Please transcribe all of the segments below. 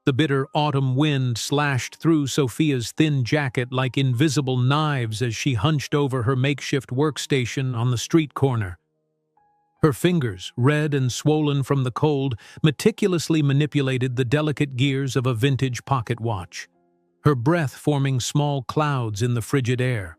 The bitter autumn wind slashed through Sophia's thin jacket like invisible knives as she hunched over her makeshift workstation on the street corner. Her fingers, red and swollen from the cold, meticulously manipulated the delicate gears of a vintage pocket watch, her breath forming small clouds in the frigid air.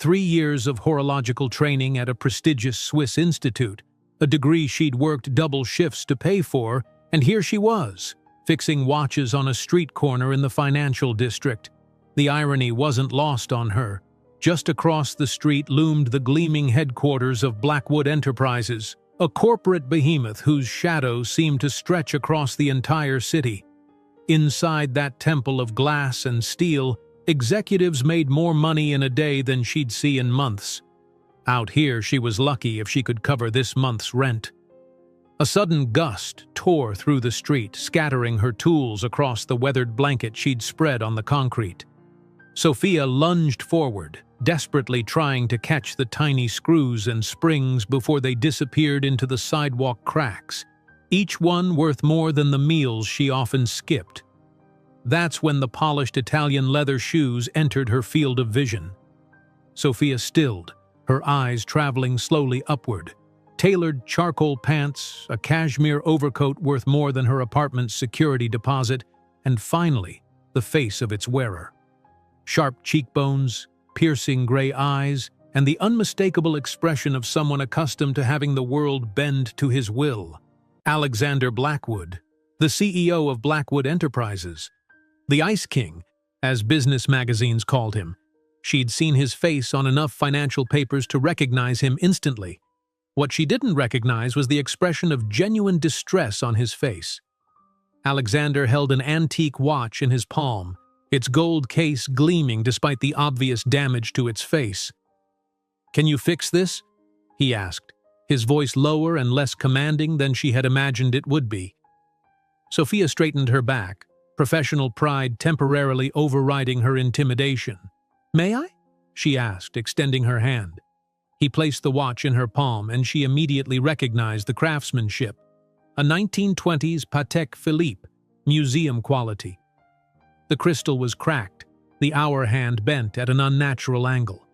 3 years of horological training at a prestigious Swiss institute, a degree she'd worked double shifts to pay for, and here she was, fixing watches on a street corner in the financial district. The irony wasn't lost on her. Just across the street loomed the gleaming headquarters of Blackwood Enterprises, a corporate behemoth whose shadow seemed to stretch across the entire city. Inside that temple of glass and steel, executives made more money in a day than she'd see in months. Out here, she was lucky if she could cover this month's rent. A sudden gust tore through the street, scattering her tools across the weathered blanket she'd spread on the concrete. Sophia lunged forward, desperately trying to catch the tiny screws and springs before they disappeared into the sidewalk cracks, each one worth more than the meals she often skipped. That's when the polished Italian leather shoes entered her field of vision. Sophia stilled, her eyes traveling slowly upward. Tailored charcoal pants, a cashmere overcoat worth more than her apartment's security deposit, and finally, the face of its wearer. Sharp cheekbones, piercing gray eyes, and the unmistakable expression of someone accustomed to having the world bend to his will. Alexander Blackwood, the CEO of Blackwood Enterprises. The Ice King, as business magazines called him. She'd seen his face on enough financial papers to recognize him instantly. What she didn't recognize was the expression of genuine distress on his face. Alexander held an antique watch in his palm, its gold case gleaming despite the obvious damage to its face. "Can you fix this?" he asked, his voice lower and less commanding than she had imagined it would be. Sophia straightened her back, professional pride temporarily overriding her intimidation. "May I?" she asked, extending her hand. He placed the watch in her palm, and she immediately recognized the craftsmanship. A 1920s Patek Philippe, museum quality. The crystal was cracked, the hour hand bent at an unnatural angle.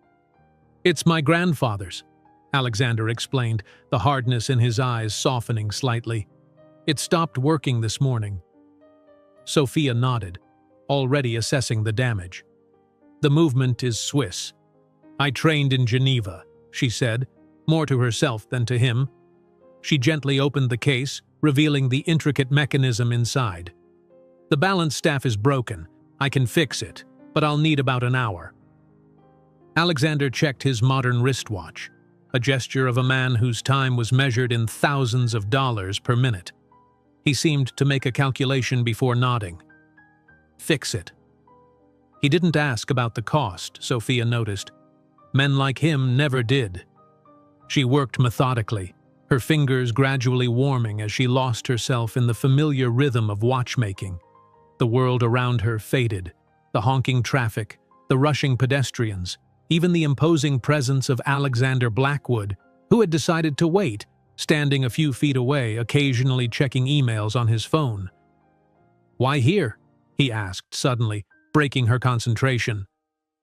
"It's my grandfather's," Alexander explained, the hardness in his eyes softening slightly. "It stopped working this morning." Sophia nodded, already assessing the damage. "The movement is Swiss. I trained in Geneva," she said, more to herself than to him. She gently opened the case, revealing the intricate mechanism inside. "The balance staff is broken. I can fix it, but I'll need about an hour." Alexander checked his modern wristwatch, a gesture of a man whose time was measured in thousands of dollars per minute. He seemed to make a calculation before nodding. "Fix it." He didn't ask about the cost, Sophia noticed. Men like him never did. She worked methodically, her fingers gradually warming as she lost herself in the familiar rhythm of watchmaking. The world around her faded, the honking traffic, the rushing pedestrians, even the imposing presence of Alexander Blackwood, who had decided to wait, standing a few feet away, occasionally checking emails on his phone. "Why here?" he asked suddenly, breaking her concentration.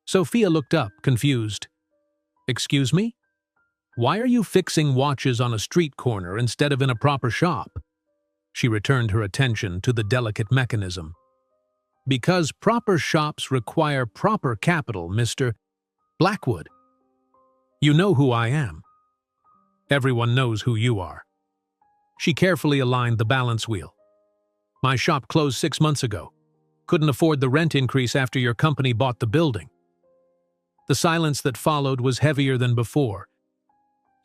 Sophia looked up, confused. "Excuse me? Why are you fixing watches on a street corner instead of in a proper shop?" She returned her attention to the delicate mechanism. "Because proper shops require proper capital, Mr. Blackwood. You know who I am. Everyone knows who you are." She carefully aligned the balance wheel. "My shop closed 6 months ago. Couldn't afford the rent increase after your company bought the building." The silence that followed was heavier than before.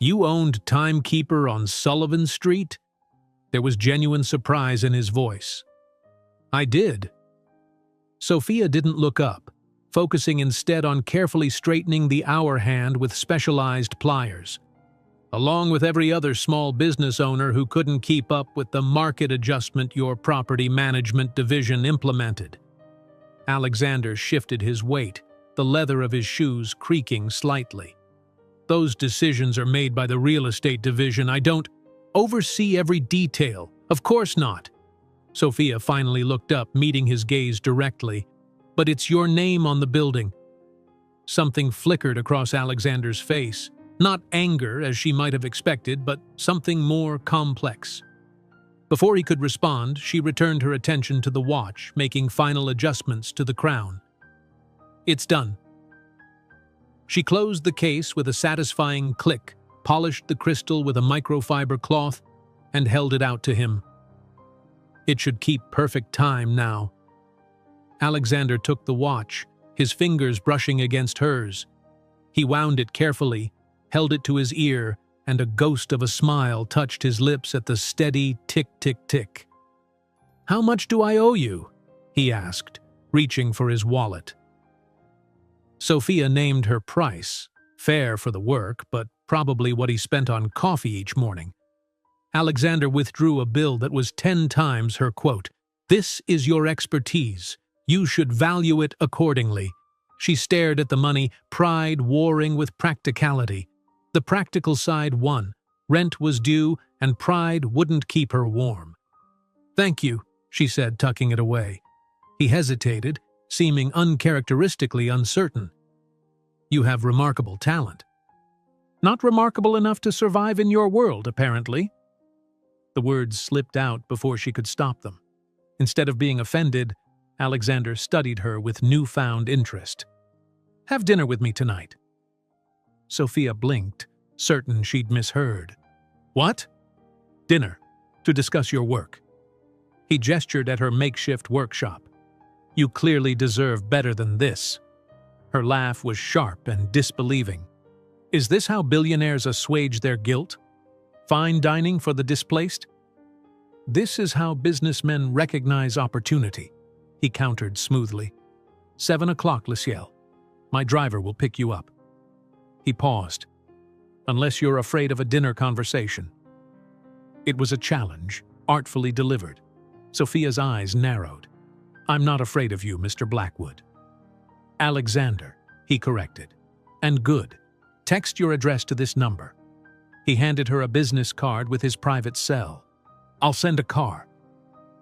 "You owned Timekeeper on Sullivan Street?" There was genuine surprise in his voice. "I did." Sophia didn't look up, focusing instead on carefully straightening the hour hand with specialized pliers. "Along with every other small business owner who couldn't keep up with the market adjustment your property management division implemented." Alexander shifted his weight, the leather of his shoes creaking slightly. "Those decisions are made by the real estate division. I don't oversee every detail. Of course not." Sophia finally looked up, meeting his gaze directly. "But it's your name on the building." Something flickered across Alexander's face. Not anger, as she might have expected, but something more complex. Before he could respond, she returned her attention to the watch, making final adjustments to the crown. "It's done." She closed the case with a satisfying click, polished the crystal with a microfiber cloth, and held it out to him. It should keep perfect time now. Alexander took the watch, his fingers brushing against hers. He wound it carefully, held it to his ear, and a ghost of a smile touched his lips at the steady tick-tick-tick. "How much do I owe you?" he asked, reaching for his wallet. Sophia named her price, fair for the work, but probably what he spent on coffee each morning. Alexander withdrew a bill that was 10 times her quote. "This is your expertise. You should value it accordingly." She stared at the money, pride warring with practicality. The practical side won. Rent was due, and pride wouldn't keep her warm. "Thank you," she said, tucking it away. He hesitated, seeming uncharacteristically uncertain. "You have remarkable talent." "Not remarkable enough to survive in your world, apparently." The words slipped out before she could stop them. Instead of being offended, Alexander studied her with newfound interest. "Have dinner with me tonight." Sophia blinked, certain she'd misheard. "What?" "Dinner, to discuss your work." He gestured at her makeshift workshop. "You clearly deserve better than this." Her laugh was sharp and disbelieving. "Is this how billionaires assuage their guilt? Fine dining for the displaced?" "This is how businessmen recognize opportunity," he countered smoothly. 7 o'clock, Luciel. My driver will pick you up." He paused. "Unless you're afraid of a dinner conversation." It was a challenge, artfully delivered. Sophia's eyes narrowed. "I'm not afraid of you, Mr. Blackwood." "Alexander," he corrected. "And good. Text your address to this number." He handed her a business card with his private cell. "I'll send a car."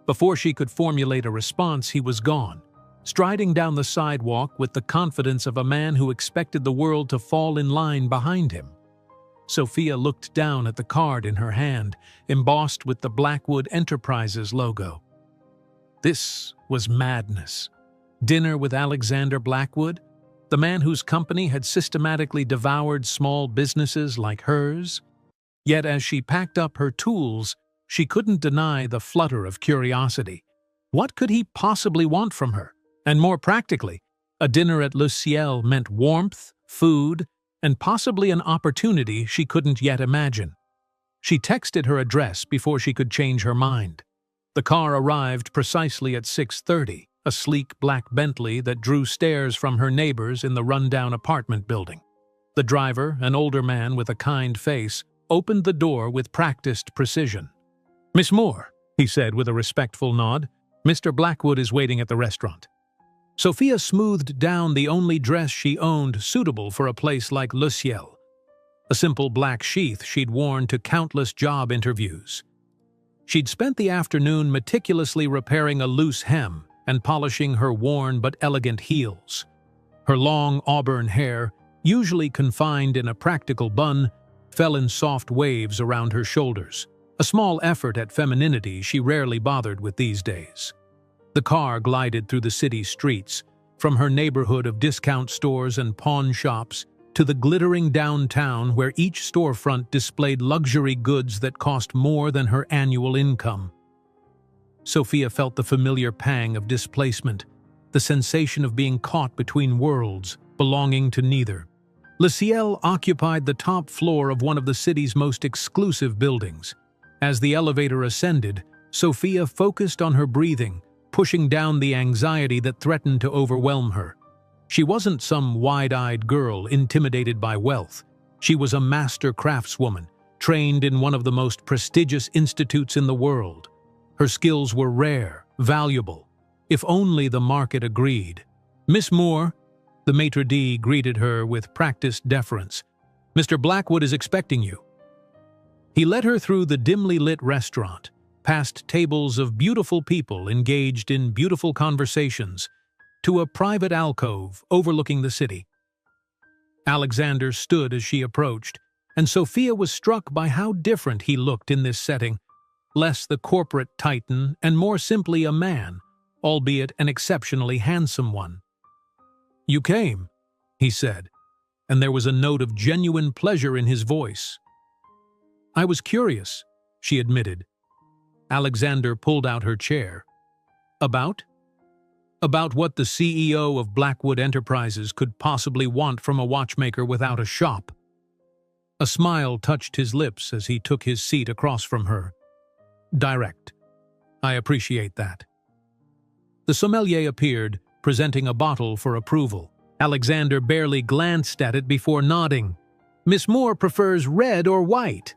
Before she could formulate a response, he was gone, striding down the sidewalk with the confidence of a man who expected the world to fall in line behind him. Sophia looked down at the card in her hand, embossed with the Blackwood Enterprises logo. This was madness. Dinner with Alexander Blackwood, the man whose company had systematically devoured small businesses like hers? Yet as she packed up her tools, she couldn't deny the flutter of curiosity. What could he possibly want from her? And more practically, a dinner at Le Ciel meant warmth, food, and possibly an opportunity she couldn't yet imagine. She texted her address before she could change her mind. The car arrived precisely at 6:30, a sleek black Bentley that drew stares from her neighbors in the rundown apartment building. The driver, an older man with a kind face, opened the door with practiced precision. "Miss Moore," he said with a respectful nod, "Mr. Blackwood is waiting at the restaurant." Sophia smoothed down the only dress she owned suitable for a place like Le Ciel, a simple black sheath she'd worn to countless job interviews. She'd spent the afternoon meticulously repairing a loose hem and polishing her worn but elegant heels. Her long auburn hair, usually confined in a practical bun, fell in soft waves around her shoulders, a small effort at femininity she rarely bothered with these days. The car glided through the city streets, from her neighborhood of discount stores and pawn shops to the glittering downtown where each storefront displayed luxury goods that cost more than her annual income. Sophia felt the familiar pang of displacement, the sensation of being caught between worlds, belonging to neither. Le Ciel occupied the top floor of one of the city's most exclusive buildings. As the elevator ascended, Sophia focused on her breathing, pushing down the anxiety that threatened to overwhelm her. She wasn't some wide-eyed girl intimidated by wealth. She was a master craftswoman, trained in one of the most prestigious institutes in the world. Her skills were rare, valuable, if only the market agreed. "Miss Moore," the maitre d' greeted her with practiced deference. "Mr. Blackwood is expecting you." He led her through the dimly lit restaurant, past tables of beautiful people engaged in beautiful conversations, to a private alcove overlooking the city. Alexander stood as she approached, and Sophia was struck by how different he looked in this setting, less the corporate titan and more simply a man, albeit an exceptionally handsome one. "You came," he said, and there was a note of genuine pleasure in his voice. "I was curious," she admitted. Alexander pulled out her chair. "About?" "About what the CEO of Blackwood Enterprises could possibly want from a watchmaker without a shop." A smile touched his lips as he took his seat across from her. "Direct. I appreciate that." The sommelier appeared, presenting a bottle for approval. Alexander barely glanced at it before nodding. "Miss Moore prefers red or white?"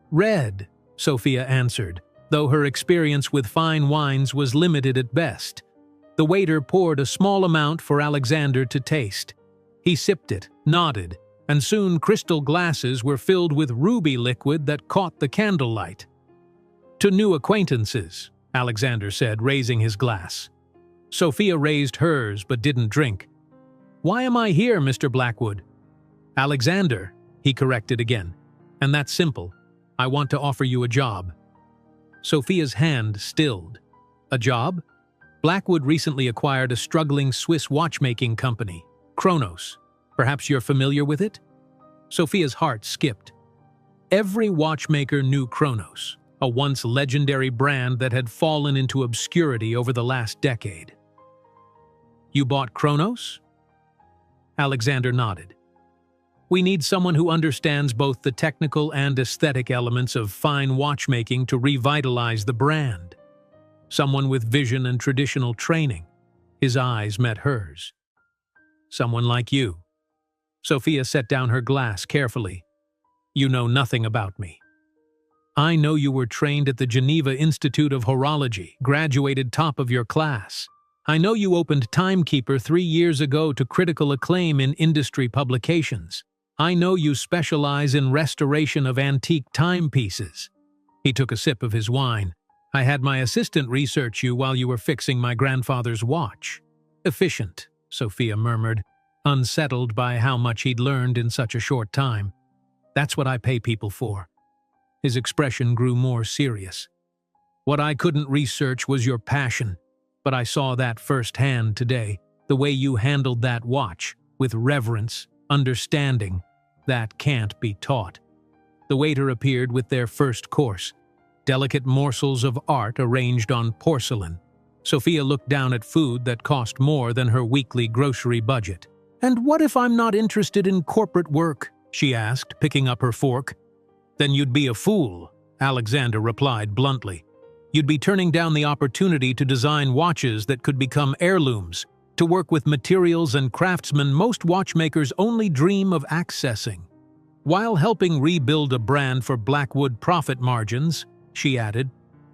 "Red," Sophia answered, though her experience with fine wines was limited at best. The waiter poured a small amount for Alexander to taste. He sipped it, nodded, and soon crystal glasses were filled with ruby liquid that caught the candlelight. "To new acquaintances," Alexander said, raising his glass. Sophia raised hers but didn't drink. "Why am I here, Mr. Blackwood?" "Alexander," he corrected again. "And that's simple. I want to offer you a job." Sophia's hand stilled. "A job?" "Blackwood recently acquired a struggling Swiss watchmaking company, Kronos. Perhaps you're familiar with it?" Sophia's heart skipped. Every watchmaker knew Kronos, a once legendary brand that had fallen into obscurity over the last decade. "You bought Kronos?" Alexander nodded. "We need someone who understands both the technical and aesthetic elements of fine watchmaking to revitalize the brand. Someone with vision and traditional training." His eyes met hers. "Someone like you." Sophia set down her glass carefully. "You know nothing about me. I know you were trained at the Geneva Institute of Horology, graduated top of your class. I know you opened Timekeeper 3 years ago to critical acclaim in industry publications. I know you specialize in restoration of antique timepieces." He took a sip of his wine. "I had my assistant research you while you were fixing my grandfather's watch." "Efficient," Sophia murmured, unsettled by how much he'd learned in such a short time. "That's what I pay people for." His expression grew more serious. "What I couldn't research was your passion, but I saw that firsthand today, the way you handled that watch, with reverence, understanding. That can't be taught." The waiter appeared with their first course, delicate morsels of art arranged on porcelain. Sophia looked down at food that cost more than her weekly grocery budget. "And what if I'm not interested in corporate work?" she asked, picking up her fork. "Then you'd be a fool," Alexander replied bluntly. "You'd be turning down the opportunity to design watches that could become heirlooms, to work with materials and craftsmen most watchmakers only dream of accessing. While helping rebuild a brand for Blackwood profit margins," she added.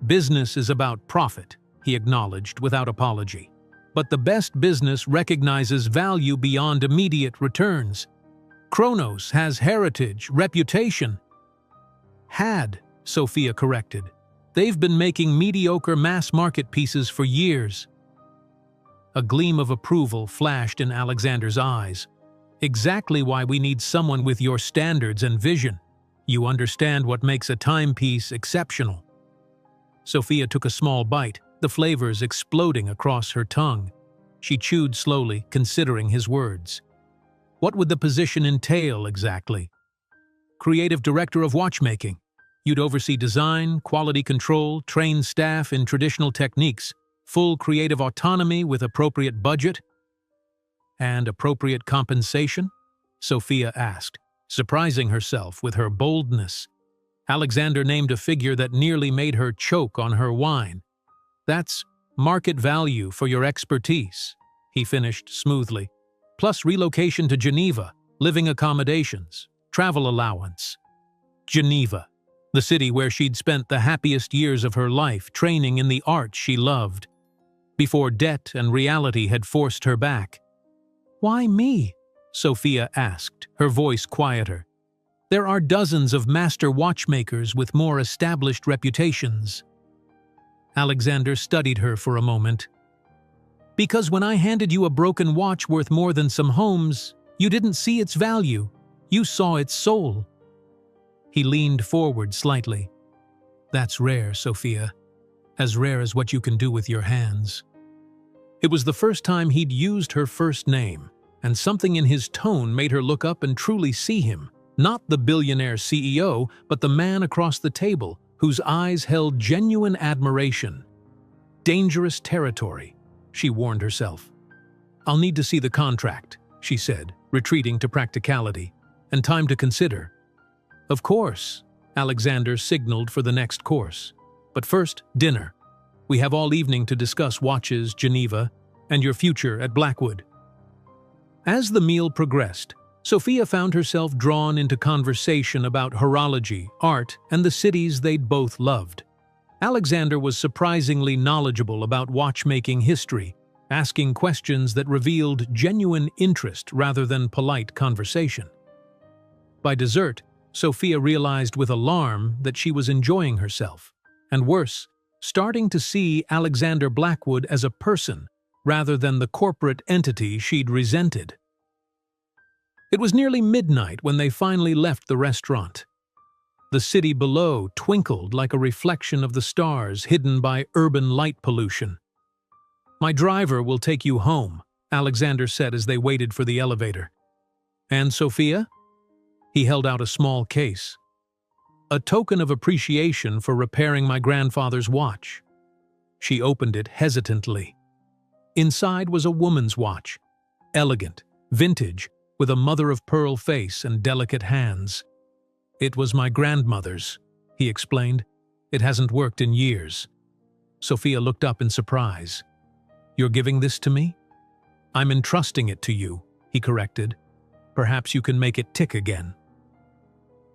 "Business is about profit," he acknowledged without apology. "But the best business recognizes value beyond immediate returns. Kronos has heritage, reputation." "Had," Sophia corrected. "They've been making mediocre mass-market pieces for years." A gleam of approval flashed in Alexander's eyes. "Exactly why we need someone with your standards and vision. You understand what makes a timepiece exceptional." Sophia took a small bite, the flavors exploding across her tongue. She chewed slowly, considering his words. What would the position entail exactly? "Creative director of watchmaking. You'd oversee design, quality control, train staff in traditional techniques, full creative autonomy with appropriate budget." "And appropriate compensation?" Sophia asked, surprising herself with her boldness. Alexander named a figure that nearly made her choke on her wine. "That's market value for your expertise," he finished smoothly, "plus relocation to Geneva, living accommodations, travel allowance." Geneva, the city where she'd spent the happiest years of her life training in the art she loved, before debt and reality had forced her back. "Why me?" Sophia asked, her voice quieter. "There are dozens of master watchmakers with more established reputations." Alexander studied her for a moment. Because when I handed you a broken watch worth more than some homes, you didn't see its value. You saw its soul. He leaned forward slightly. That's rare, Sophia. As rare as what you can do with your hands. It was the first time he'd used her first name, and something in his tone made her look up and truly see him. Not the billionaire CEO, but the man across the table, whose eyes held genuine admiration. Dangerous territory, she warned herself. I'll need to see the contract, she said, retreating to practicality. And time to consider. Of course, Alexander signaled for the next course. But first, dinner. We have all evening to discuss watches, Geneva, and your future at Blackwood. As the meal progressed, Sophia found herself drawn into conversation about horology, art, and the cities they'd both loved. Alexander was surprisingly knowledgeable about watchmaking history, asking questions that revealed genuine interest rather than polite conversation. By dessert, Sophia realized with alarm that she was enjoying herself, and worse, starting to see Alexander Blackwood as a person rather than the corporate entity she'd resented. It was nearly midnight when they finally left the restaurant. The city below twinkled like a reflection of the stars hidden by urban light pollution. My driver will take you home, Alexander said as they waited for the elevator. And Sophia? He held out a small case. A token of appreciation for repairing my grandfather's watch. She opened it hesitantly. Inside was a woman's watch. Elegant, vintage, with a mother-of-pearl face and delicate hands. It was my grandmother's, he explained. It hasn't worked in years. Sophia looked up in surprise. You're giving this to me? I'm entrusting it to you, he corrected. Perhaps you can make it tick again.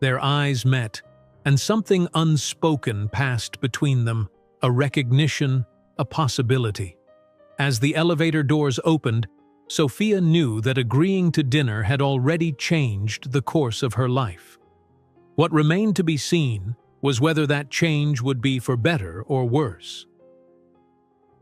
Their eyes met, and something unspoken passed between them, a recognition, a possibility. As the elevator doors opened, Sophia knew that agreeing to dinner had already changed the course of her life. What remained to be seen was whether that change would be for better or worse.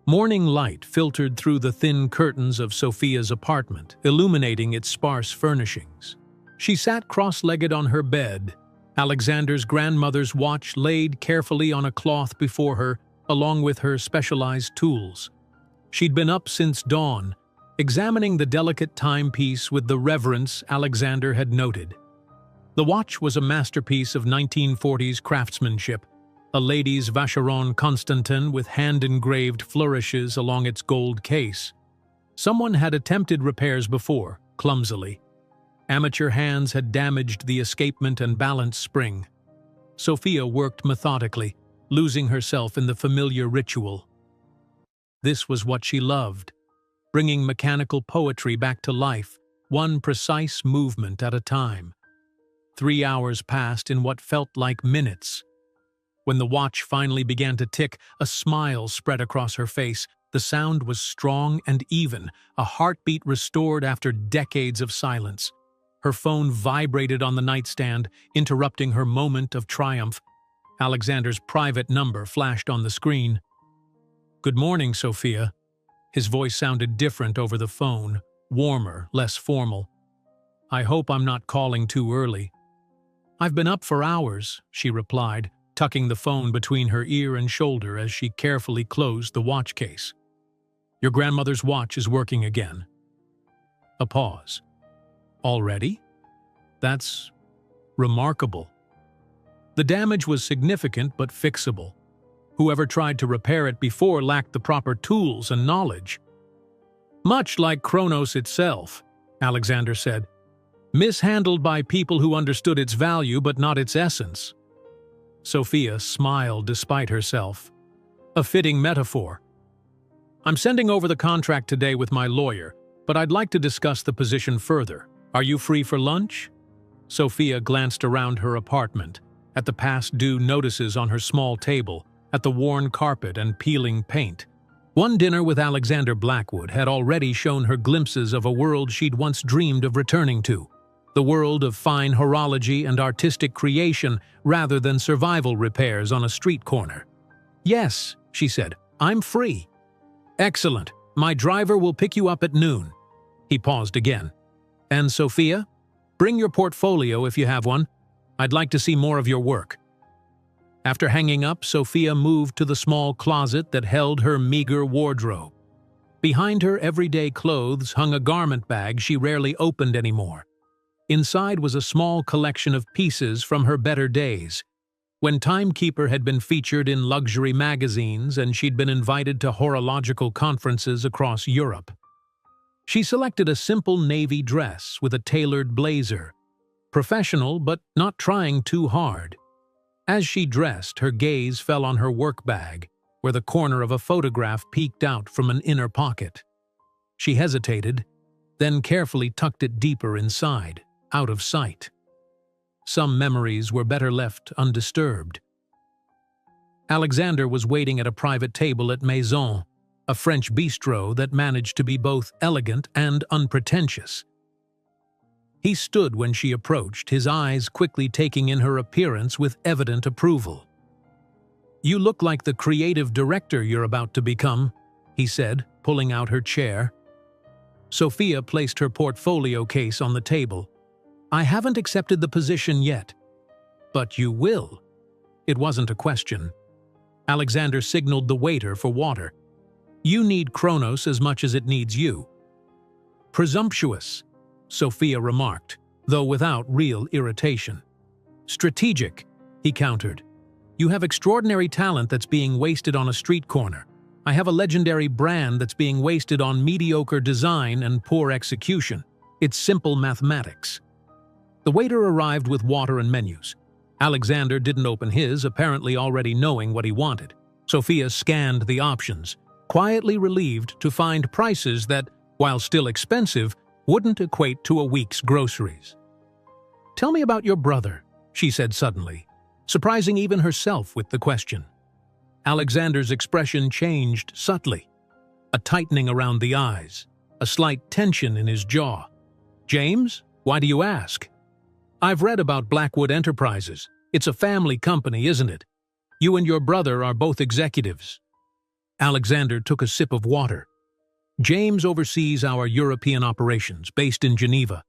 Morning light filtered through the thin curtains of Sophia's apartment, illuminating its sparse furnishings. She sat cross-legged on her bed, Alexander's grandmother's watch laid carefully on a cloth before her, along with her specialized tools. She'd been up since dawn, examining the delicate timepiece with the reverence Alexander had noted. The watch was a masterpiece of 1940s craftsmanship, a lady's Vacheron Constantin with hand-engraved flourishes along its gold case. Someone had attempted repairs before, clumsily. Amateur hands had damaged the escapement and balance spring. Sophia worked methodically, losing herself in the familiar ritual. This was what she loved, bringing mechanical poetry back to life, one precise movement at a time. 3 hours passed in what felt like minutes. When the watch finally began to tick, a smile spread across her face. The sound was strong and even, a heartbeat restored after decades of silence. Her phone vibrated on the nightstand, interrupting her moment of triumph. Alexander's private number flashed on the screen. Good morning, Sophia. His voice sounded different over the phone, warmer, less formal. I hope I'm not calling too early. I've been up for hours, she replied, tucking the phone between her ear and shoulder as she carefully closed the watch case. Your grandmother's watch is working again. A pause. Already? That's remarkable. The damage was significant but fixable. Whoever tried to repair it before lacked the proper tools and knowledge. Much like Kronos itself, Alexander said, mishandled by people who understood its value but not its essence. Sophia smiled despite herself. A fitting metaphor. I'm sending over the contract today with my lawyer, but I'd like to discuss the position further. Are you free for lunch? Sophia glanced around her apartment, at the past due notices on her small table, at the worn carpet and peeling paint. One dinner with Alexander Blackwood had already shown her glimpses of a world she'd once dreamed of returning to. The world of fine horology and artistic creation rather than survival repairs on a street corner. Yes, she said. "I'm free." "Excellent. My driver will pick you up at noon." He paused again. "And Sophia, bring your portfolio if you have one. I'd like to see more of your work." After hanging up, Sophia moved to the small closet that held her meager wardrobe. Behind her everyday clothes hung a garment bag she rarely opened anymore. Inside was a small collection of pieces from her better days, when Timekeeper had been featured in luxury magazines and she'd been invited to horological conferences across Europe. She selected a simple navy dress with a tailored blazer, professional but not trying too hard. As she dressed, her gaze fell on her work bag, where the corner of a photograph peeked out from an inner pocket. She hesitated, then carefully tucked it deeper inside, out of sight. Some memories were better left undisturbed. Alexander was waiting at a private table at Maison, a French bistro that managed to be both elegant and unpretentious. He stood when she approached, his eyes quickly taking in her appearance with evident approval. "You look like the creative director you're about to become," he said, pulling out her chair. Sophia placed her portfolio case on the table. "I haven't accepted the position yet." "But you will." It wasn't a question. Alexander signaled the waiter for water. "You need Kronos as much as it needs you." "Presumptuous," Sophia remarked, though without real irritation. "Strategic," he countered. "You have extraordinary talent that's being wasted on a street corner. I have a legendary brand that's being wasted on mediocre design and poor execution. It's simple mathematics." The waiter arrived with water and menus. Alexander didn't open his, apparently already knowing what he wanted. Sophia scanned the options, quietly relieved to find prices that, while still expensive, wouldn't equate to a week's groceries. "Tell me about your brother," she said suddenly, surprising even herself with the question. Alexander's expression changed subtly. A tightening around the eyes, a slight tension in his jaw. "James? Why do you ask?" "I've read about Blackwood Enterprises. It's a family company, isn't it? You and your brother are both executives." Alexander took a sip of water. "James oversees our European operations, based in Geneva,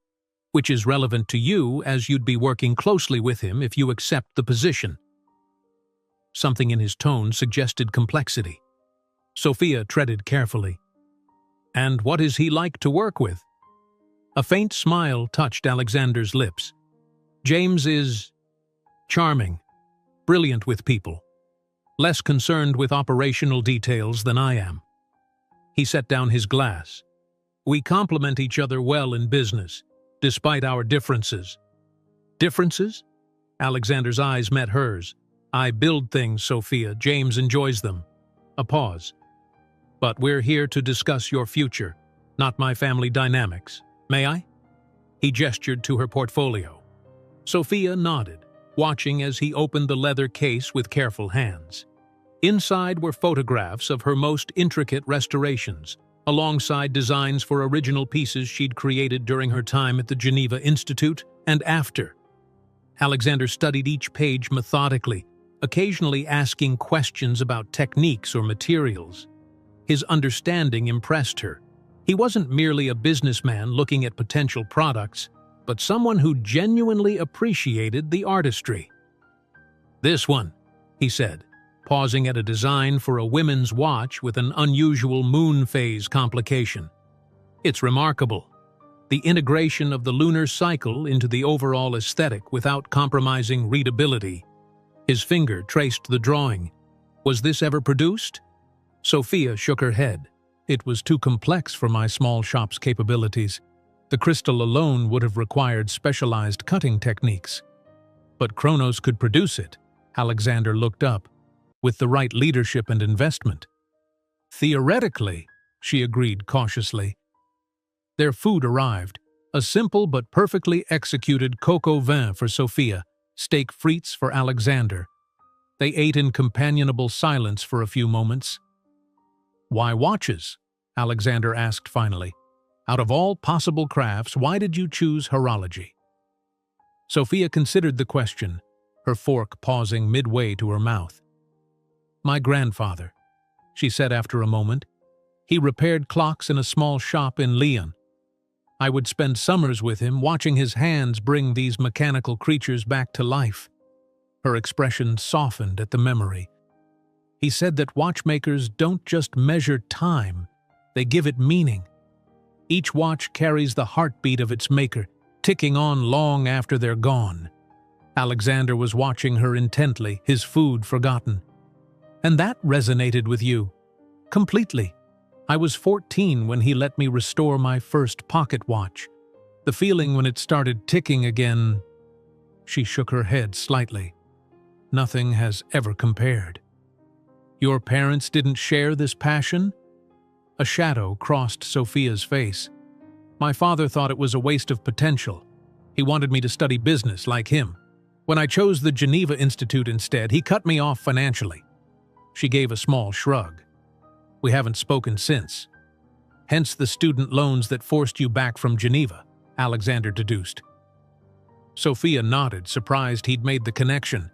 which is relevant to you as you'd be working closely with him if you accept the position." Something in his tone suggested complexity. Sophia treaded carefully. "And what is he like to work with?" A faint smile touched Alexander's lips. "James is charming, brilliant with people, less concerned with operational details than I am." He set down his glass. "We complement each other well in business, despite our differences." "Differences?" Alexander's eyes met hers. "I build things, Sophia. James enjoys them." A pause. "But we're here to discuss your future, not my family dynamics. May I?" He gestured to her portfolio. Sophia nodded, watching as he opened the leather case with careful hands. Inside were photographs of her most intricate restorations, alongside designs for original pieces she'd created during her time at the Geneva Institute and after. Alexander studied each page methodically, occasionally asking questions about techniques or materials. His understanding impressed her. He wasn't merely a businessman looking at potential products, but someone who genuinely appreciated the artistry. "This one," he said, pausing at a design for a women's watch with an unusual moon phase complication. "It's remarkable. The integration of the lunar cycle into the overall aesthetic without compromising readability." His finger traced the drawing. "Was this ever produced?" Sophia shook her head. "It was too complex for my small shop's capabilities. The crystal alone would have required specialized cutting techniques." "But Kronos could produce it." Alexander looked up. "With the right leadership and investment." "Theoretically," she agreed cautiously. Their food arrived, a simple but perfectly executed coq au vin for Sophia, steak frites for Alexander. They ate in companionable silence for a few moments. "Why watches?" Alexander asked finally. "Out of all possible crafts, why did you choose horology?" Sophia considered the question, her fork pausing midway to her mouth. "My grandfather," she said after a moment. He repaired clocks in a small shop in Lyon. I would spend summers with him, watching his hands bring these mechanical creatures back to life. Her expression softened at the memory. He said that watchmakers don't just measure time, they give it meaning. Each watch carries the heartbeat of its maker, ticking on long after they're gone. Alexander was watching her intently, his food forgotten. And that resonated with you. Completely. I was 14 when he let me restore my first pocket watch. The feeling when it started ticking again. She shook her head slightly. Nothing has ever compared. Your parents didn't share this passion? A shadow crossed Sophia's face. My father thought it was a waste of potential. He wanted me to study business like him. When I chose the Geneva Institute instead, he cut me off financially. She gave a small shrug. We haven't spoken since. Hence the student loans that forced you back from Geneva, Alexander deduced. Sophia nodded, surprised he'd made the connection.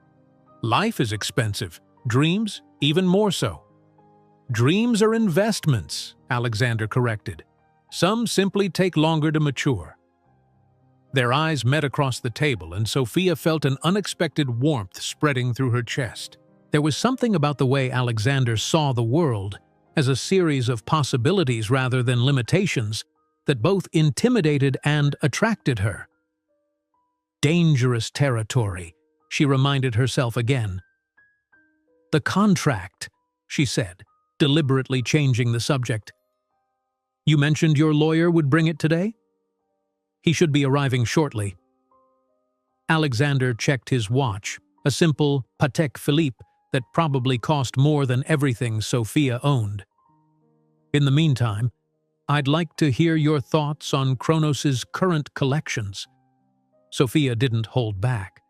Life is expensive. Dreams, even more so. Dreams are investments, Alexander corrected. Some simply take longer to mature. Their eyes met across the table, and Sophia felt an unexpected warmth spreading through her chest. There was something about the way Alexander saw the world, as a series of possibilities rather than limitations, that both intimidated and attracted her. Dangerous territory, she reminded herself again. The contract, she said, deliberately changing the subject. You mentioned your lawyer would bring it today? He should be arriving shortly. Alexander checked his watch, a simple Patek Philippe that probably cost more than everything Sophia owned. In the meantime, I'd like to hear your thoughts on Kronos's current collections. Sophia didn't hold back.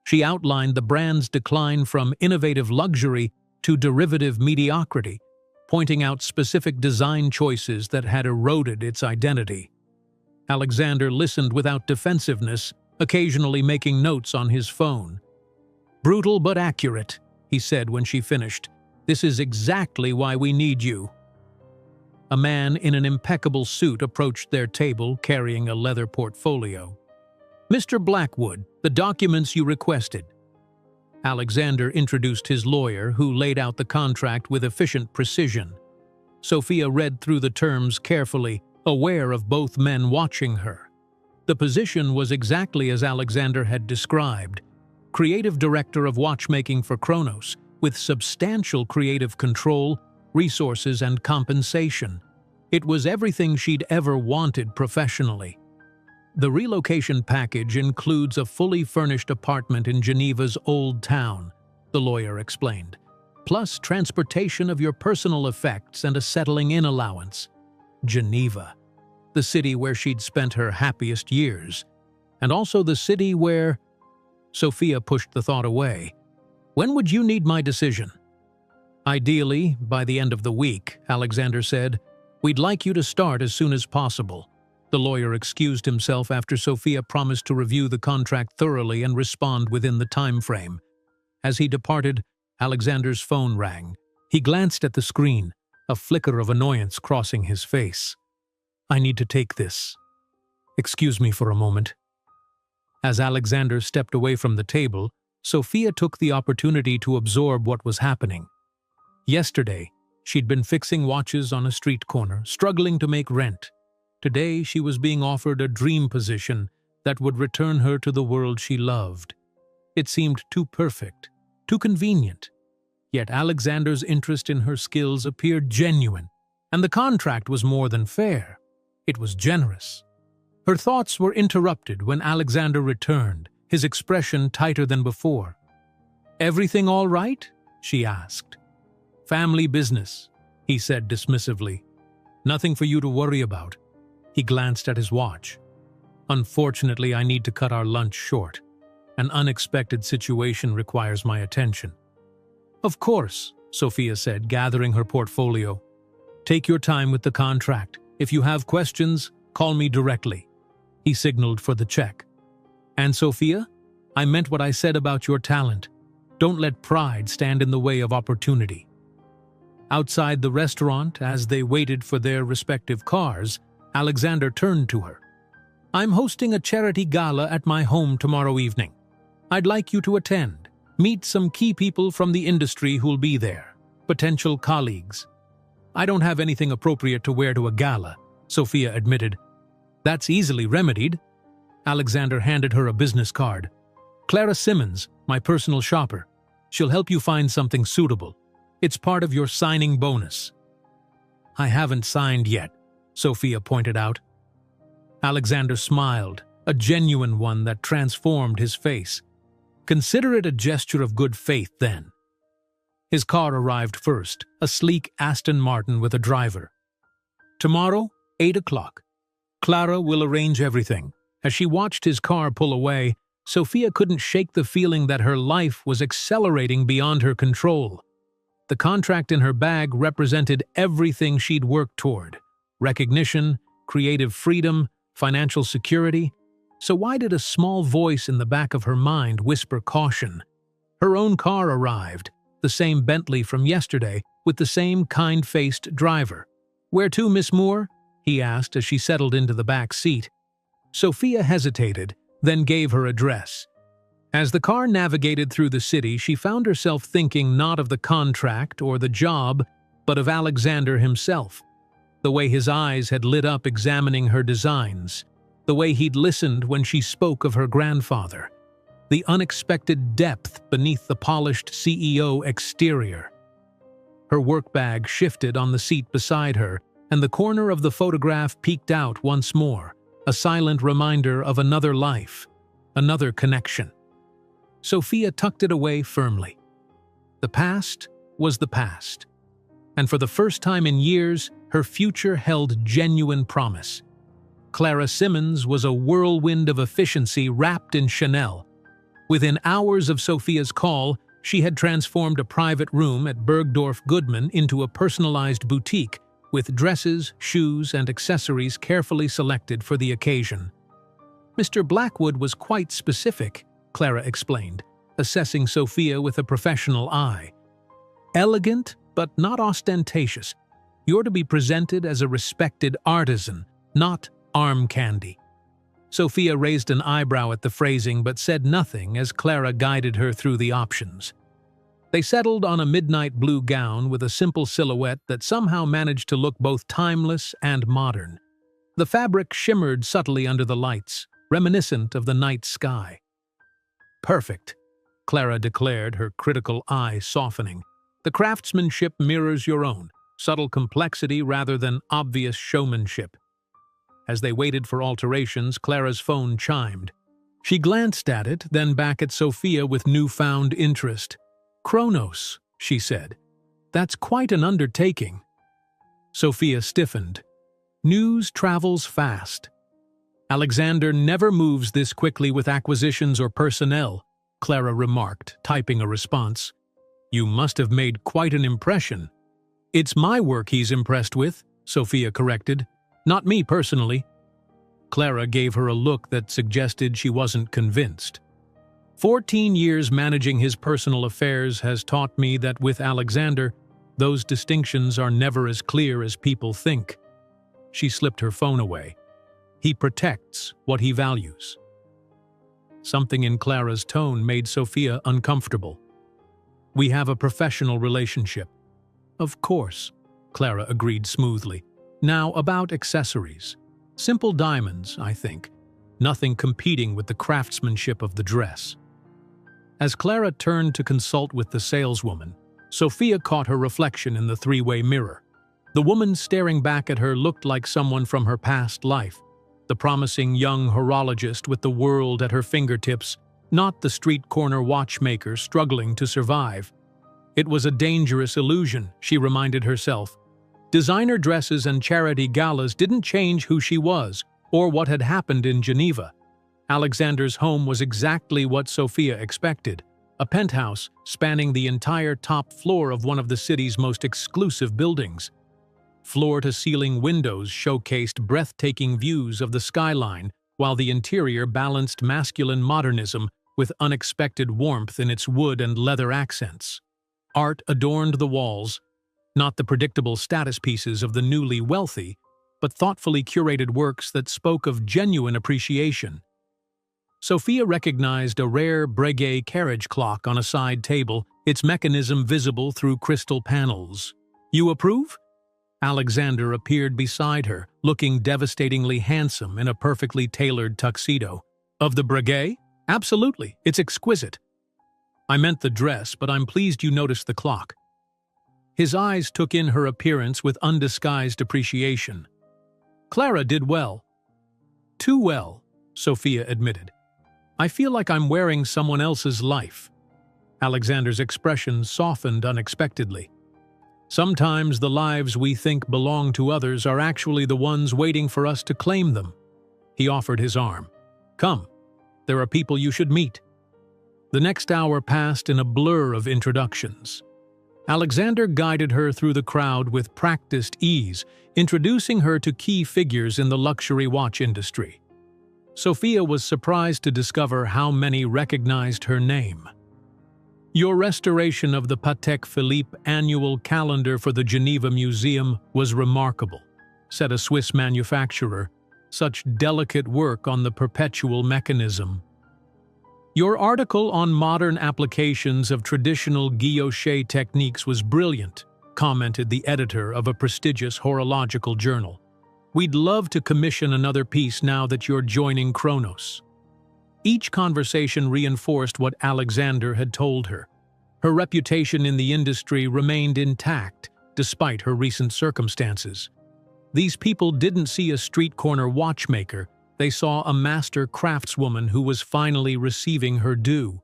She outlined the brand's decline from innovative luxury to derivative mediocrity, pointing out specific design choices that had eroded its identity. Alexander listened without defensiveness, occasionally making notes on his phone. Brutal but accurate, he said when she finished. This is exactly why we need you. A man in an impeccable suit approached their table carrying a leather portfolio. Mr. Blackwood, the documents you requested. Alexander introduced his lawyer, who laid out the contract with efficient precision. Sophia read through the terms carefully, aware of both men watching her. The position was exactly as Alexander had described. Creative director of watchmaking for Kronos, with substantial creative control, resources, and compensation. It was everything she'd ever wanted professionally. The relocation package includes a fully furnished apartment in Geneva's Old Town, the lawyer explained, plus transportation of your personal effects and a settling-in allowance. Geneva, the city where she'd spent her happiest years, and also the city where… Sophia pushed the thought away. When would you need my decision? Ideally, by the end of the week, Alexander said. We'd like you to start as soon as possible. The lawyer excused himself after Sophia promised to review the contract thoroughly and respond within the time frame. As he departed, Alexander's phone rang. He glanced at the screen, a flicker of annoyance crossing his face. I need to take this. Excuse me for a moment. As Alexander stepped away from the table, Sophia took the opportunity to absorb what was happening. Yesterday, she'd been fixing watches on a street corner, struggling to make rent. Today, she was being offered a dream position that would return her to the world she loved. It seemed too perfect, too convenient. Yet Alexander's interest in her skills appeared genuine, and the contract was more than fair. It was generous. Her thoughts were interrupted when Alexander returned, his expression tighter than before. Everything all right? She asked. Family business, he said dismissively. Nothing for you to worry about. He glanced at his watch. Unfortunately, I need to cut our lunch short. An unexpected situation requires my attention. Of course, Sophia said, gathering her portfolio. Take your time with the contract. If you have questions, call me directly. He signaled for the check. And Sophia, I meant what I said about your talent. Don't let pride stand in the way of opportunity. Outside the restaurant, as they waited for their respective cars, Alexander turned to her. "I'm hosting a charity gala at my home tomorrow evening. I'd like you to attend. Meet some key people from the industry who'll be there, potential colleagues." "I don't have anything appropriate to wear to a gala," Sophia admitted. "That's easily remedied." Alexander handed her a business card. "Clara Simmons, my personal shopper. She'll help you find something suitable. It's part of your signing bonus." "I haven't signed yet," Sophia pointed out. Alexander smiled, a genuine one that transformed his face. "Consider it a gesture of good faith, then." His car arrived first, a sleek Aston Martin with a driver. "Tomorrow, 8 o'clock. Clara will arrange everything." As she watched his car pull away, Sophia couldn't shake the feeling that her life was accelerating beyond her control. The contract in her bag represented everything she'd worked toward: recognition, creative freedom, financial security. So why did a small voice in the back of her mind whisper caution? Her own car arrived, the same Bentley from yesterday, with the same kind-faced driver. "Where to, Miss Moore?" he asked as she settled into the back seat. Sophia hesitated, then gave her address. As the car navigated through the city, she found herself thinking not of the contract or the job, but of Alexander himself. The way his eyes had lit up examining her designs, the way he'd listened when she spoke of her grandfather, the unexpected depth beneath the polished CEO exterior. Her work bag shifted on the seat beside her, and the corner of the photograph peeked out once more, a silent reminder of another life, another connection. Sophia tucked it away firmly. The past was the past, and for the first time in years, her future held genuine promise. Clara Simmons was a whirlwind of efficiency wrapped in Chanel. Within hours of Sophia's call, she had transformed a private room at Bergdorf Goodman into a personalized boutique, with dresses, shoes, and accessories carefully selected for the occasion. "Mr. Blackwood was quite specific," Clara explained, assessing Sophia with a professional eye. "Elegant, but not ostentatious. You're to be presented as a respected artisan, not arm candy." Sophia raised an eyebrow at the phrasing but said nothing as Clara guided her through the options. They settled on a midnight blue gown with a simple silhouette that somehow managed to look both timeless and modern. The fabric shimmered subtly under the lights, reminiscent of the night sky. "Perfect," Clara declared, her critical eye softening. "The craftsmanship mirrors your own, subtle complexity rather than obvious showmanship." As they waited for alterations, Clara's phone chimed. She glanced at it, then back at Sophia with newfound interest. "Kronos," she said. "That's quite an undertaking." Sophia stiffened. "News travels fast." "Alexander never moves this quickly with acquisitions or personnel," Clara remarked, typing a response. "You must have made quite an impression." "It's my work he's impressed with," Sophia corrected. "Not me personally." Clara gave her a look that suggested she wasn't convinced. 14 years managing his personal affairs has taught me that with Alexander, those distinctions are never as clear as people think." She slipped her phone away. "He protects what he values." Something in Clara's tone made Sophia uncomfortable. "We have a professional relationship." "Of course," Clara agreed smoothly. "Now about accessories. Simple diamonds, I think. Nothing competing with the craftsmanship of the dress." As Clara turned to consult with the saleswoman, Sophia caught her reflection in the three-way mirror. The woman staring back at her looked like someone from her past life, the promising young horologist with the world at her fingertips, not the street corner watchmaker struggling to survive. It was a dangerous illusion, she reminded herself. Designer dresses and charity galas didn't change who she was or what had happened in Geneva. Alexander's home was exactly what Sophia expected, a penthouse spanning the entire top floor of one of the city's most exclusive buildings. Floor-to-ceiling windows showcased breathtaking views of the skyline, while the interior balanced masculine modernism with unexpected warmth in its wood and leather accents. Art adorned the walls, Not the predictable status pieces of the newly wealthy, but thoughtfully curated works that spoke of genuine appreciation. Sophia recognized a rare Breguet carriage clock on a side table, its mechanism visible through crystal panels. "You approve?" Alexander appeared beside her, looking devastatingly handsome in a perfectly tailored tuxedo. "Of the Breguet? Absolutely, it's exquisite." "I meant the dress, but I'm pleased you noticed the clock." His eyes took in her appearance with undisguised appreciation. "Clara did well." "Too well," Sophia admitted. "I feel like I'm wearing someone else's life." Alexander's expression softened unexpectedly. "Sometimes the lives we think belong to others are actually the ones waiting for us to claim them." He offered his arm. "Come, there are people you should meet." The next hour passed in a blur of introductions. Alexander guided her through the crowd with practiced ease, introducing her to key figures in the luxury watch industry. Sophia was surprised to discover how many recognized her name. "Your restoration of the Patek Philippe annual calendar for the Geneva Museum was remarkable," said a Swiss manufacturer. "Such delicate work on the perpetual mechanism." "Your article on modern applications of traditional guilloche techniques was brilliant," commented the editor of a prestigious horological journal. "We'd love to commission another piece now that you're joining Kronos." Each conversation reinforced what Alexander had told her. Her reputation in the industry remained intact, despite her recent circumstances. These people didn't see a street-corner watchmaker, they saw a master craftswoman who was finally receiving her due.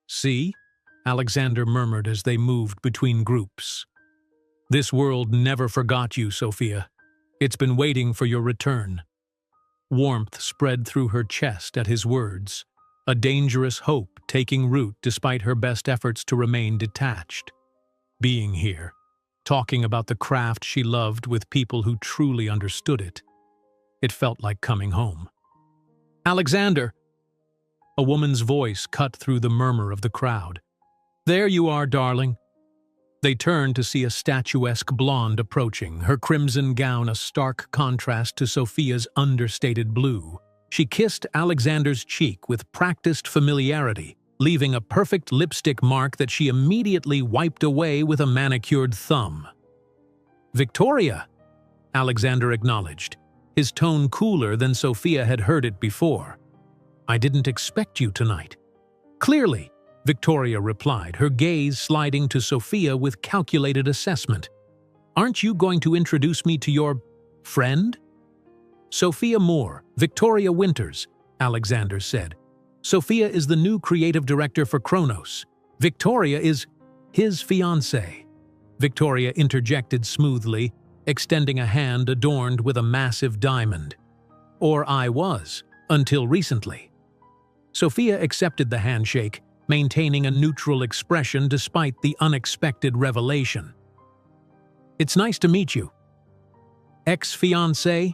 "See?" Alexander murmured as they moved between groups. "This world never forgot you, Sophia. It's been waiting for your return." Warmth spread through her chest at his words, a dangerous hope taking root despite her best efforts to remain detached. Being here, talking about the craft she loved with people who truly understood it. It felt like coming home. "Alexander!" A woman's voice cut through the murmur of the crowd. "There you are, darling." They turned to see a statuesque blonde approaching, her crimson gown a stark contrast to Sophia's understated blue. She kissed Alexander's cheek with practiced familiarity, leaving a perfect lipstick mark that she immediately wiped away with a manicured thumb. "Victoria," Alexander acknowledged, his tone cooler than Sophia had heard it before. "I didn't expect you tonight." "Clearly," Victoria replied, her gaze sliding to Sophia with calculated assessment. "Aren't you going to introduce me to your friend?" "Sophia Moore, Victoria Winters," Alexander said. "Sophia is the new creative director for Kronos. Victoria is his fiancée." Victoria interjected smoothly, extending a hand adorned with a massive diamond. "Or I was, until recently." Sophia accepted the handshake, maintaining a neutral expression despite the unexpected revelation. "It's nice to meet you." "Ex-fiancé?"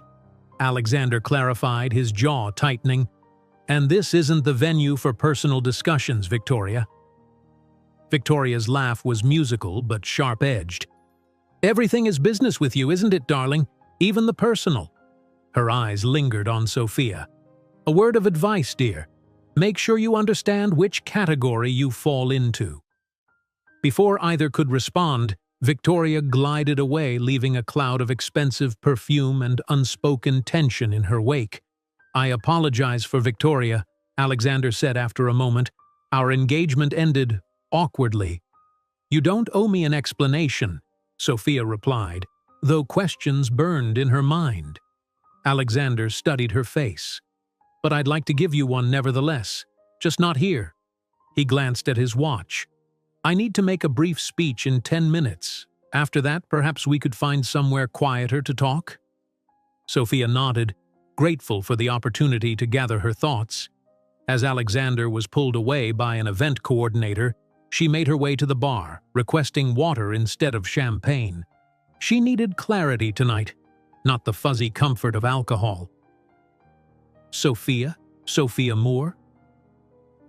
Alexander clarified, his jaw tightening. "And this isn't the venue for personal discussions, Victoria." Victoria's laugh was musical but sharp-edged. "Everything is business with you, isn't it, darling? Even the personal." Her eyes lingered on Sophia. "A word of advice, dear. Make sure you understand which category you fall into." Before either could respond, Victoria glided away, leaving a cloud of expensive perfume and unspoken tension in her wake. "I apologize for Victoria," Alexander said after a moment. "Our engagement ended awkwardly." "You don't owe me an explanation," Sophia replied, though questions burned in her mind. Alexander studied her face. "But I'd like to give you one nevertheless, just not here." He glanced at his watch. "I need to make a brief speech in 10 minutes. After that, perhaps we could find somewhere quieter to talk?" Sophia nodded, grateful for the opportunity to gather her thoughts. As Alexander was pulled away by an event coordinator, she made her way to the bar, requesting water instead of champagne. She needed clarity tonight, not the fuzzy comfort of alcohol. "Sophia? Sophia Moore?"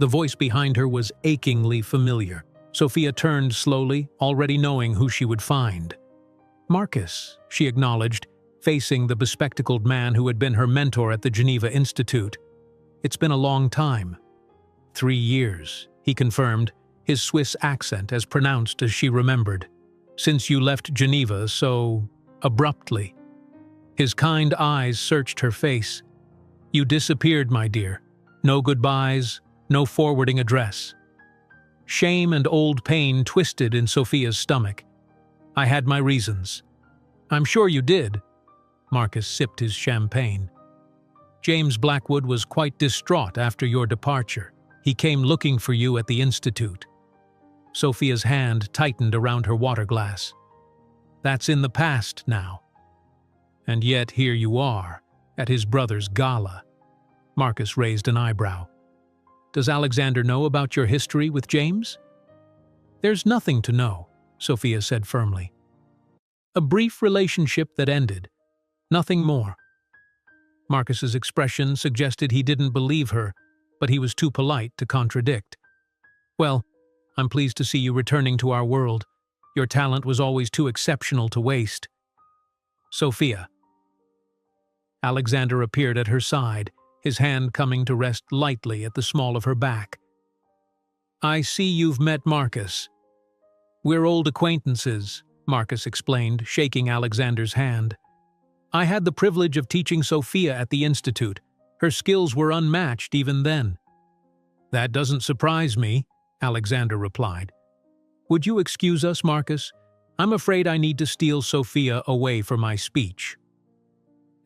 The voice behind her was achingly familiar. Sophia turned slowly, already knowing who she would find. "Marcus," she acknowledged, facing the bespectacled man who had been her mentor at the Geneva Institute. "It's been a long time." 3 years, he confirmed, his Swiss accent as pronounced as she remembered. "Since you left Geneva so abruptly." His kind eyes searched her face. "You disappeared, my dear. No goodbyes, no forwarding address." Shame and old pain twisted in Sophia's stomach. "I had my reasons." "I'm sure you did." Marcus sipped his champagne. "James Blackwood was quite distraught after your departure. He came looking for you at the Institute." Sophia's hand tightened around her water glass. "That's in the past now." "And yet here you are, at his brother's gala." Marcus raised an eyebrow. "Does Alexander know about your history with James?" "There's nothing to know," Sophia said firmly. "A brief relationship that ended. Nothing more." Marcus's expression suggested he didn't believe her, but he was too polite to contradict. "Well, I'm pleased to see you returning to our world. Your talent was always too exceptional to waste." "Sophia." Alexander appeared at her side, his hand coming to rest lightly at the small of her back. "I see you've met Marcus." "We're old acquaintances," Marcus explained, shaking Alexander's hand. "I had the privilege of teaching Sophia at the Institute. Her skills were unmatched even then." "That doesn't surprise me," Alexander replied. "Would you excuse us, Marcus? I'm afraid I need to steal Sophia away for my speech."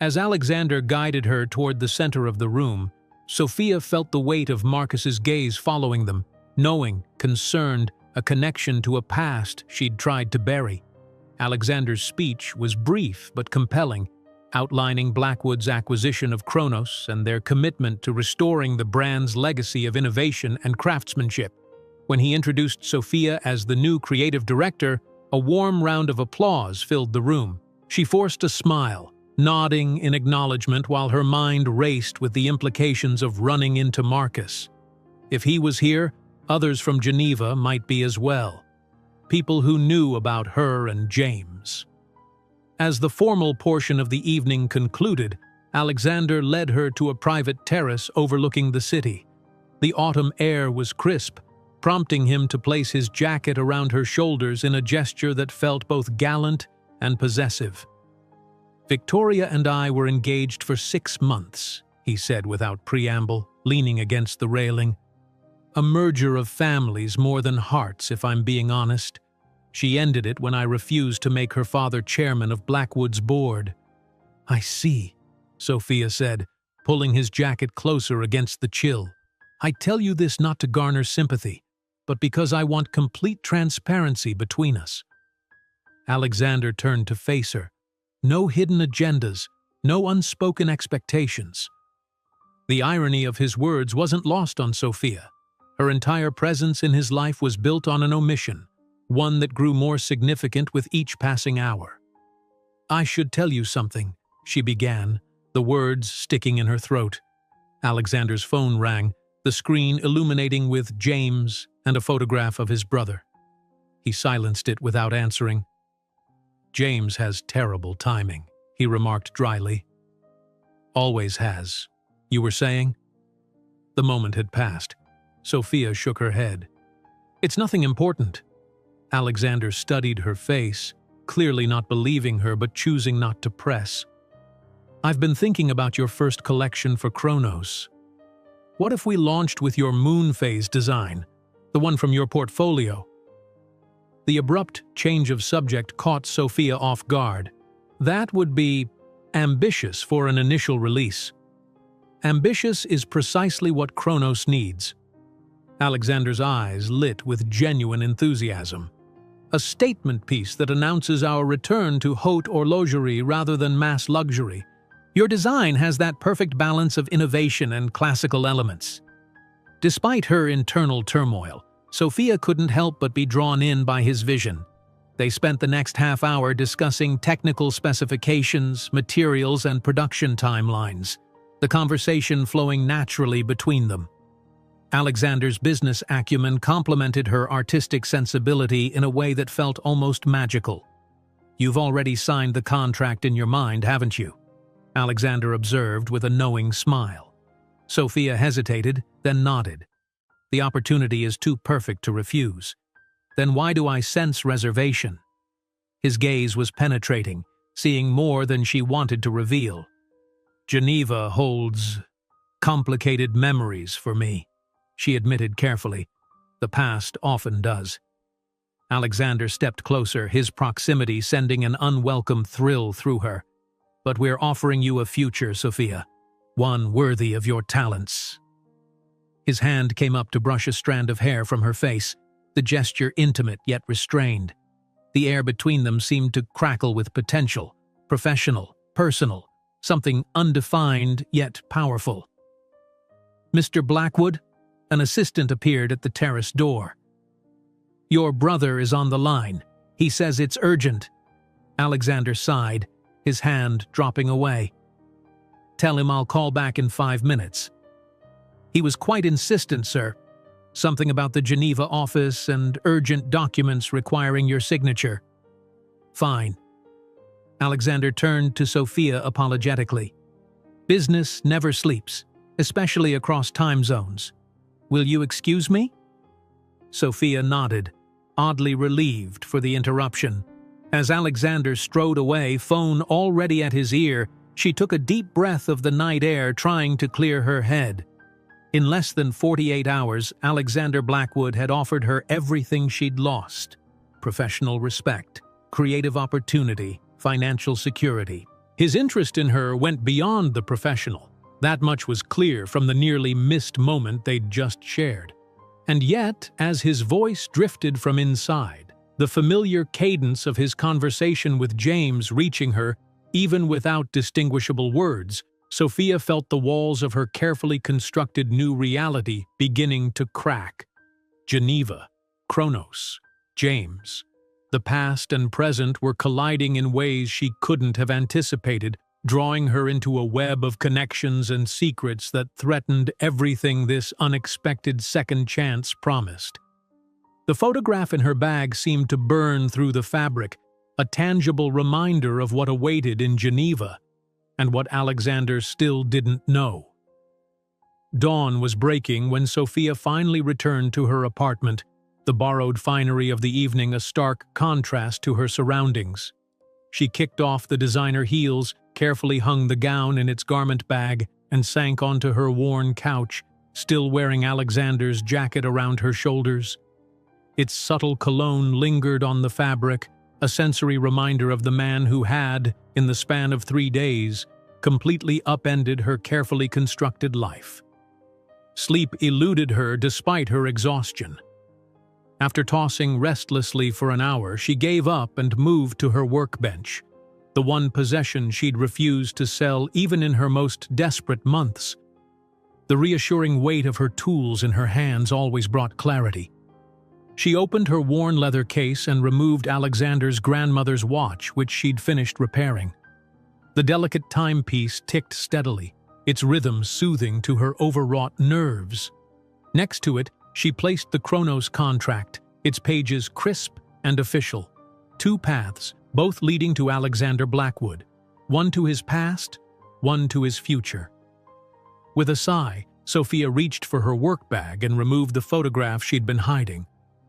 As Alexander guided her toward the center of the room, Sophia felt the weight of Marcus's gaze following them, knowing, concerned, a connection to a past she'd tried to bury. Alexander's speech was brief but compelling, outlining Blackwood's acquisition of Kronos and their commitment to restoring the brand's legacy of innovation and craftsmanship. When he introduced Sophia as the new creative director, a warm round of applause filled the room. She forced a smile, nodding in acknowledgement while her mind raced with the implications of running into Marcus. If he was here, others from Geneva might be as well. People who knew about her and James. As the formal portion of the evening concluded, Alexander led her to a private terrace overlooking the city. The autumn air was crisp, prompting him to place his jacket around her shoulders in a gesture that felt both gallant and possessive. "Victoria and I were engaged for 6 months," he said without preamble, leaning against the railing. "A merger of families more than hearts, if I'm being honest. She ended it when I refused to make her father chairman of Blackwood's board." "I see," Sophia said, pulling his jacket closer against the chill. "I tell you this not to garner sympathy, but because I want complete transparency between us." Alexander turned to face her. No hidden agendas, no unspoken expectations. The irony of his words wasn't lost on Sophia. Her entire presence in his life was built on an omission, one that grew more significant with each passing hour. "I should tell you something," she began, the words sticking in her throat. Alexander's phone rang, the screen illuminating with James and a photograph of his brother. He silenced it without answering. "James has terrible timing," he remarked dryly. "Always has. You were saying?" The moment had passed. Sophia shook her head. "It's nothing important." Alexander studied her face, clearly not believing her but choosing not to press. "I've been thinking about your first collection for Kronos. What if we launched with your moon phase design, the one from your portfolio?" The abrupt change of subject caught Sophia off guard. "That would be ambitious for an initial release." "Ambitious is precisely what Kronos needs." Alexander's eyes lit with genuine enthusiasm. "A statement piece that announces our return to haute horlogerie rather than mass luxury. Your design has that perfect balance of innovation and classical elements." Despite her internal turmoil, Sophia couldn't help but be drawn in by his vision. They spent the next half hour discussing technical specifications, materials, and production timelines, the conversation flowing naturally between them. Alexander's business acumen complemented her artistic sensibility in a way that felt almost magical. "You've already signed the contract in your mind, haven't you?" Alexander observed with a knowing smile. Sophia hesitated, then nodded. "The opportunity is too perfect to refuse. Then why do I sense reservation?" His gaze was penetrating, seeing more than she wanted to reveal. "Geneva holds complicated memories for me," she admitted carefully. "The past often does." Alexander stepped closer, his proximity sending an unwelcome thrill through her. "But we're offering you a future, Sophia, one worthy of your talents." His hand came up to brush a strand of hair from her face, the gesture intimate yet restrained. The air between them seemed to crackle with potential, professional, personal, something undefined yet powerful. "Mr. Blackwood?" An assistant appeared at the terrace door. "Your brother is on the line. He says it's urgent." Alexander sighed, his hand dropping away. "Tell him I'll call back in 5 minutes." "He was quite insistent, sir. Something about the Geneva office and urgent documents requiring your signature." "Fine." Alexander turned to Sophia apologetically. "Business never sleeps, especially across time zones. Will you excuse me?" Sophia nodded, oddly relieved for the interruption. As Alexander strode away, phone already at his ear, she took a deep breath of the night air, trying to clear her head. In less than 48 hours, Alexander Blackwood had offered her everything she'd lost: professional respect, creative opportunity, financial security. His interest in her went beyond the professional. That much was clear from the nearly missed moment they'd just shared. And yet, as his voice drifted from inside, the familiar cadence of his conversation with James reaching her, even without distinguishable words, Sophia felt the walls of her carefully constructed new reality beginning to crack. Geneva, Kronos, James. The past and present were colliding in ways she couldn't have anticipated, drawing her into a web of connections and secrets that threatened everything this unexpected second chance promised. The photograph in her bag seemed to burn through the fabric, a tangible reminder of what awaited in Geneva, and what Alexander still didn't know. Dawn was breaking when Sophia finally returned to her apartment, the borrowed finery of the evening a stark contrast to her surroundings. She kicked off the designer heels, carefully hung the gown in its garment bag, and sank onto her worn couch, still wearing Alexander's jacket around her shoulders. Its subtle cologne lingered on the fabric, a sensory reminder of the man who had, in the span of 3 days, completely upended her carefully constructed life. Sleep eluded her despite her exhaustion. After tossing restlessly for an hour, she gave up and moved to her workbench, the one possession she'd refused to sell even in her most desperate months. The reassuring weight of her tools in her hands always brought clarity. She opened her worn leather case and removed Alexander's grandmother's watch, which she'd finished repairing. The delicate timepiece ticked steadily, its rhythm soothing to her overwrought nerves. Next to it, she placed the Kronos contract, its pages crisp and official. 2 paths, both leading to Alexander Blackwood, one to his past, one to his future. With a sigh, Sophia reached for her work bag and removed the photograph she'd been hiding.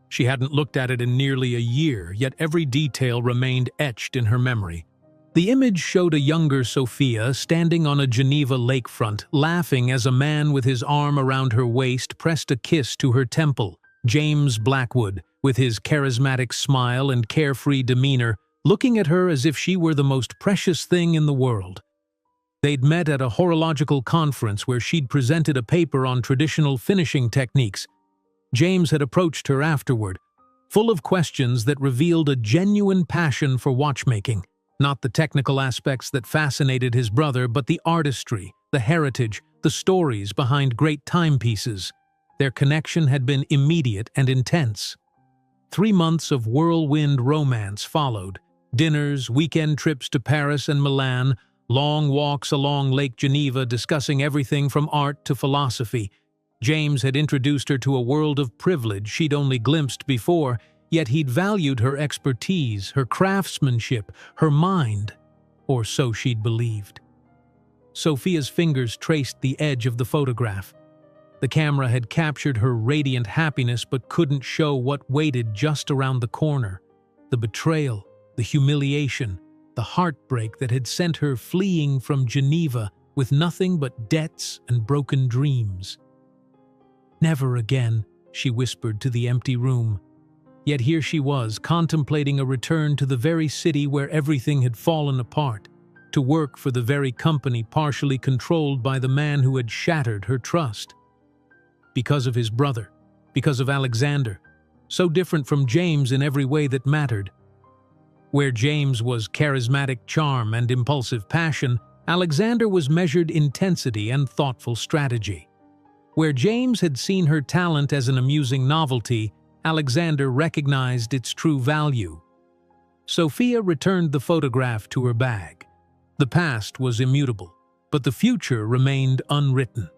She hadn't looked at it in nearly a year, yet every detail remained etched in her memory. The image showed a younger Sophia standing on a Geneva lakefront, laughing as a man with his arm around her waist pressed a kiss to her temple. James Blackwood, with his charismatic smile and carefree demeanor, looking at her as if she were the most precious thing in the world. They'd met at a horological conference where she'd presented a paper on traditional finishing techniques. James had approached her afterward, full of questions that revealed a genuine passion for watchmaking. Not the technical aspects that fascinated his brother, but the artistry, the heritage, the stories behind great timepieces. Their connection had been immediate and intense. 3 months of whirlwind romance followed. Dinners, weekend trips to Paris and Milan, long walks along Lake Geneva discussing everything from art to philosophy. James had introduced her to a world of privilege she'd only glimpsed before, yet he'd valued her expertise, her craftsmanship, her mind, or so she'd believed. Sophia's fingers traced the edge of the photograph. The camera had captured her radiant happiness but couldn't show what waited just around the corner. The betrayal, the humiliation, the heartbreak that had sent her fleeing from Geneva with nothing but debts and broken dreams. "Never again," she whispered to the empty room. Yet here she was, contemplating a return to the very city where everything had fallen apart, to work for the very company partially controlled by the man who had shattered her trust. Because of his brother, because of Alexander, so different from James in every way that mattered. Where James was charismatic charm and impulsive passion, Alexander was measured intensity and thoughtful strategy. Where James had seen her talent as an amusing novelty, Alexander recognized its true value. Sophia returned the photograph to her bag. The past was immutable, but the future remained unwritten.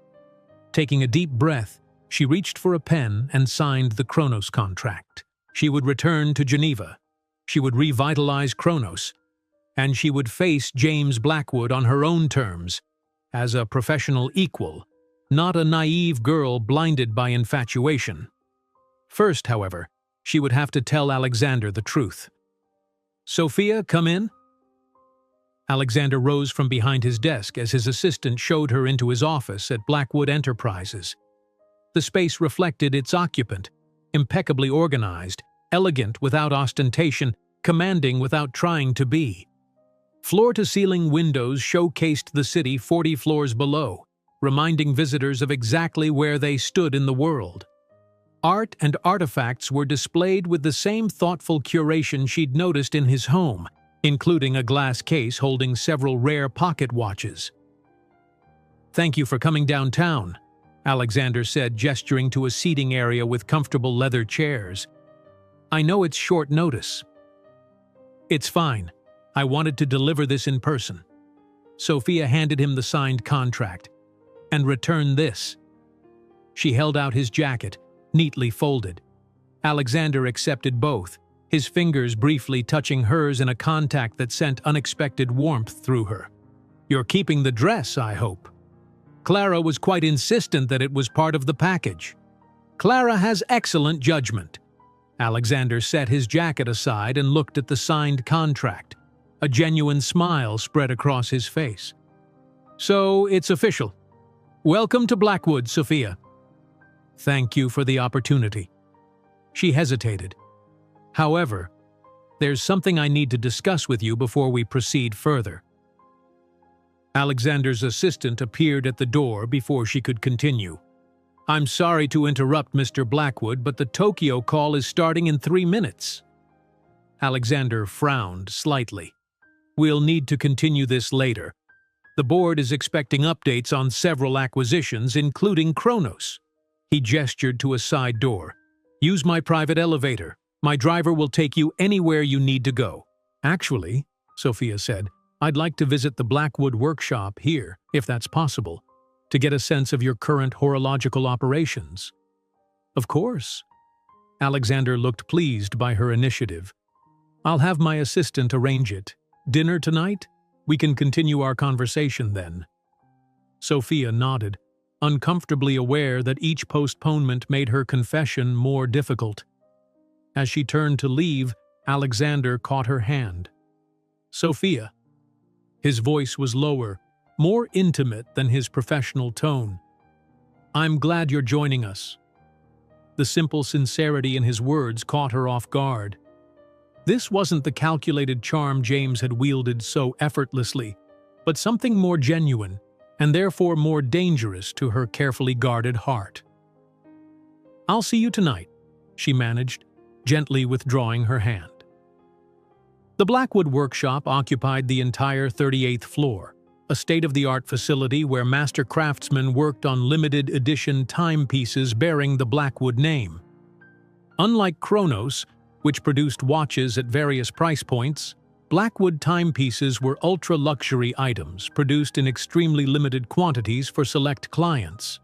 Taking a deep breath, she reached for a pen and signed the Kronos contract. She would return to Geneva. She would revitalize Kronos, and she would face James Blackwood on her own terms, as a professional equal, not a naive girl blinded by infatuation. First, however, she would have to tell Alexander the truth. "Sophia, come in." Alexander rose from behind his desk as his assistant showed her into his office at Blackwood Enterprises. The space reflected its occupant, impeccably organized, elegant without ostentation, commanding without trying to be. Floor-to-ceiling windows showcased the city 40 floors below, reminding visitors of exactly where they stood in the world. Art and artifacts were displayed with the same thoughtful curation she'd noticed in his home, including a glass case holding several rare pocket watches. "Thank you for coming downtown," Alexander said, gesturing to a seating area with comfortable leather chairs. "I know it's short notice." "It's fine. I wanted to deliver this in person." Sophia handed him the signed contract. "And return this." She held out his jacket, neatly folded. Alexander accepted both, his fingers briefly touching hers in a contact that sent unexpected warmth through her. "You're keeping the dress, I hope." Clara was quite insistent that it was part of the package. "Clara has excellent judgment." Alexander set his jacket aside and looked at the signed contract. A genuine smile spread across his face. "So it's official. Welcome to Blackwood, Sophia." "Thank you for the opportunity." She hesitated. "However, there's something I need to discuss with you before we proceed further." Alexander's assistant appeared at the door before she could continue. "I'm sorry to interrupt, Mr. Blackwood, but the Tokyo call is starting in 3 minutes." Alexander frowned slightly. "We'll need to continue this later. The board is expecting updates on several acquisitions, including Kronos." He gestured to a side door. "Use my private elevator. My driver will take you anywhere you need to go." "Actually," Sophia said, "I'd like to visit the Blackwood workshop here, if that's possible, to get a sense of your current horological operations." "Of course." Alexander looked pleased by her initiative. "I'll have my assistant arrange it. Dinner tonight? We can continue our conversation then." Sophia nodded, uncomfortably aware that each postponement made her confession more difficult. As she turned to leave, Alexander caught her hand. "Sophia." His voice was lower, more intimate than his professional tone. "I'm glad you're joining us." The simple sincerity in his words caught her off guard. This wasn't the calculated charm James had wielded so effortlessly, but something more genuine, and therefore more dangerous to her carefully guarded heart. "I'll see you tonight," she managed, gently withdrawing her hand. The Blackwood workshop occupied the entire 38th floor, a state-of-the-art facility where master craftsmen worked on limited edition timepieces bearing the Blackwood name. Unlike Kronos, which produced watches at various price points, Blackwood timepieces were ultra-luxury items produced in extremely limited quantities for select clients.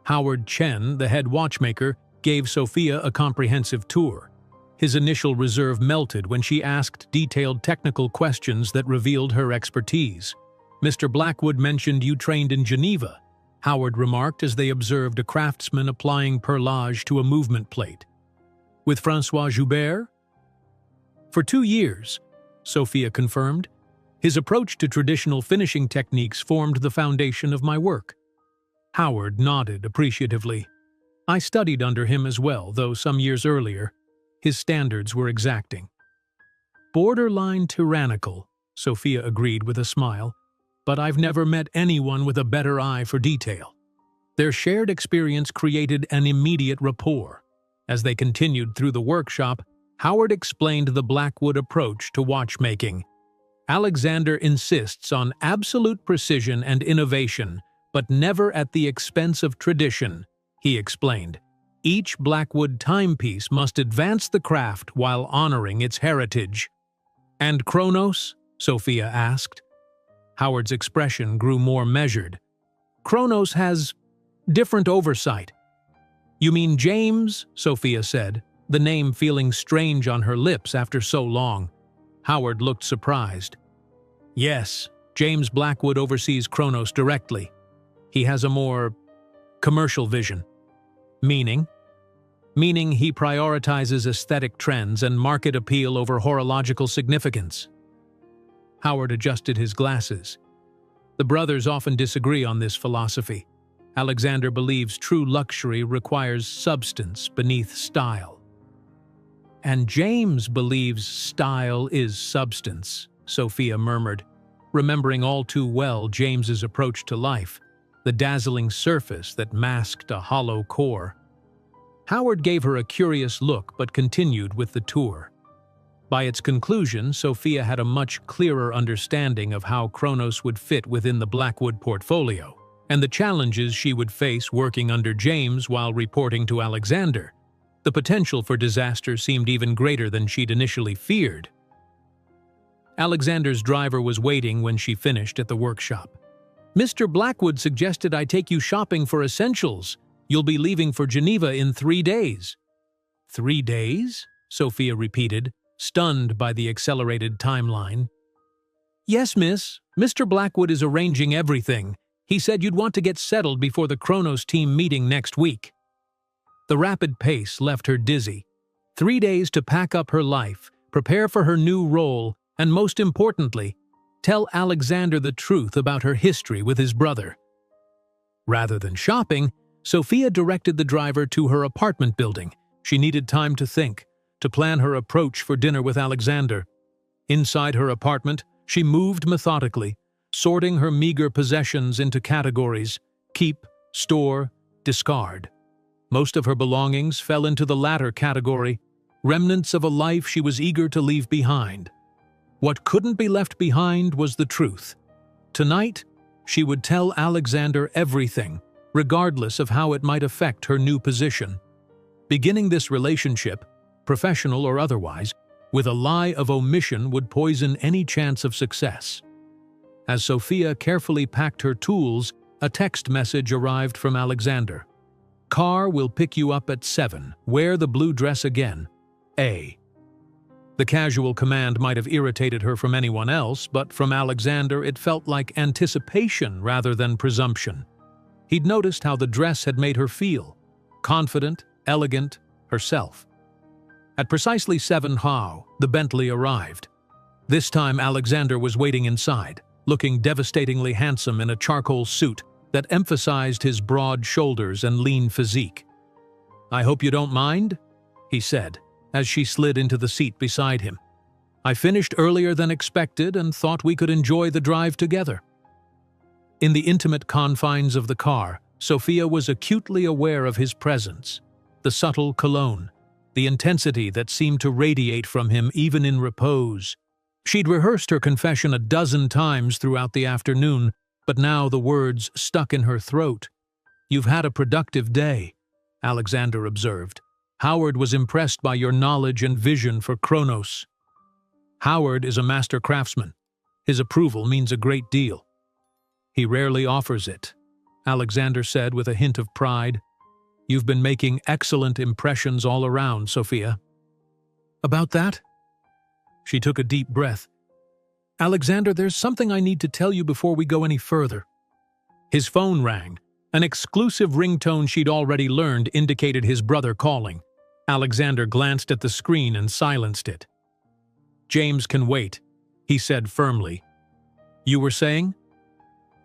Howard Chen, the head watchmaker, gave Sophia a comprehensive tour. His initial reserve melted when she asked detailed technical questions that revealed her expertise. "Mr. Blackwood mentioned you trained in Geneva," Howard remarked as they observed a craftsman applying perlage to a movement plate. "With François Joubert?" "For 2 years," Sophia confirmed. "His approach to traditional finishing techniques formed the foundation of my work." Howard nodded appreciatively. "I studied under him as well, though some years earlier. His standards were exacting." "Borderline tyrannical," Sophia agreed with a smile. "But I've never met anyone with a better eye for detail." Their shared experience created an immediate rapport. As they continued through the workshop, Howard explained the Blackwood approach to watchmaking. "Alexander insists on absolute precision and innovation, but never at the expense of tradition," he explained. "Each Blackwood timepiece must advance the craft while honoring its heritage." "And Kronos?" Sophia asked. Howard's expression grew more measured. "Kronos has different oversight." "You mean James?" Sophia said, the name feeling strange on her lips after so long. Howard looked surprised. "Yes, James Blackwood oversees Kronos directly. He has a more commercial vision." "Meaning?" "Meaning he prioritizes aesthetic trends and market appeal over horological significance." Howard adjusted his glasses. The brothers often disagree on this philosophy. Alexander believes true luxury requires substance beneath style. "And James believes style is substance," Sophia murmured, remembering all too well James's approach to life, the dazzling surface that masked a hollow core. Howard gave her a curious look but continued with the tour. By its conclusion, Sophia had a much clearer understanding of how Kronos would fit within the Blackwood portfolio, and the challenges she would face working under James while reporting to Alexander. The potential for disaster seemed even greater than she'd initially feared. Alexander's driver was waiting when she finished at the workshop. "Mr. Blackwood suggested I take you shopping for essentials. You'll be leaving for Geneva in 3 days." "3 days?" Sophia repeated, stunned by the accelerated timeline. "Yes, miss. Mr. Blackwood is arranging everything. He said you'd want to get settled before the Kronos team meeting next week." The rapid pace left her dizzy. 3 days to pack up her life, prepare for her new role, and most importantly, tell Alexander the truth about her history with his brother. Rather than shopping, Sophia directed the driver to her apartment building. She needed time to think, to plan her approach for dinner with Alexander. Inside her apartment, she moved methodically, sorting her meager possessions into categories: keep, store, discard. Most of her belongings fell into the latter category, remnants of a life she was eager to leave behind. What couldn't be left behind was the truth. Tonight, she would tell Alexander everything, regardless of how it might affect her new position. Beginning this relationship, professional or otherwise, with a lie of omission would poison any chance of success. As Sophia carefully packed her tools, a text message arrived from Alexander. "Car will pick you up at 7. Wear the blue dress again. A." The casual command might have irritated her from anyone else, but from Alexander it felt like anticipation rather than presumption. He'd noticed how the dress had made her feel: confident, elegant, herself. At precisely 7 how, the Bentley arrived. This time Alexander was waiting inside, looking devastatingly handsome in a charcoal suit that emphasized his broad shoulders and lean physique. "I hope you don't mind," he said, as she slid into the seat beside him. "I finished earlier than expected and thought we could enjoy the drive together." In the intimate confines of the car, Sophia was acutely aware of his presence, the subtle cologne, the intensity that seemed to radiate from him even in repose. She'd rehearsed her confession a dozen times throughout the afternoon, but now the words stuck in her throat. "You've had a productive day," Alexander observed. "Howard was impressed by your knowledge and vision for Kronos." "Howard is a master craftsman. His approval means a great deal." "He rarely offers it," Alexander said with a hint of pride. "You've been making excellent impressions all around, Sophia." "About that?" She took a deep breath. "Alexander, there's something I need to tell you before we go any further." His phone rang. An exclusive ringtone she'd already learned indicated his brother calling. Alexander glanced at the screen and silenced it. "James can wait," he said firmly. "You were saying?"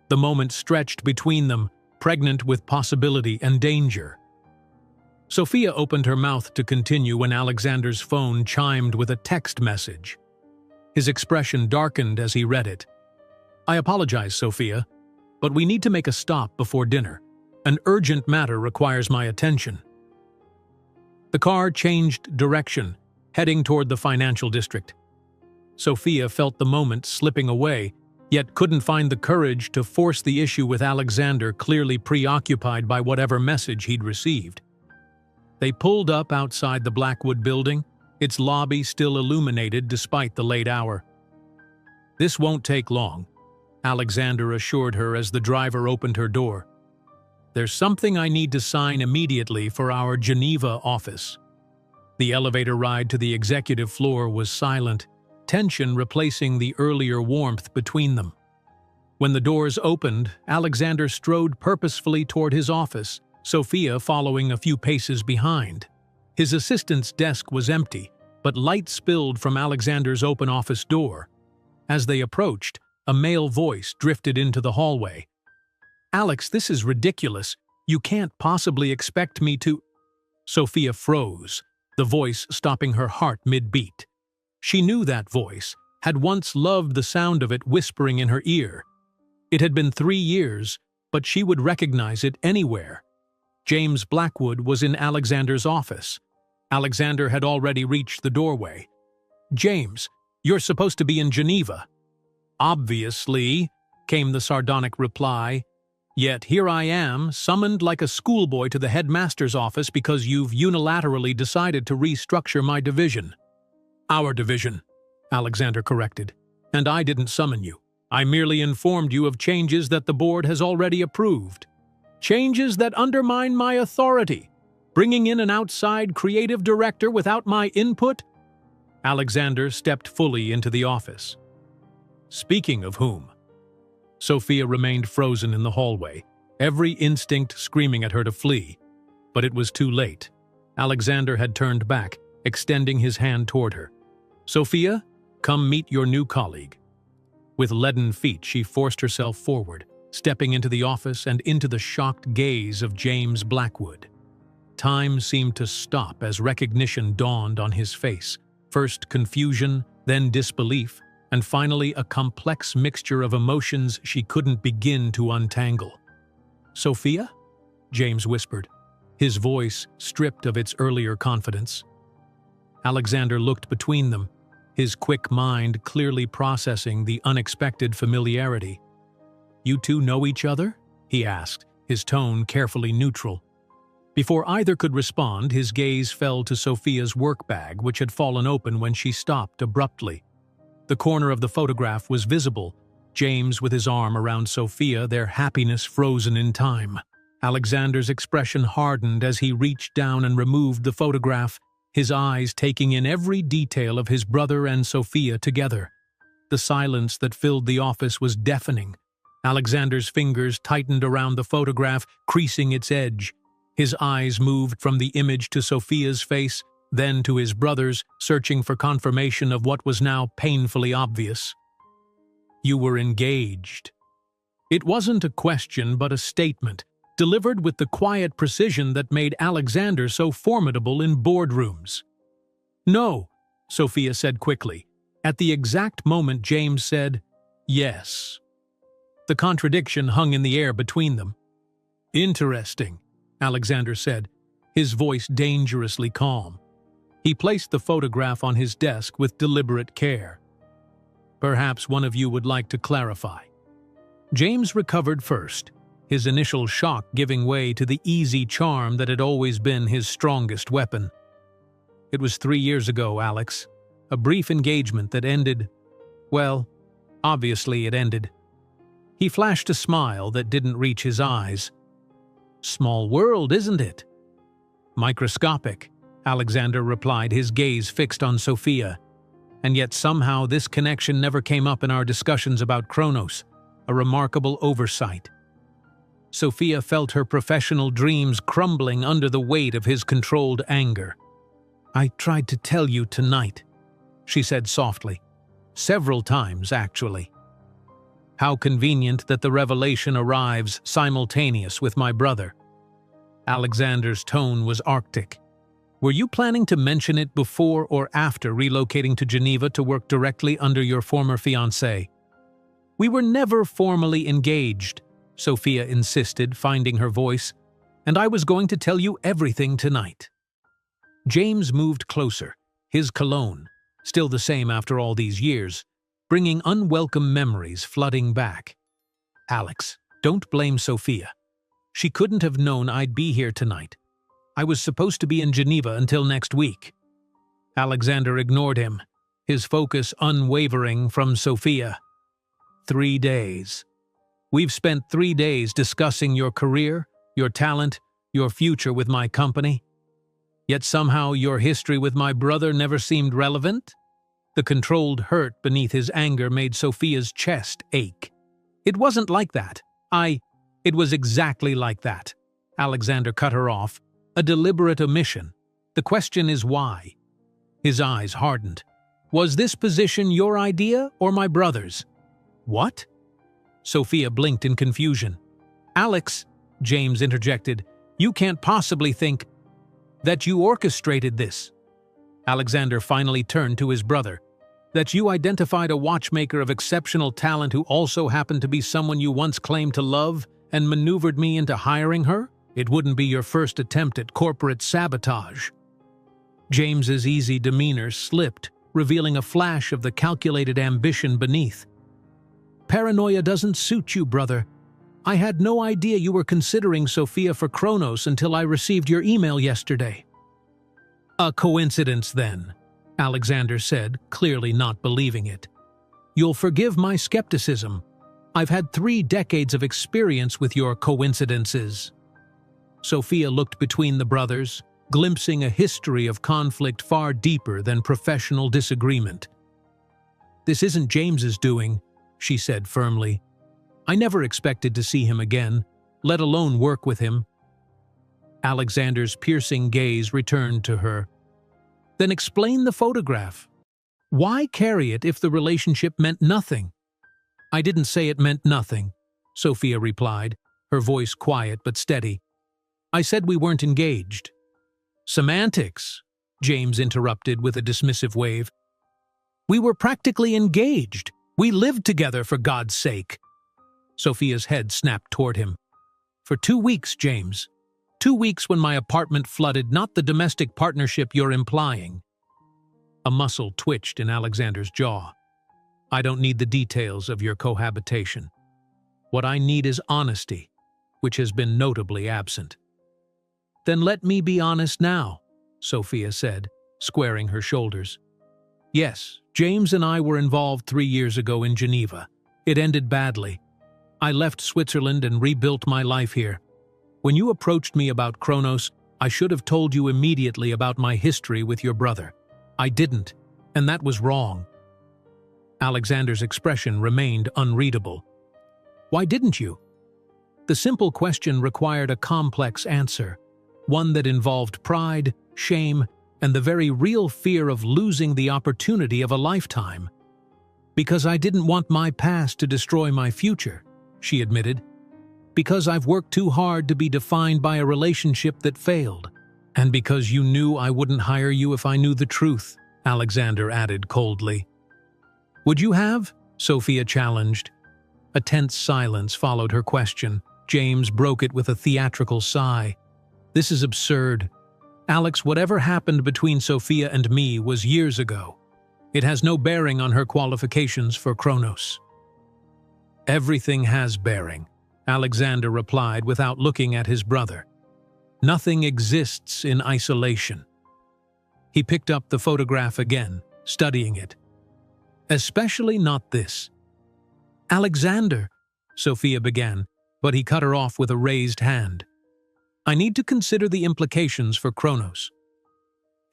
The moment stretched between them, pregnant with possibility and danger. Sophia opened her mouth to continue when Alexander's phone chimed with a text message. His expression darkened as he read it. "I apologize, Sophia, but we need to make a stop before dinner. An urgent matter requires my attention." The car changed direction, heading toward the financial district. Sophia felt the moment slipping away, yet couldn't find the courage to force the issue with Alexander, clearly preoccupied by whatever message he'd received. They pulled up outside the Blackwood building, its lobby still illuminated despite the late hour. "This won't take long," Alexander assured her as the driver opened her door. "There's something I need to sign immediately for our Geneva office." The elevator ride to the executive floor was silent, tension replacing the earlier warmth between them. When the doors opened, Alexander strode purposefully toward his office, Sophia following a few paces behind. His assistant's desk was empty, but light spilled from Alexander's open office door. As they approached, a male voice drifted into the hallway. "Alex, this is ridiculous. You can't possibly expect me to—" Sophia froze, the voice stopping her heart mid-beat. She knew that voice, had once loved the sound of it whispering in her ear. It had been 3 years, but she would recognize it anywhere. James Blackwood was in Alexander's office. Alexander had already reached the doorway. "James, you're supposed to be in Geneva." "Obviously," came the sardonic reply. "Yet here I am, summoned like a schoolboy to the headmaster's office because you've unilaterally decided to restructure my division." "Our division," Alexander corrected. "And I didn't summon you. I merely informed you of changes that the board has already approved. Changes that undermine my authority. Bringing in an outside creative director without my input?" Alexander stepped fully into the office. "Speaking of whom?" Sophia remained frozen in the hallway, every instinct screaming at her to flee. But it was too late. Alexander had turned back, extending his hand toward her. "Sophia, come meet your new colleague." With leaden feet, she forced herself forward, stepping into the office and into the shocked gaze of James Blackwood. Time seemed to stop as recognition dawned on his face. First confusion, then disbelief, and finally a complex mixture of emotions she couldn't begin to untangle. "Sophia?" James whispered, his voice stripped of its earlier confidence. Alexander looked between them, his quick mind clearly processing the unexpected familiarity. "You two know each other?" he asked, his tone carefully neutral. Before either could respond, his gaze fell to Sophia's work bag, which had fallen open when she stopped abruptly. The corner of the photograph was visible, James with his arm around Sophia, their happiness frozen in time. Alexander's expression hardened as he reached down and removed the photograph, his eyes taking in every detail of his brother and Sophia together. The silence that filled the office was deafening. Alexander's fingers tightened around the photograph, creasing its edge. His eyes moved from the image to Sophia's face, then to his brother's, searching for confirmation of what was now painfully obvious. "You were engaged." It wasn't a question but a statement, delivered with the quiet precision that made Alexander so formidable in boardrooms. "No," Sophia said quickly. At the exact moment James said, "Yes." The contradiction hung in the air between them. "Interesting," Alexander said, his voice dangerously calm. He placed the photograph on his desk with deliberate care. "Perhaps one of you would like to clarify." James recovered first, his initial shock giving way to the easy charm that had always been his strongest weapon. "It was 3 years ago, Alex. A brief engagement that ended— well, obviously it ended." He flashed a smile that didn't reach his eyes. "Small world, isn't it?" "Microscopic," Alexander replied, his gaze fixed on Sophia. "And yet somehow this connection never came up in our discussions about Kronos, a remarkable oversight." Sophia felt her professional dreams crumbling under the weight of his controlled anger. "I tried to tell you tonight," she said softly. "Several times, actually." "How convenient that the revelation arrives simultaneous with my brother." Alexander's tone was arctic. "Were you planning to mention it before or after relocating to Geneva to work directly under your former fiancé?" "We were never formally engaged," Sophia insisted, finding her voice, "and I was going to tell you everything tonight." James moved closer, his cologne, still the same after all these years, bringing unwelcome memories flooding back. "Alex, don't blame Sophia. She couldn't have known I'd be here tonight. I was supposed to be in Geneva until next week." Alexander ignored him, his focus unwavering from Sophia. 3 days. We've spent 3 days discussing your career, your talent, your future with my company. Yet somehow your history with my brother never seemed relevant?" The controlled hurt beneath his anger made Sophia's chest ache. "It wasn't like that. It was exactly like that." Alexander cut her off. "A deliberate omission. The question is why?" His eyes hardened. "Was this position your idea or my brother's?" "What?" Sophia blinked in confusion. "Alex," James interjected, "you can't possibly think that you orchestrated this." Alexander finally turned to his brother. "That you identified a watchmaker of exceptional talent who also happened to be someone you once claimed to love and maneuvered me into hiring her? It wouldn't be your first attempt at corporate sabotage." James's easy demeanor slipped, revealing a flash of the calculated ambition beneath. "Paranoia doesn't suit you, brother. I had no idea you were considering Sophia for Kronos until I received your email yesterday." "A coincidence, then," Alexander said, clearly not believing it. "You'll forgive my skepticism. I've had 3 decades of experience with your coincidences." Sophia looked between the brothers, glimpsing a history of conflict far deeper than professional disagreement. "This isn't James's doing," she said firmly. "I never expected to see him again, let alone work with him." Alexander's piercing gaze returned to her. "Then explain the photograph. Why carry it if the relationship meant nothing?" "I didn't say it meant nothing," Sophia replied, her voice quiet but steady. "I said we weren't engaged." "Semantics," James interrupted with a dismissive wave. "We were practically engaged. We lived together, for God's sake." Sophia's head snapped toward him. "For 2 weeks, James. 2 weeks when my apartment flooded, not the domestic partnership you're implying." A muscle twitched in Alexander's jaw. "I don't need the details of your cohabitation. What I need is honesty, which has been notably absent." "Then let me be honest now," Sophia said, squaring her shoulders. "Yes, James and I were involved 3 years ago in Geneva. It ended badly. I left Switzerland and rebuilt my life here. When you approached me about Kronos, I should have told you immediately about my history with your brother. I didn't, and that was wrong." Alexander's expression remained unreadable. "Why didn't you?" The simple question required a complex answer, one that involved pride, shame, and the very real fear of losing the opportunity of a lifetime. "Because I didn't want my past to destroy my future," she admitted. "Because I've worked too hard to be defined by a relationship that failed. And because you knew I wouldn't hire you if I knew the truth," Alexander added coldly. "Would you have?" Sophia challenged. A tense silence followed her question. James broke it with a theatrical sigh. "This is absurd. Alex, whatever happened between Sophia and me was years ago. It has no bearing on her qualifications for Kronos." "Everything has bearing," Alexander replied without looking at his brother. "Nothing exists in isolation." He picked up the photograph again, studying it. "Especially not this." "Alexander," Sophia began, but he cut her off with a raised hand. I need to consider the implications for Kronos.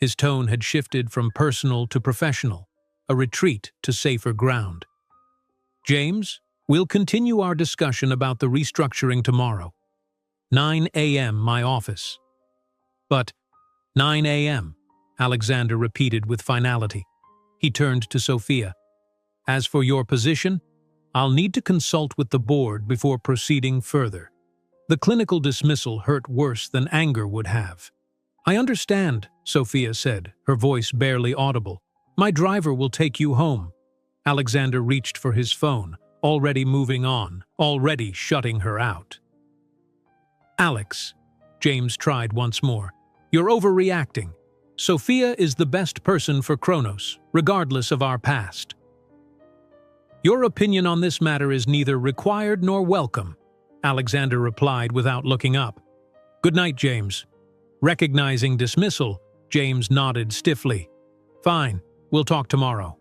His tone had shifted from personal to professional, a retreat to safer ground. James, we'll continue our discussion about the restructuring tomorrow. 9 a.m. my office. But 9 a.m., Alexander repeated with finality. He turned to Sophia. As for your position, I'll need to consult with the board before proceeding further. The clinical dismissal hurt worse than anger would have. I understand, Sophia said, her voice barely audible. My driver will take you home. Alexander reached for his phone, already moving on, already shutting her out. Alex, James tried once more. You're overreacting. Sophia is the best person for Kronos, regardless of our past. Your opinion on this matter is neither required nor welcome, Alexander replied without looking up. Good night, James. Recognizing dismissal, James nodded stiffly. Fine, we'll talk tomorrow.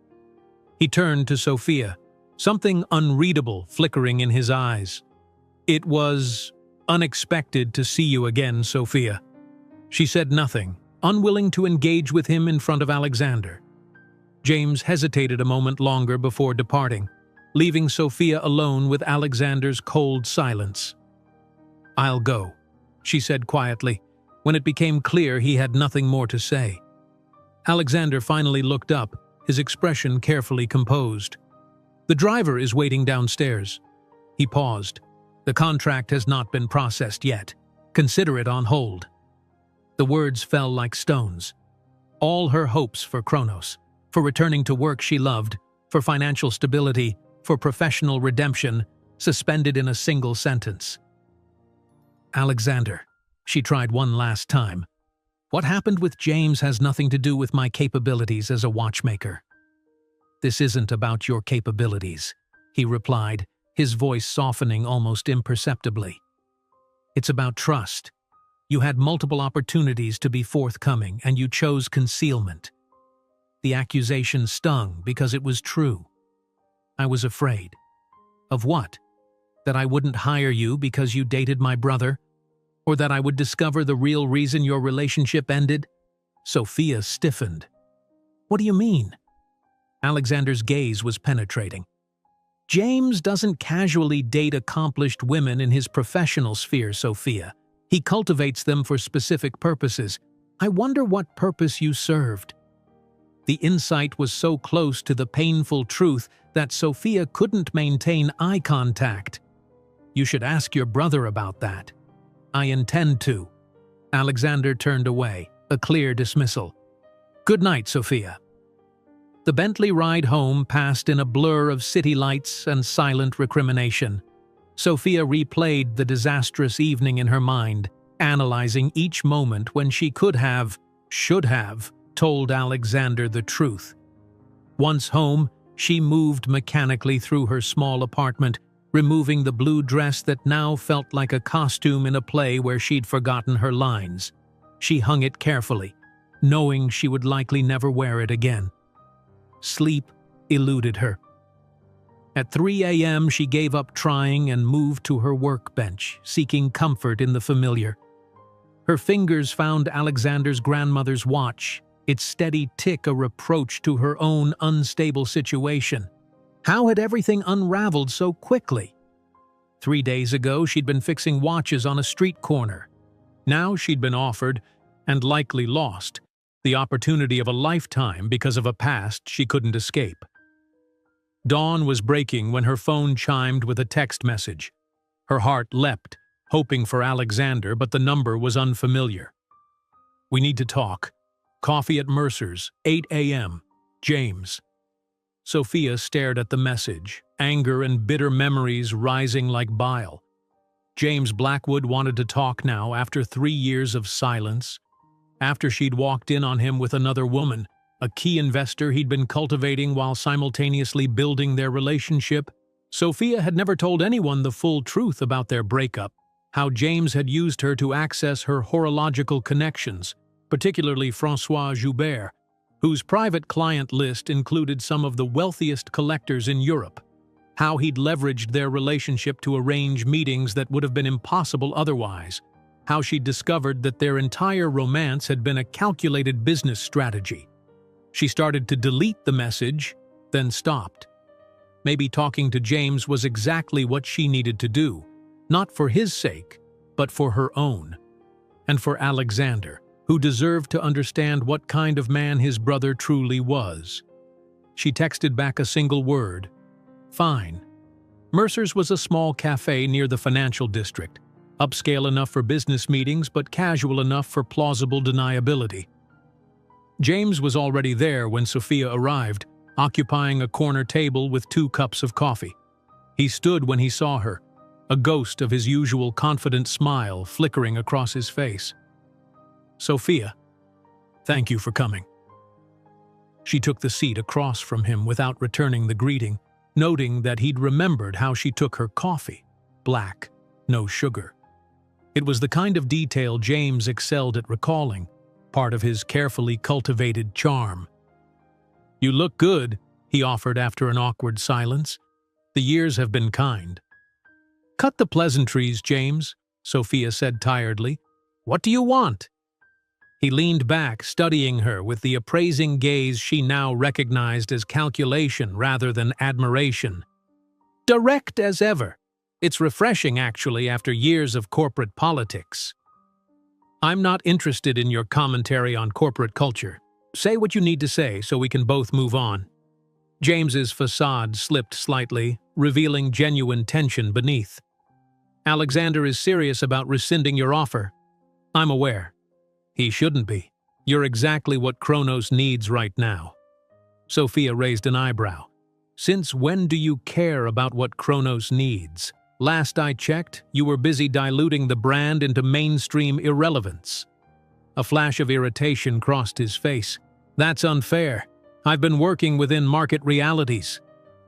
He turned to Sophia, something unreadable flickering in his eyes. It was unexpected to see you again, Sophia. She said nothing, unwilling to engage with him in front of Alexander. James hesitated a moment longer before departing, leaving Sophia alone with Alexander's cold silence. I'll go, she said quietly, when it became clear he had nothing more to say. Alexander finally looked up, his expression carefully composed. The driver is waiting downstairs. He paused. The contract has not been processed yet. Consider it on hold. The words fell like stones. All her hopes for Kronos, for returning to work she loved, for financial stability, for professional redemption, suspended in a single sentence. Alexander, she tried one last time. What happened with James has nothing to do with my capabilities as a watchmaker. This isn't about your capabilities, he replied, his voice softening almost imperceptibly. It's about trust. You had multiple opportunities to be forthcoming, and you chose concealment. The accusation stung because it was true. I was afraid. Of what? That I wouldn't hire you because you dated my brother? Or that I would discover the real reason your relationship ended? Sophia stiffened. What do you mean? Alexander's gaze was penetrating. James doesn't casually date accomplished women in his professional sphere, Sophia. He cultivates them for specific purposes. I wonder what purpose you served. The insight was so close to the painful truth that Sophia couldn't maintain eye contact. You should ask your brother about that. I intend to. Alexander turned away, a clear dismissal. Good night, Sophia. The Bentley ride home passed in a blur of city lights and silent recrimination. Sophia replayed the disastrous evening in her mind, analyzing each moment when she could have, should have, told Alexander the truth. Once home, she moved mechanically through her small apartment, removing the blue dress that now felt like a costume in a play where she'd forgotten her lines. She hung it carefully, knowing she would likely never wear it again. Sleep eluded her. At 3 a.m., she gave up trying and moved to her workbench, seeking comfort in the familiar. Her fingers found Alexander's grandmother's watch, its steady tick a reproach to her own unstable situation. How had everything unraveled so quickly? 3 days ago, she'd been fixing watches on a street corner. Now she'd been offered, and likely lost, the opportunity of a lifetime because of a past she couldn't escape. Dawn was breaking when her phone chimed with a text message. Her heart leapt, hoping for Alexander, but the number was unfamiliar. We need to talk. Coffee at Mercer's, 8 a.m. James. Sophia stared at the message, anger and bitter memories rising like bile. James Blackwood wanted to talk now after 3 years of silence. After she'd walked in on him with another woman, a key investor he'd been cultivating while simultaneously building their relationship. Sophia had never told anyone the full truth about their breakup, how James had used her to access her horological connections, particularly François Joubert, whose private client list included some of the wealthiest collectors in Europe. how he'd leveraged their relationship to arrange meetings that would have been impossible otherwise, how she'd discovered that their entire romance had been a calculated business strategy. She started to delete the message, then stopped. Maybe talking to James was exactly what she needed to do, not for his sake, but for her own. And for Alexander, who deserved to understand what kind of man his brother truly was. She texted back a single word: "Fine." Mercer's was a small cafe near the financial district, upscale enough for business meetings but casual enough for plausible deniability. James was already there when Sophia arrived, occupying a corner table with 2 cups of coffee. He stood when he saw her, a ghost of his usual confident smile flickering across his face. "Sophia, thank you for coming." She took the seat across from him without returning the greeting, noting that he'd remembered how she took her coffee: black, no sugar. It was the kind of detail James excelled at recalling, part of his carefully cultivated charm. "You look good," he offered after an awkward silence. "The years have been kind." "Cut the pleasantries, James," Sophia said tiredly. "What do you want?" He leaned back, studying her with the appraising gaze she now recognized as calculation rather than admiration. "Direct as ever. It's refreshing, actually, after years of corporate politics." "I'm not interested in your commentary on corporate culture. Say what you need to say so we can both move on." James's facade slipped slightly, revealing genuine tension beneath. "Alexander is serious about rescinding your offer." "I'm aware." "He shouldn't be. You're exactly what Kronos needs right now." Sophia raised an eyebrow. "Since when do you care about what Kronos needs? Last I checked, you were busy diluting the brand into mainstream irrelevance." A flash of irritation crossed his face. "That's unfair. I've been working within market realities."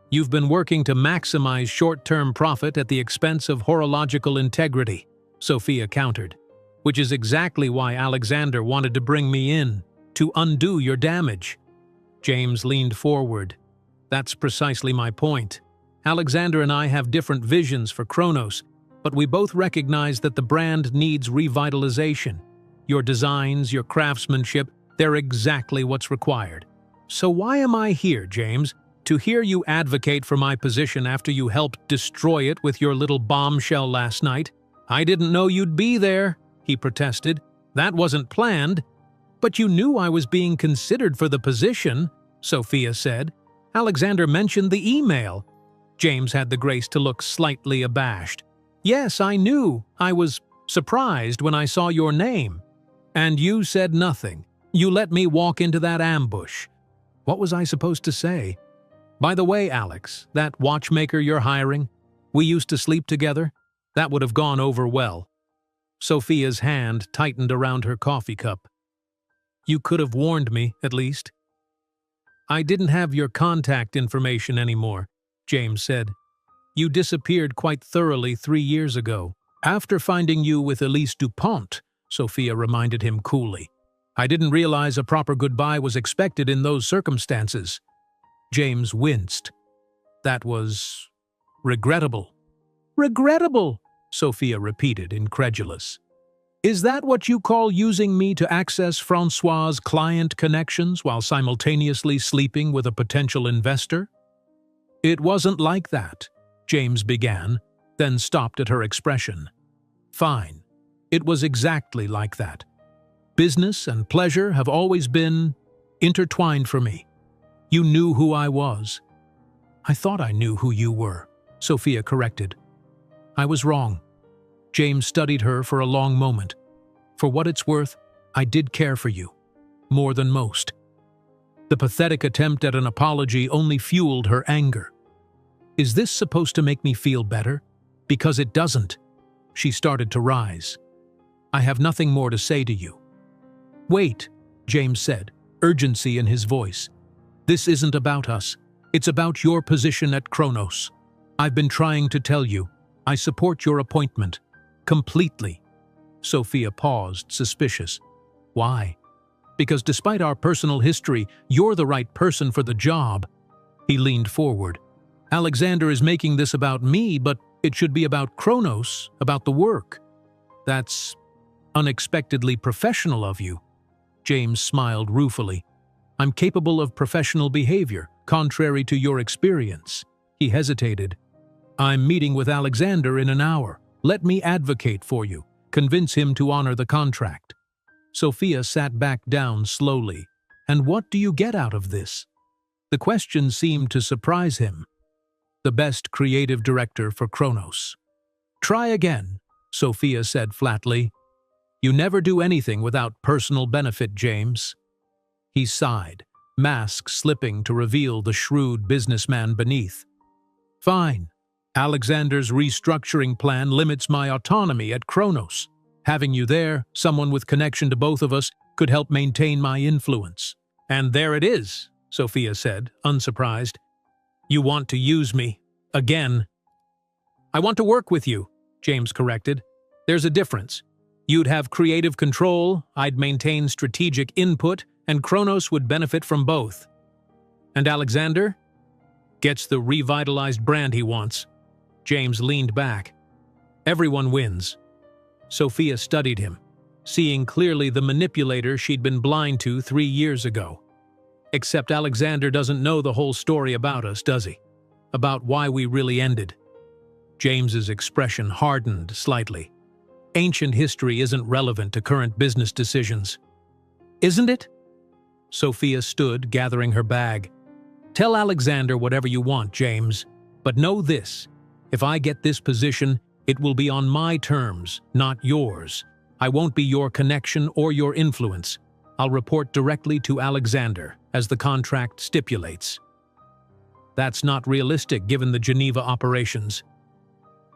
"You've been working to maximize short-term profit at the expense of horological integrity," Sophia countered. "Which is exactly why Alexander wanted to bring me in, to undo your damage." James leaned forward. "That's precisely my point. Alexander and I have different visions for Kronos, but we both recognize that the brand needs revitalization. Your designs, your craftsmanship, they're exactly what's required. So why am I here, James? To hear you advocate for my position after you helped destroy it with your little bombshell last night? I didn't know you'd be there," he protested. "That wasn't planned." "But you knew I was being considered for the position," Sophia said. "Alexander mentioned the email." James had the grace to look slightly abashed. "Yes, I knew. I was surprised when I saw your name." "And you said nothing. You let me walk into that ambush." What was I supposed to say? "By the way, Alex, that watchmaker you're hiring, we used to sleep together. That would have gone over well." Sophia's hand tightened around her coffee cup. "You could have warned me, at least." "I didn't have your contact information anymore," James said. "You disappeared quite thoroughly 3 years ago. After finding you with Elise Dupont," Sophia reminded him coolly. "I didn't realize a proper goodbye was expected in those circumstances." James winced. "That was regrettable." "Regrettable?" Sophia repeated, incredulous. "Is that what you call using me to access Francois's client connections while simultaneously sleeping with a potential investor?" "It wasn't like that," James began, then stopped at her expression. "Fine. It was exactly like that. Business and pleasure have always been intertwined for me. You knew who I was." "I thought I knew who you were," Sophia corrected. "I was wrong." James studied her for a long moment. "For what it's worth, I did care for you. More than most." The pathetic attempt at an apology only fueled her anger. "Is this supposed to make me feel better? Because it doesn't." She started to rise. "I have nothing more to say to you." "Wait," James said, urgency in his voice. "This isn't about us. It's about your position at Kronos. I've been trying to tell you. I support your appointment. Completely." Sophia paused, suspicious. "Why?" "Because despite our personal history, you're the right person for the job." He leaned forward. Alexander is making this about me, but it should be about Kronos, about the work. That's unexpectedly professional of you. James smiled ruefully. I'm capable of professional behavior, contrary to your experience. He hesitated. I'm meeting with Alexander in an hour. Let me advocate for you. Convince him to honor the contract. Sophia sat back down slowly. And what do you get out of this? The question seemed to surprise him. The best creative director for Kronos. Try again, Sophia said flatly. You never do anything without personal benefit, James. He sighed, mask slipping to reveal the shrewd businessman beneath. Fine. Alexander's restructuring plan limits my autonomy at Kronos. Having you there, someone with connection to both of us, could help maintain my influence. And there it is, Sophia said, unsurprised. You want to use me. Again. I want to work with you, James corrected. There's a difference. You'd have creative control, I'd maintain strategic input, and Kronos would benefit from both. And Alexander? Gets the revitalized brand he wants. James leaned back. Everyone wins. Sophia studied him, seeing clearly the manipulator she'd been blind to 3 years ago. Except Alexander doesn't know the whole story about us, does he? About why we really ended. James's expression hardened slightly. Ancient history isn't relevant to current business decisions. Isn't it? Sophia stood, gathering her bag. Tell Alexander whatever you want, James. But know this. If I get this position, it will be on my terms, not yours. I won't be your connection or your influence. I'll report directly to Alexander, as the contract stipulates. That's not realistic given the Geneva operations.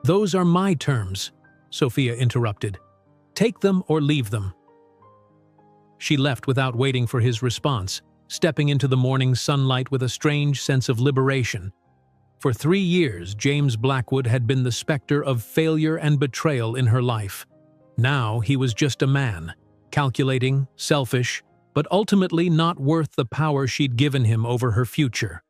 Those are my terms, Sophia interrupted. Take them or leave them. She left without waiting for his response, stepping into the morning sunlight with a strange sense of liberation. For 3 years, James Blackwood had been the specter of failure and betrayal in her life. Now he was just a man, calculating, selfish, but ultimately not worth the power she'd given him over her future.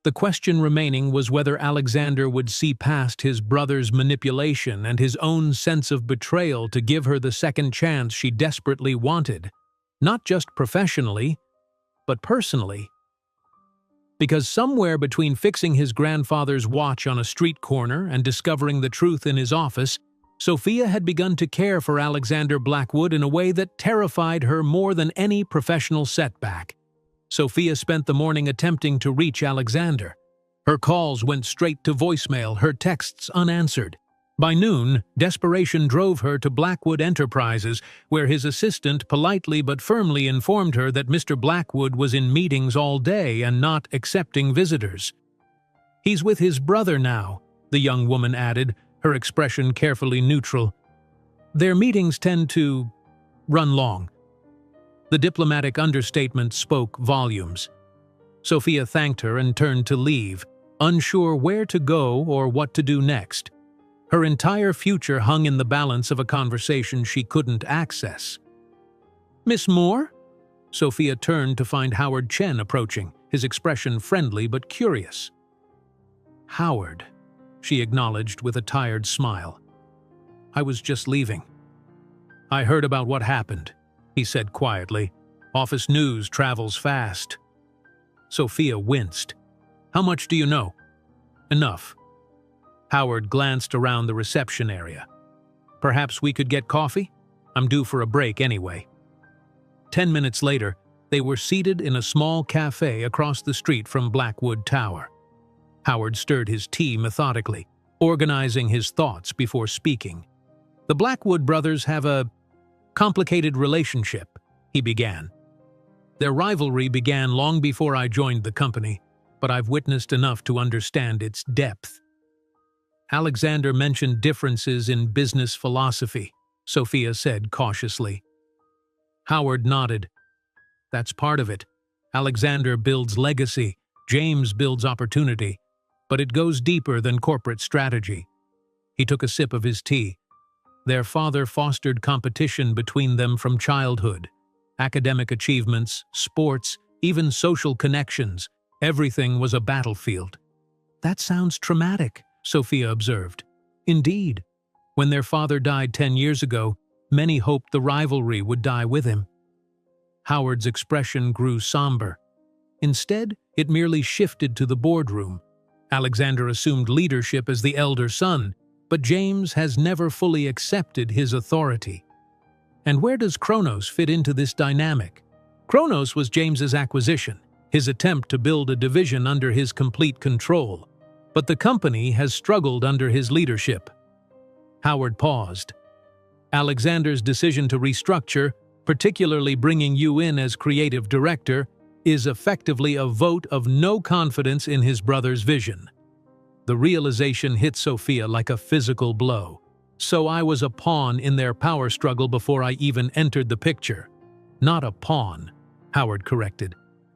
The question remaining was whether Alexander would see past his brother's manipulation and his own sense of betrayal to give her the second chance she desperately wanted, not just professionally, but personally. Because somewhere between fixing his grandfather's watch on a street corner and discovering the truth in his office, Sophia had begun to care for Alexander Blackwood in a way that terrified her more than any professional setback. Sophia spent the morning attempting to reach Alexander. Her calls went straight to voicemail, her texts unanswered. By noon, desperation drove her to Blackwood Enterprises, where his assistant politely but firmly informed her that Mr. Blackwood was in meetings all day and not accepting visitors. He's with his brother now, the young woman added, her expression carefully neutral. Their meetings tend to run long. The diplomatic understatement spoke volumes. Sophia thanked her and turned to leave, unsure where to go or what to do next. Her entire future hung in the balance of a conversation she couldn't access. Miss Moore? Sophia turned to find Howard Chen approaching, his expression friendly but curious. Howard, she acknowledged with a tired smile. I was just leaving. I heard about what happened, he said quietly. Office news travels fast. Sophia winced. How much do you know? Enough. Howard glanced around the reception area. Perhaps we could get coffee? I'm due for a break anyway. 10 minutes later, they were seated in a small cafe across the street from Blackwood Tower. Howard stirred his tea methodically, organizing his thoughts before speaking. The Blackwood brothers have a complicated relationship, he began. Their rivalry began long before I joined the company, but I've witnessed enough to understand its depth. Alexander mentioned differences in business philosophy, Sophia said cautiously. Howard nodded. That's part of it. Alexander builds legacy, James builds opportunity, but it goes deeper than corporate strategy. He took a sip of his tea. Their father fostered competition between them from childhood. Academic achievements, sports, even social connections, everything was a battlefield. That sounds traumatic, Sophia observed. Indeed. When their father died 10 years ago, many hoped the rivalry would die with him. Howard's expression grew somber. Instead, it merely shifted to the boardroom. Alexander assumed leadership as the elder son, but James has never fully accepted his authority. And where does Kronos fit into this dynamic? Kronos was James's acquisition, his attempt to build a division under his complete control. But the company has struggled under his leadership. Howard paused. Alexander's decision to restructure, particularly bringing you in as creative director, is effectively a vote of no confidence in his brother's vision. The realization hit Sophia like a physical blow. So I was a pawn in their power struggle before I even entered the picture. Not a pawn, Howard corrected.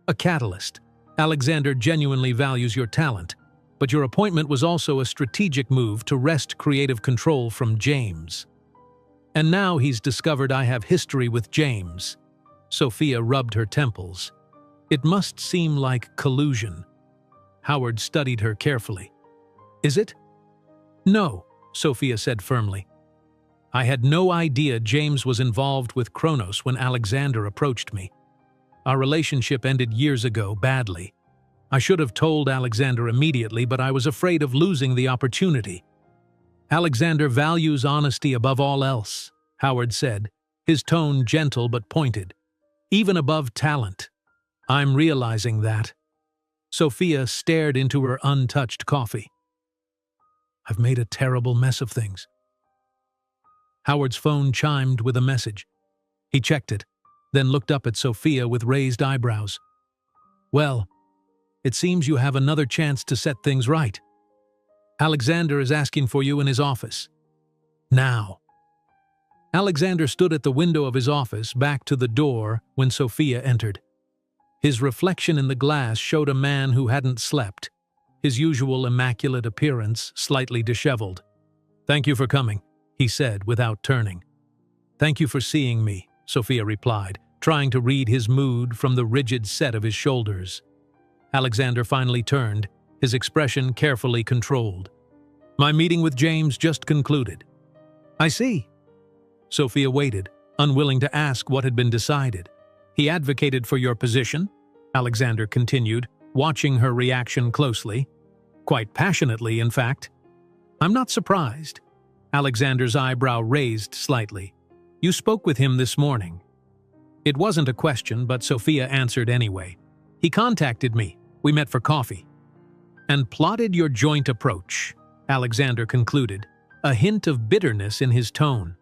A catalyst. Alexander genuinely values your talent, but your appointment was also a strategic move to wrest creative control from James. And now he's discovered I have history with James. Sophia rubbed her temples. It must seem like collusion. Howard studied her carefully. Is it? No, Sophia said firmly. I had no idea James was involved with Kronos when Alexander approached me. Our relationship ended years ago, badly. I should have told Alexander immediately, but I was afraid of losing the opportunity. Alexander values honesty above all else, Howard said, his tone gentle but pointed. Even above talent. I'm realizing that. Sophia stared into her untouched coffee. I've made a terrible mess of things. Howard's phone chimed with a message. He checked it, then looked up at Sophia with raised eyebrows. Well, it seems you have another chance to set things right. Alexander is asking for you in his office. Now. Alexander stood at the window of his office, back to the door, when Sophia entered. His reflection in the glass showed a man who hadn't slept, his usual immaculate appearance slightly disheveled. Thank you for coming, he said without turning. Thank you for seeing me, Sophia replied, trying to read his mood from the rigid set of his shoulders. Alexander finally turned, his expression carefully controlled. My meeting with James just concluded. I see. Sophia waited, unwilling to ask what had been decided. He advocated for your position, Alexander continued, watching her reaction closely. Quite passionately, in fact. I'm not surprised. Alexander's eyebrow raised slightly. You spoke with him this morning. It wasn't a question, but Sophia answered anyway. He contacted me. We met for coffee. And plotted your joint approach, Alexander concluded, a hint of bitterness in his tone.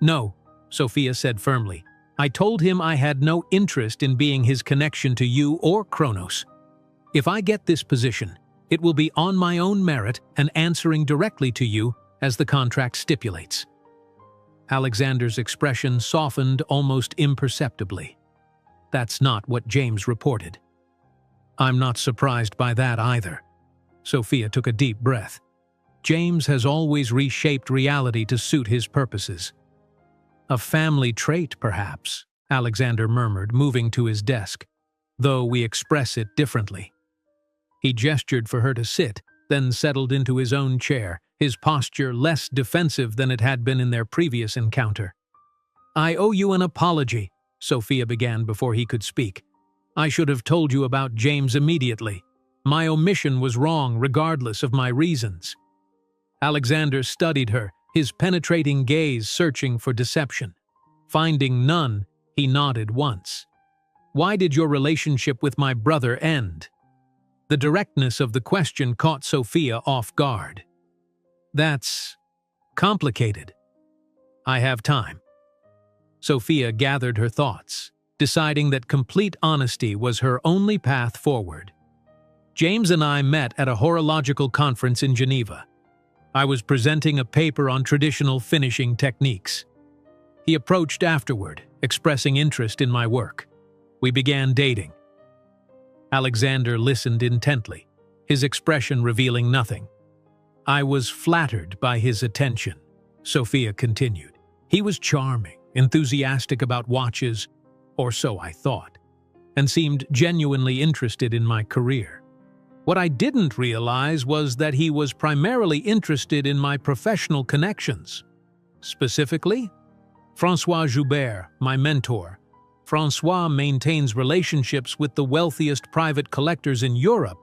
No, Sophia said firmly. I told him I had no interest in being his connection to you or Kronos. If I get this position, it will be on my own merit and answering directly to you, as the contract stipulates. Alexander's expression softened almost imperceptibly. That's not what James reported. I'm not surprised by that either. Sophia took a deep breath. James has always reshaped reality to suit his purposes. A family trait, perhaps, Alexander murmured, moving to his desk, though we express it differently. He gestured for her to sit, then settled into his own chair, his posture less defensive than it had been in their previous encounter. I owe you an apology, Sophia began before he could speak. I should have told you about James immediately. My omission was wrong, regardless of my reasons. Alexander studied her, his penetrating gaze searching for deception. Finding none, he nodded once. Why did your relationship with my brother end? The directness of the question caught Sophia off guard. That's complicated. I have time. Sophia gathered her thoughts, deciding that complete honesty was her only path forward. James and I met at a horological conference in Geneva. I was presenting a paper on traditional finishing techniques. He approached afterward, expressing interest in my work. We began dating. Alexander listened intently, his expression revealing nothing. I was flattered by his attention, Sophia continued. He was charming, enthusiastic about watches, or so I thought, and seemed genuinely interested in my career. What I didn't realize was that he was primarily interested in my professional connections. Specifically, François Joubert, my mentor. François maintains relationships with the wealthiest private collectors in Europe.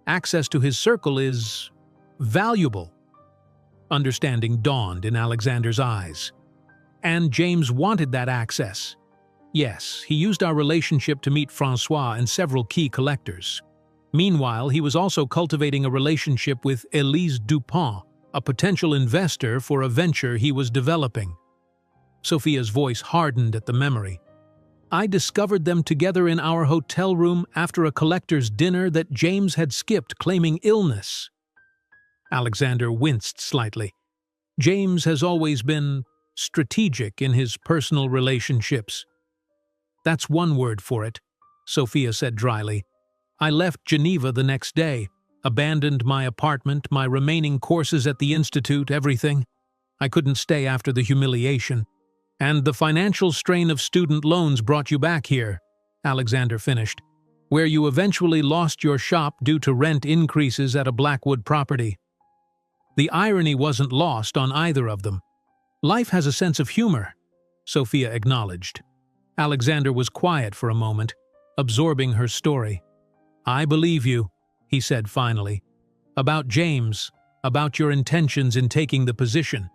Access to his circle is valuable. Understanding dawned in Alexander's eyes. And James wanted that access. Yes, he used our relationship to meet François and several key collectors. Meanwhile, he was also cultivating a relationship with Elise Dupont, a potential investor for a venture he was developing. Sophia's voice hardened at the memory. I discovered them together in our hotel room after a collector's dinner that James had skipped, claiming illness. Alexander winced slightly. James has always been strategic in his personal relationships. That's one word for it, Sophia said dryly. I left Geneva the next day, abandoned my apartment, my remaining courses at the institute, everything. I couldn't stay after the humiliation. And the financial strain of student loans brought you back here, Alexander finished, where you eventually lost your shop due to rent increases at a Blackwood property. The irony wasn't lost on either of them. Life has a sense of humor, Sophia acknowledged. Alexander was quiet for a moment, absorbing her story. I believe you, he said finally. About James, about your intentions in taking the position.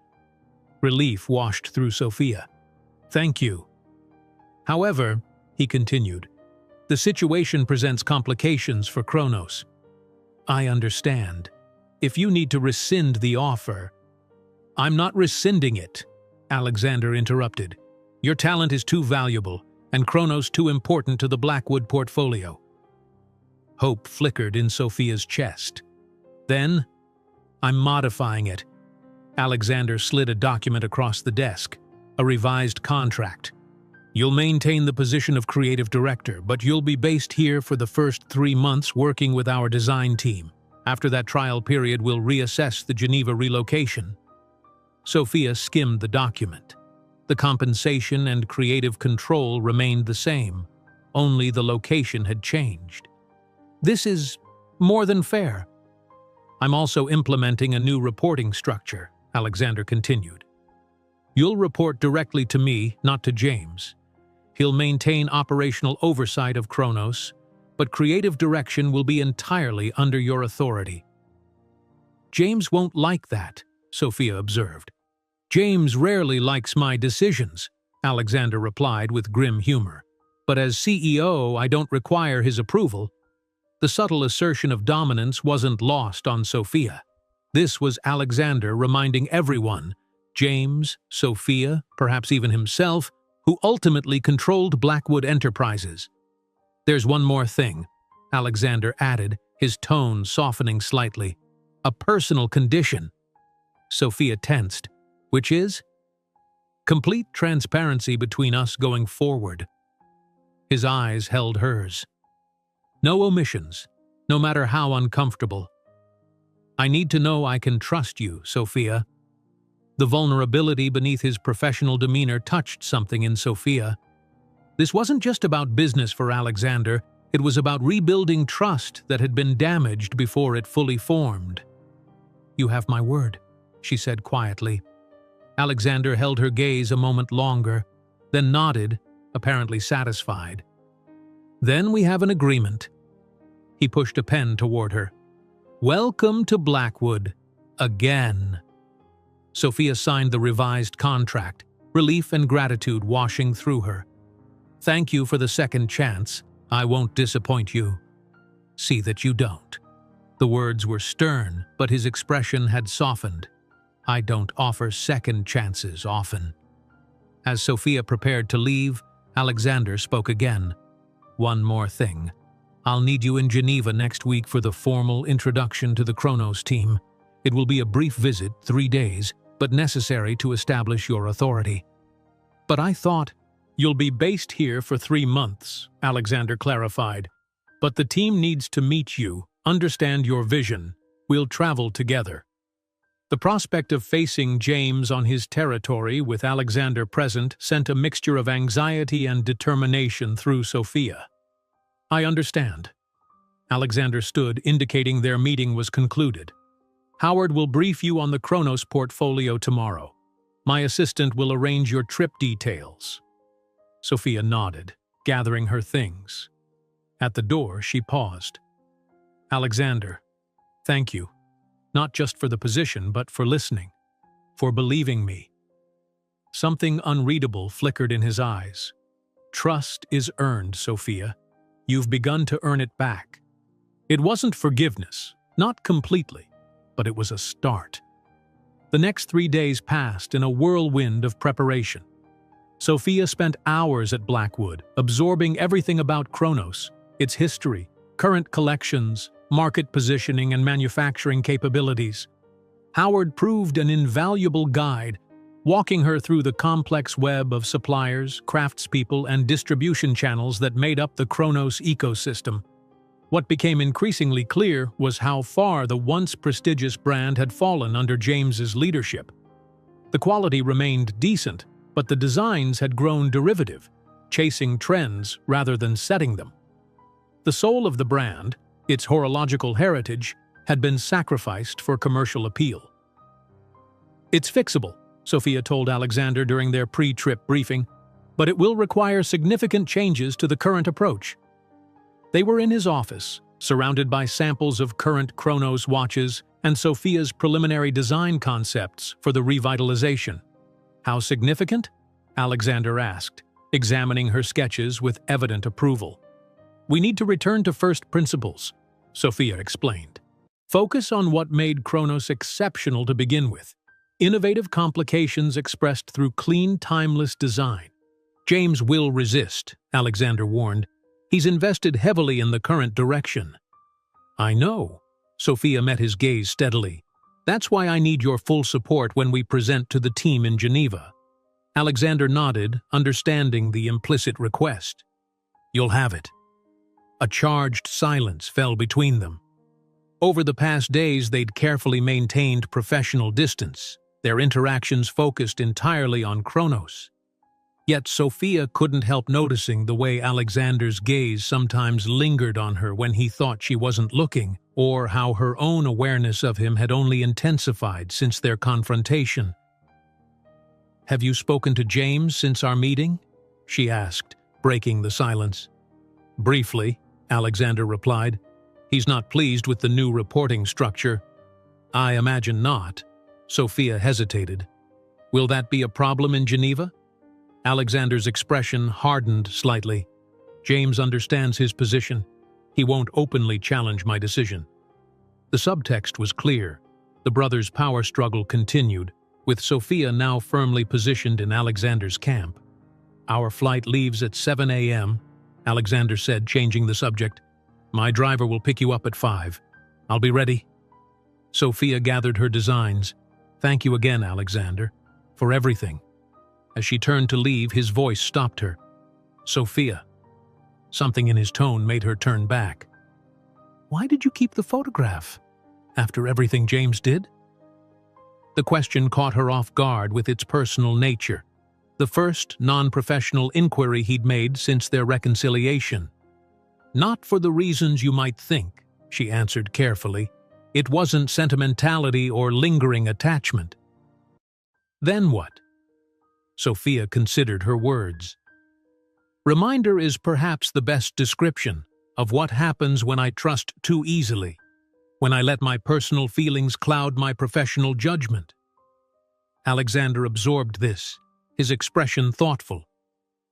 Relief washed through Sophia. Thank you. However, he continued, the situation presents complications for Kronos. I understand. If you need to rescind the offer— I'm not rescinding it, Alexander interrupted. Your talent is too valuable, and Kronos too important to the Blackwood portfolio. Hope flickered in Sophia's chest. Then, I'm modifying it. Alexander slid a document across the desk, a revised contract. You'll maintain the position of creative director, but you'll be based here for the first 3 months working with our design team. After that trial period, we'll reassess the Geneva relocation. Sophia skimmed the document. The compensation and creative control remained the same, only the location had changed. This is more than fair. I'm also implementing a new reporting structure, Alexander continued. You'll report directly to me, not to James. He'll maintain operational oversight of Kronos, but creative direction will be entirely under your authority. James won't like that, Sophia observed. James rarely likes my decisions, Alexander replied with grim humor. But as CEO, I don't require his approval. The subtle assertion of dominance wasn't lost on Sophia. This was Alexander reminding everyone, James, Sophia, perhaps even himself, who ultimately controlled Blackwood Enterprises. There's one more thing, Alexander added, his tone softening slightly. A personal condition. Sophia tensed. Which is? Complete transparency between us going forward. His eyes held hers. No omissions, no matter how uncomfortable. I need to know I can trust you, Sophia. The vulnerability beneath his professional demeanor touched something in Sophia. This wasn't just about business for Alexander, it was about rebuilding trust that had been damaged before it fully formed. You have my word, she said quietly. Alexander held her gaze a moment longer, then nodded, apparently satisfied. Then we have an agreement. He pushed a pen toward her. Welcome to Blackwood. Again. Sophia signed the revised contract, relief and gratitude washing through her. Thank you for the second chance. I won't disappoint you. See that you don't. The words were stern, but his expression had softened. I don't offer second chances often. As Sophia prepared to leave, Alexander spoke again. One more thing. I'll need you in Geneva next week for the formal introduction to the Kronos team. It will be a brief visit, 3 days, but necessary to establish your authority. But I thought, you'll be based here for 3 months, Alexander clarified. But the team needs to meet you, understand your vision. We'll travel together. The prospect of facing James on his territory with Alexander present sent a mixture of anxiety and determination through Sophia. I understand. Alexander stood, indicating their meeting was concluded. "Howard will brief you on the Kronos portfolio tomorrow. My assistant will arrange your trip details." Sophia nodded, gathering her things. At the door, she paused. "Alexander, thank you, not just for the position, but for listening, for believing me." Something unreadable flickered in his eyes. "Trust is earned, Sophia. You've begun to earn it back." It wasn't forgiveness, not completely, but it was a start. The next 3 days passed in a whirlwind of preparation. Sophia spent hours at Blackwood, absorbing everything about Kronos, its history, current collections, market positioning, and manufacturing capabilities. Howard proved an invaluable guide, walking her through the complex web of suppliers, craftspeople, and distribution channels that made up the Kronos ecosystem. What became increasingly clear was how far the once prestigious brand had fallen under James's leadership. The quality remained decent, but the designs had grown derivative, chasing trends rather than setting them. The soul of the brand, its horological heritage, had been sacrificed for commercial appeal. "It's fixable," Sophia told Alexander during their pre-trip briefing, "but it will require significant changes to the current approach." They were in his office, surrounded by samples of current Kronos watches and Sophia's preliminary design concepts for the revitalization. "How significant?" Alexander asked, examining her sketches with evident approval. "We need to return to first principles," Sophia explained. "Focus on what made Kronos exceptional to begin with. Innovative complications expressed through clean, timeless design." "James will resist," Alexander warned. "He's invested heavily in the current direction." "I know." Sophia met his gaze steadily. "That's why I need your full support when we present to the team in Geneva." Alexander nodded, understanding the implicit request. "You'll have it." A charged silence fell between them. Over the past days, they'd carefully maintained professional distance, their interactions focused entirely on Kronos. Yet Sophia couldn't help noticing the way Alexander's gaze sometimes lingered on her when he thought she wasn't looking, or how her own awareness of him had only intensified since their confrontation. "Have you spoken to James since our meeting?" she asked, breaking the silence. "Briefly," Alexander replied. "He's not pleased with the new reporting structure." "I imagine not." Sophia hesitated. "Will that be a problem in Geneva?" Alexander's expression hardened slightly. "James understands his position. He won't openly challenge my decision." The subtext was clear. The brothers' power struggle continued, with Sophia now firmly positioned in Alexander's camp. "Our flight leaves at 7 a.m., Alexander said, changing the subject. "My driver will pick you up at 5. I'll be ready." Sophia gathered her designs. "Thank you again, Alexander, for everything." As she turned to leave, his voice stopped her. "Sophia." Something in his tone made her turn back. "Why did you keep the photograph? After everything James did?" The question caught her off guard with its personal nature. The first non-professional inquiry he'd made since their reconciliation. "Not for the reasons you might think," she answered carefully. "It wasn't sentimentality or lingering attachment." "Then what?" Sophia considered her words. "Reminder is perhaps the best description of what happens when I trust too easily, when I let my personal feelings cloud my professional judgment." Alexander absorbed this, his expression thoughtful.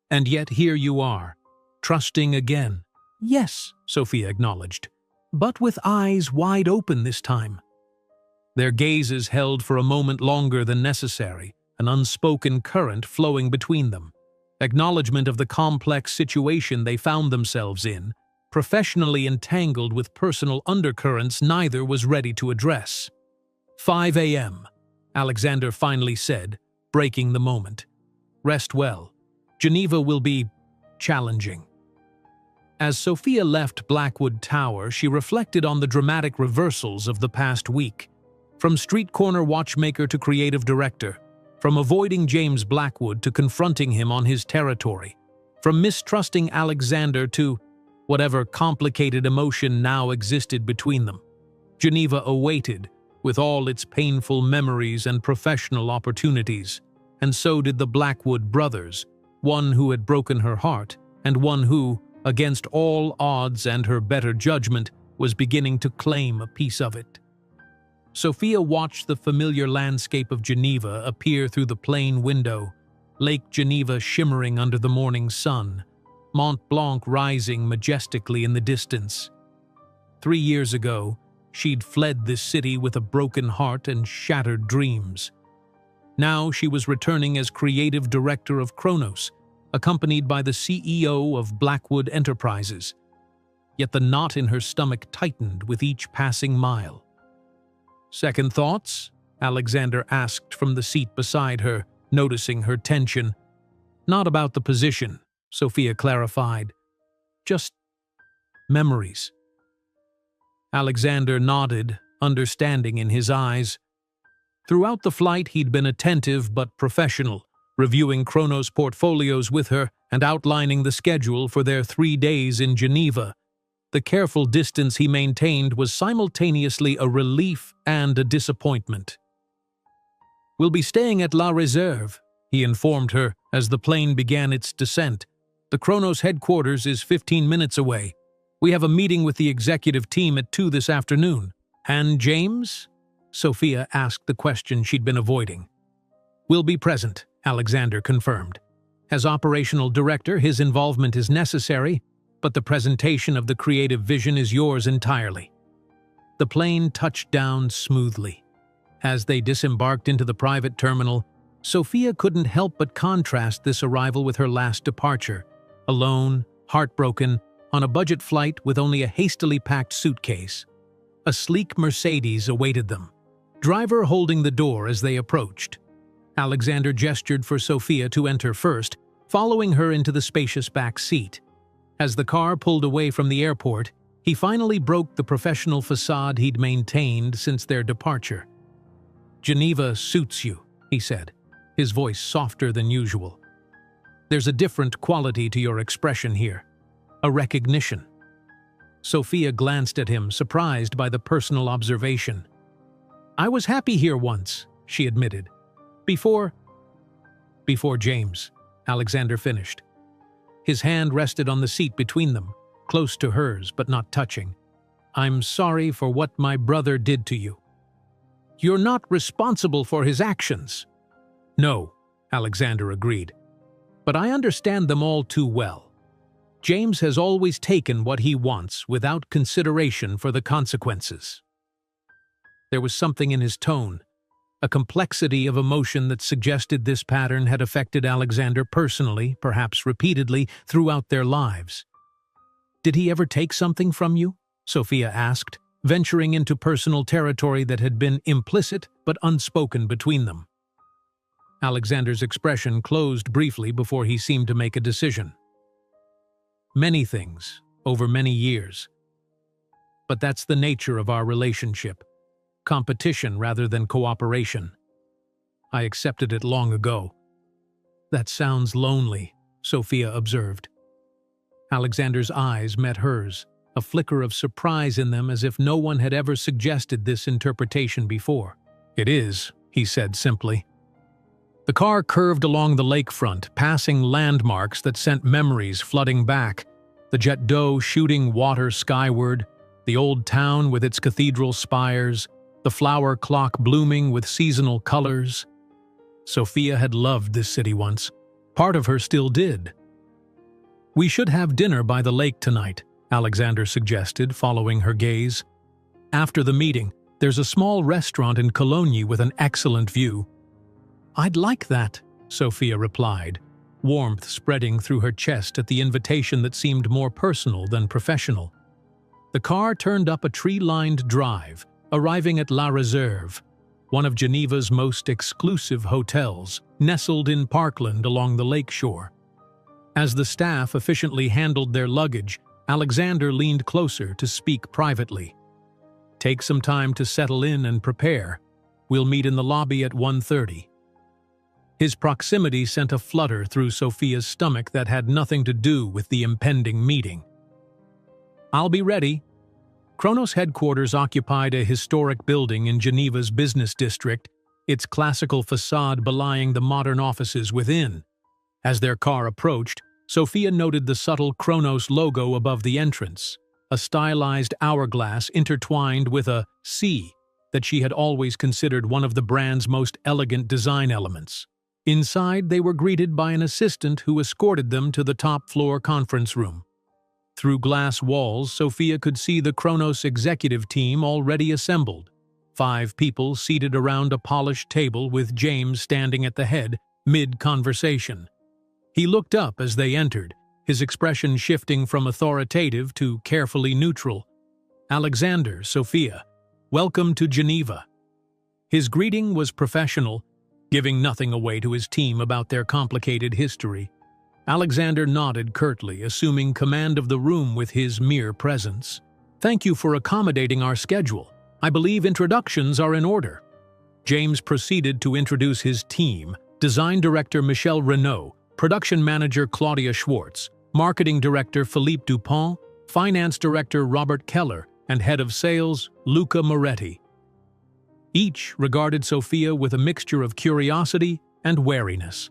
"And yet here you are, trusting again." "Yes," Sophia acknowledged, "but with eyes wide open this time." Their gazes held for a moment longer than necessary, an unspoken current flowing between them. Acknowledgement of the complex situation they found themselves in, professionally entangled with personal undercurrents neither was ready to address. 5 a.m., Alexander finally said, breaking the moment. "Rest well. Geneva will be challenging." As Sophia left Blackwood Tower, she reflected on the dramatic reversals of the past week. From street corner watchmaker to creative director, from avoiding James Blackwood to confronting him on his territory, from mistrusting Alexander to whatever complicated emotion now existed between them. Geneva awaited, with all its painful memories and professional opportunities, and so did the Blackwood brothers, one who had broken her heart, and one who, against all odds and her better judgment, was beginning to claim a piece of it. Sophia watched the familiar landscape of Geneva appear through the plane window, Lake Geneva shimmering under the morning sun, Mont Blanc rising majestically in the distance. 3 years ago, she'd fled this city with a broken heart and shattered dreams. Now she was returning as creative director of Kronos, accompanied by the CEO of Blackwood Enterprises. Yet the knot in her stomach tightened with each passing mile. "Second thoughts?" Alexander asked from the seat beside her, noticing her tension. "Not about the position," Sophia clarified. "Just memories." Alexander nodded, understanding in his eyes. Throughout the flight, he'd been attentive but professional, reviewing Kronos portfolios with her and outlining the schedule for their 3 days in Geneva. The careful distance he maintained was simultaneously a relief and a disappointment. "We'll be staying at La Réserve," he informed her as the plane began its descent. "The Kronos headquarters is 15 minutes away. We have a meeting with the executive team at 2 this afternoon." "And James?" Sophia asked the question she'd been avoiding. "Will be present," Alexander confirmed. "As operational director, his involvement is necessary, but the presentation of the creative vision is yours entirely." The plane touched down smoothly. As they disembarked into the private terminal, Sophia couldn't help but contrast this arrival with her last departure, alone, heartbroken, on a budget flight with only a hastily packed suitcase. A sleek Mercedes awaited them, driver holding the door as they approached. Alexander gestured for Sophia to enter first, following her into the spacious back seat. As the car pulled away from the airport, he finally broke the professional facade he'd maintained since their departure. "Geneva suits you," he said, his voice softer than usual. "There's a different quality to your expression here, a recognition." Sophia glanced at him, surprised by the personal observation. "I was happy here once," she admitted. Before James," Alexander finished. His hand rested on the seat between them, close to hers but not touching. "I'm sorry for what my brother did to you." "You're not responsible for his actions." "No," Alexander agreed. "But I understand them all too well. James has always taken what he wants without consideration for the consequences." There was something in his tone, a complexity of emotion that suggested this pattern had affected Alexander personally, perhaps repeatedly, throughout their lives. "Did he ever take something from you?" Sophia asked, venturing into personal territory that had been implicit but unspoken between them. Alexander's expression closed briefly before he seemed to make a decision. "Many things, over many years. But that's the nature of our relationship. Competition rather than cooperation. I accepted it long ago." "That sounds lonely," Sophia observed. Alexander's eyes met hers, a flicker of surprise in them as if no one had ever suggested this interpretation before. "It is," he said simply. The car curved along the lakefront, passing landmarks that sent memories flooding back, the jet d'eau shooting water skyward, the old town with its cathedral spires, the flower clock blooming with seasonal colors. Sophia had loved this city once. Part of her still did. "We should have dinner by the lake tonight," Alexander suggested, following her gaze. "After the meeting, there's a small restaurant in Cologne with an excellent view." "I'd like that," Sophia replied, warmth spreading through her chest at the invitation that seemed more personal than professional. The car turned up a tree-lined drive, arriving at La Réserve, one of Geneva's most exclusive hotels, nestled in parkland along the lakeshore. As the staff efficiently handled their luggage, Alexander leaned closer to speak privately. "Take some time to settle in and prepare. We'll meet in the lobby at 1:30. His proximity sent a flutter through Sophia's stomach that had nothing to do with the impending meeting. I'll be ready. Kronos headquarters occupied a historic building in Geneva's business district, its classical facade belying the modern offices within. As their car approached, Sophia noted the subtle Kronos logo above the entrance, a stylized hourglass intertwined with a C that she had always considered one of the brand's most elegant design elements. Inside, they were greeted by an assistant who escorted them to the top-floor conference room. Through glass walls, Sophia could see the Kronos executive team already assembled. 5 people seated around a polished table with James standing at the head, mid-conversation. He looked up as they entered, his expression shifting from authoritative to carefully neutral. "Alexander, Sophia, welcome to Geneva." His greeting was professional, giving nothing away to his team about their complicated history. Alexander nodded curtly, assuming command of the room with his mere presence. "Thank you for accommodating our schedule. I believe introductions are in order." James proceeded to introduce his team: Design Director Michel Renaud, Production Manager Claudia Schwartz, Marketing Director Philippe Dupont, Finance Director Robert Keller, and Head of Sales Luca Moretti. Each regarded Sophia with a mixture of curiosity and wariness.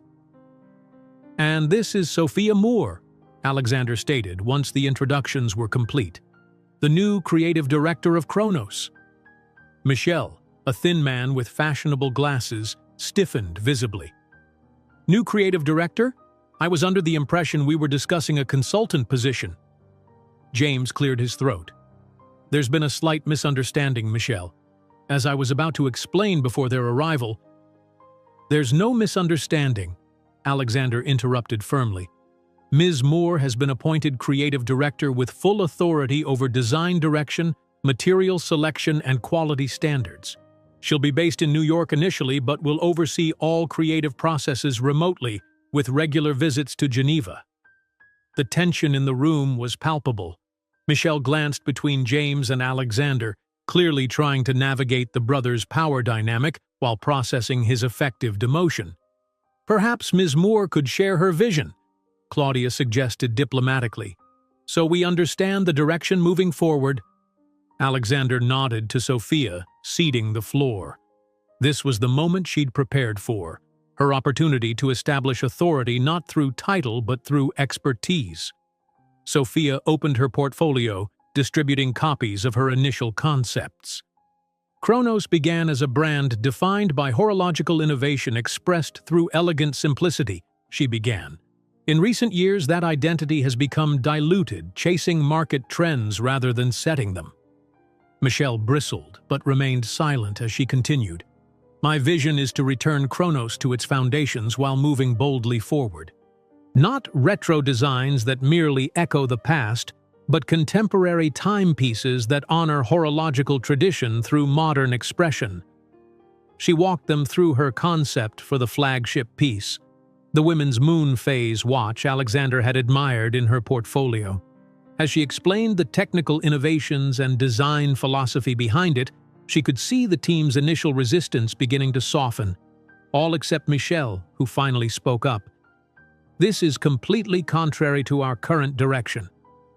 "And this is Sophia Moore," Alexander stated once the introductions were complete, "the new creative director of Kronos." Michel, a thin man with fashionable glasses, stiffened visibly. "New creative director? I was under the impression we were discussing a consultant position." James cleared his throat. "There's been a slight misunderstanding, Michel. As I was about to explain before their arrival—" "There's no misunderstanding," Alexander interrupted firmly. "Ms. Moore has been appointed creative director with full authority over design direction, material selection, and quality standards. She'll be based in New York initially, but will oversee all creative processes remotely, with regular visits to Geneva." The tension in the room was palpable. Michel glanced between James and Alexander, clearly trying to navigate the brothers' power dynamic while processing his effective demotion. "Perhaps Ms. Moore could share her vision," Claudia suggested diplomatically. "So we understand the direction moving forward." Alexander nodded to Sophia, ceding the floor. This was the moment she'd prepared for, her opportunity to establish authority not through title but through expertise. Sophia opened her portfolio, distributing copies of her initial concepts. Kronos began as a brand defined by horological innovation expressed through elegant simplicity, she began. In recent years, that identity has become diluted, chasing market trends rather than setting them. Michel bristled, but remained silent as she continued. "My vision is to return Kronos to its foundations while moving boldly forward. Not retro designs that merely echo the past, but contemporary timepieces that honor horological tradition through modern expression." She walked them through her concept for the flagship piece, the women's moon phase watch Alexander had admired in her portfolio. As she explained the technical innovations and design philosophy behind it, she could see the team's initial resistance beginning to soften, all except Michel, who finally spoke up. "This is completely contrary to our current direction.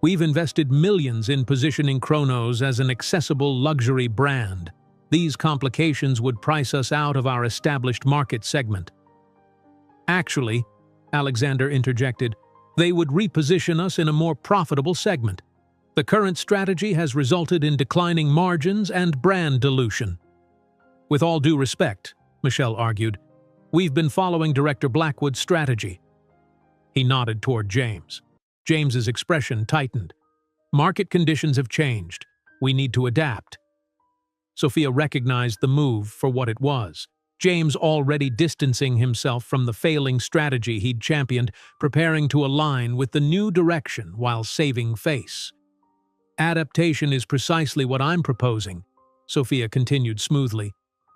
We've invested millions in positioning Kronos as an accessible luxury brand. These complications would price us out of our established market segment." "Actually," Alexander interjected, "they would reposition us in a more profitable segment. The current strategy has resulted in declining margins and brand dilution." "With all due respect," Michel argued, "we've been following Director Blackwood's strategy." He nodded toward James. James's expression tightened. "Market conditions have changed. We need to adapt." Sophia recognized the move for what it was. James already distancing himself from the failing strategy he'd championed, preparing to align with the new direction while saving face. "Adaptation is precisely what I'm proposing," Sophia continued smoothly.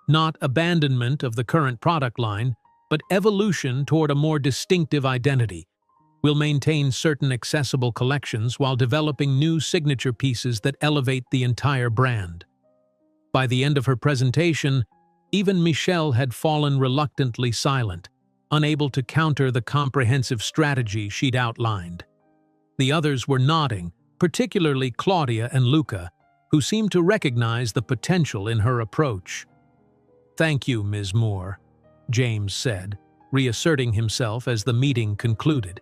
"Not abandonment of the current product line, but evolution toward a more distinctive identity. We'll maintain certain accessible collections while developing new signature pieces that elevate the entire brand." By the end of her presentation, even Michel had fallen reluctantly silent, unable to counter the comprehensive strategy she'd outlined. The others were nodding, particularly Claudia and Luca, who seemed to recognize the potential in her approach. "Thank you, Ms. Moore," James said, reasserting himself as the meeting concluded.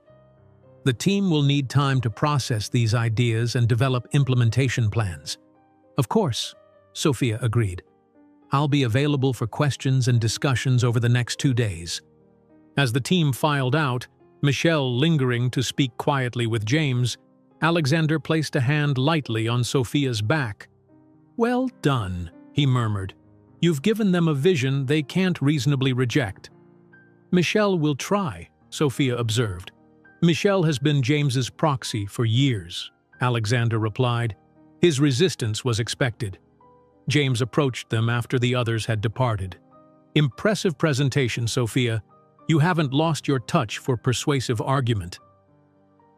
"The team will need time to process these ideas and develop implementation plans." "Of course," Sophia agreed. "I'll be available for questions and discussions over the next 2 days." As the team filed out, Michelle lingering to speak quietly with James, Alexander placed a hand lightly on Sophia's back. "Well done," he murmured. "You've given them a vision they can't reasonably reject." "Michelle will try," Sophia observed. "Michelle has been James's proxy for years," Alexander replied. His resistance was expected. James approached them after the others had departed. "Impressive presentation, Sophia. You haven't lost your touch for persuasive argument."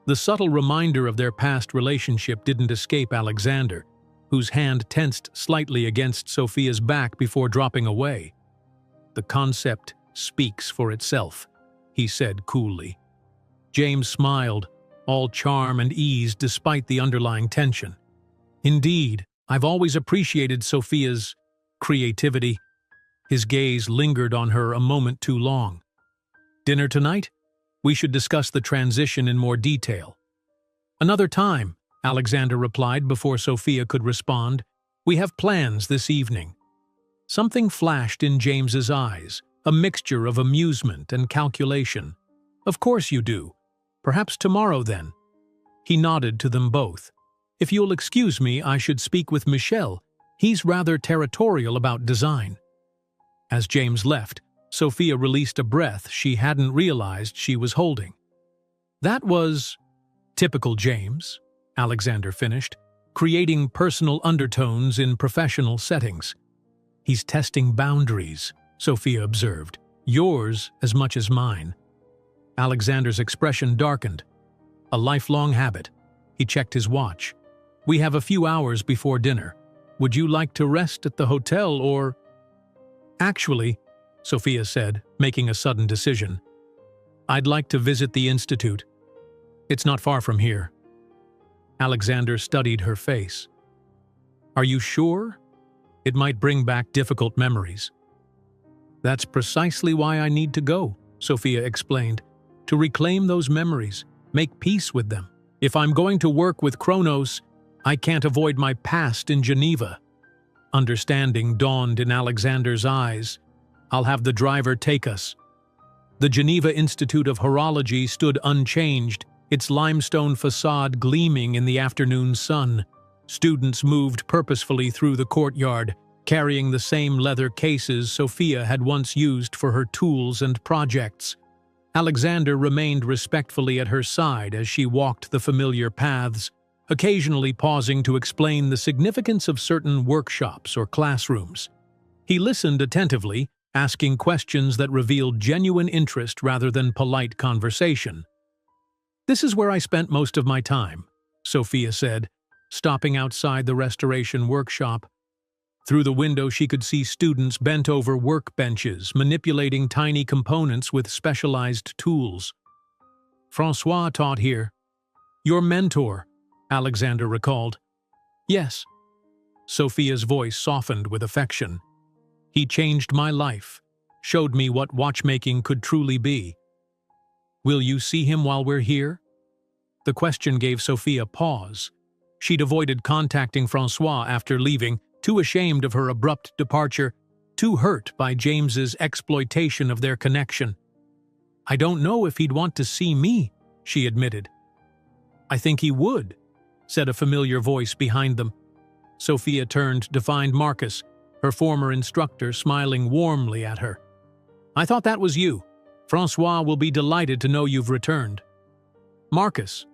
The subtle reminder of their past relationship didn't escape Alexander, whose hand tensed slightly against Sophia's back before dropping away. "The concept speaks for itself," he said coolly. James smiled, all charm and ease despite the underlying tension. "Indeed, I've always appreciated Sophia's creativity." His gaze lingered on her a moment too long. "Dinner tonight? We should discuss the transition in more detail." "Another time," Alexander replied before Sophia could respond. "We have plans this evening." Something flashed in James's eyes, a mixture of amusement and calculation. "Of course you do. Perhaps tomorrow then." He nodded to them both. "If you'll excuse me, I should speak with Michel. He's rather territorial about design." As James left, Sophia released a breath she hadn't realized she was holding. "That was typical James," Alexander finished, "creating personal undertones in professional settings." "He's testing boundaries," Sophia observed. "Yours as much as mine." Alexander's expression darkened. "A lifelong habit." He checked his watch. "We have a few hours before dinner. Would you like to rest at the hotel or—" "Actually," Sophia said, making a sudden decision, "I'd like to visit the Institute. It's not far from here." Alexander studied her face. "Are you sure? It might bring back difficult memories." "That's precisely why I need to go," Sophia explained. "To reclaim those memories, make peace with them. If I'm going to work with Kronos, I can't avoid my past in Geneva." Understanding dawned in Alexander's eyes. "I'll have the driver take us." The Geneva Institute of Horology stood unchanged, its limestone facade gleaming in the afternoon sun. Students moved purposefully through the courtyard, carrying the same leather cases Sophia had once used for her tools and projects. Alexander remained respectfully at her side as she walked the familiar paths, occasionally pausing to explain the significance of certain workshops or classrooms. He listened attentively, asking questions that revealed genuine interest rather than polite conversation. "This is where I spent most of my time," Sophia said, stopping outside the restoration workshop. Through the window she could see students bent over workbenches, manipulating tiny components with specialized tools. "Francois taught here." "Your mentor," Alexander recalled. "Yes." Sophia's voice softened with affection. "He changed my life, showed me what watchmaking could truly be." "Will you see him while we're here?" The question gave Sophia pause. She'd avoided contacting Francois after leaving, too ashamed of her abrupt departure, too hurt by James's exploitation of their connection. "I don't know if he'd want to see me," she admitted. "I think he would," said a familiar voice behind them. Sophia turned to find Marcus, her former instructor, smiling warmly at her. "I thought that was you. Francois will be delighted to know you've returned." "Marcus."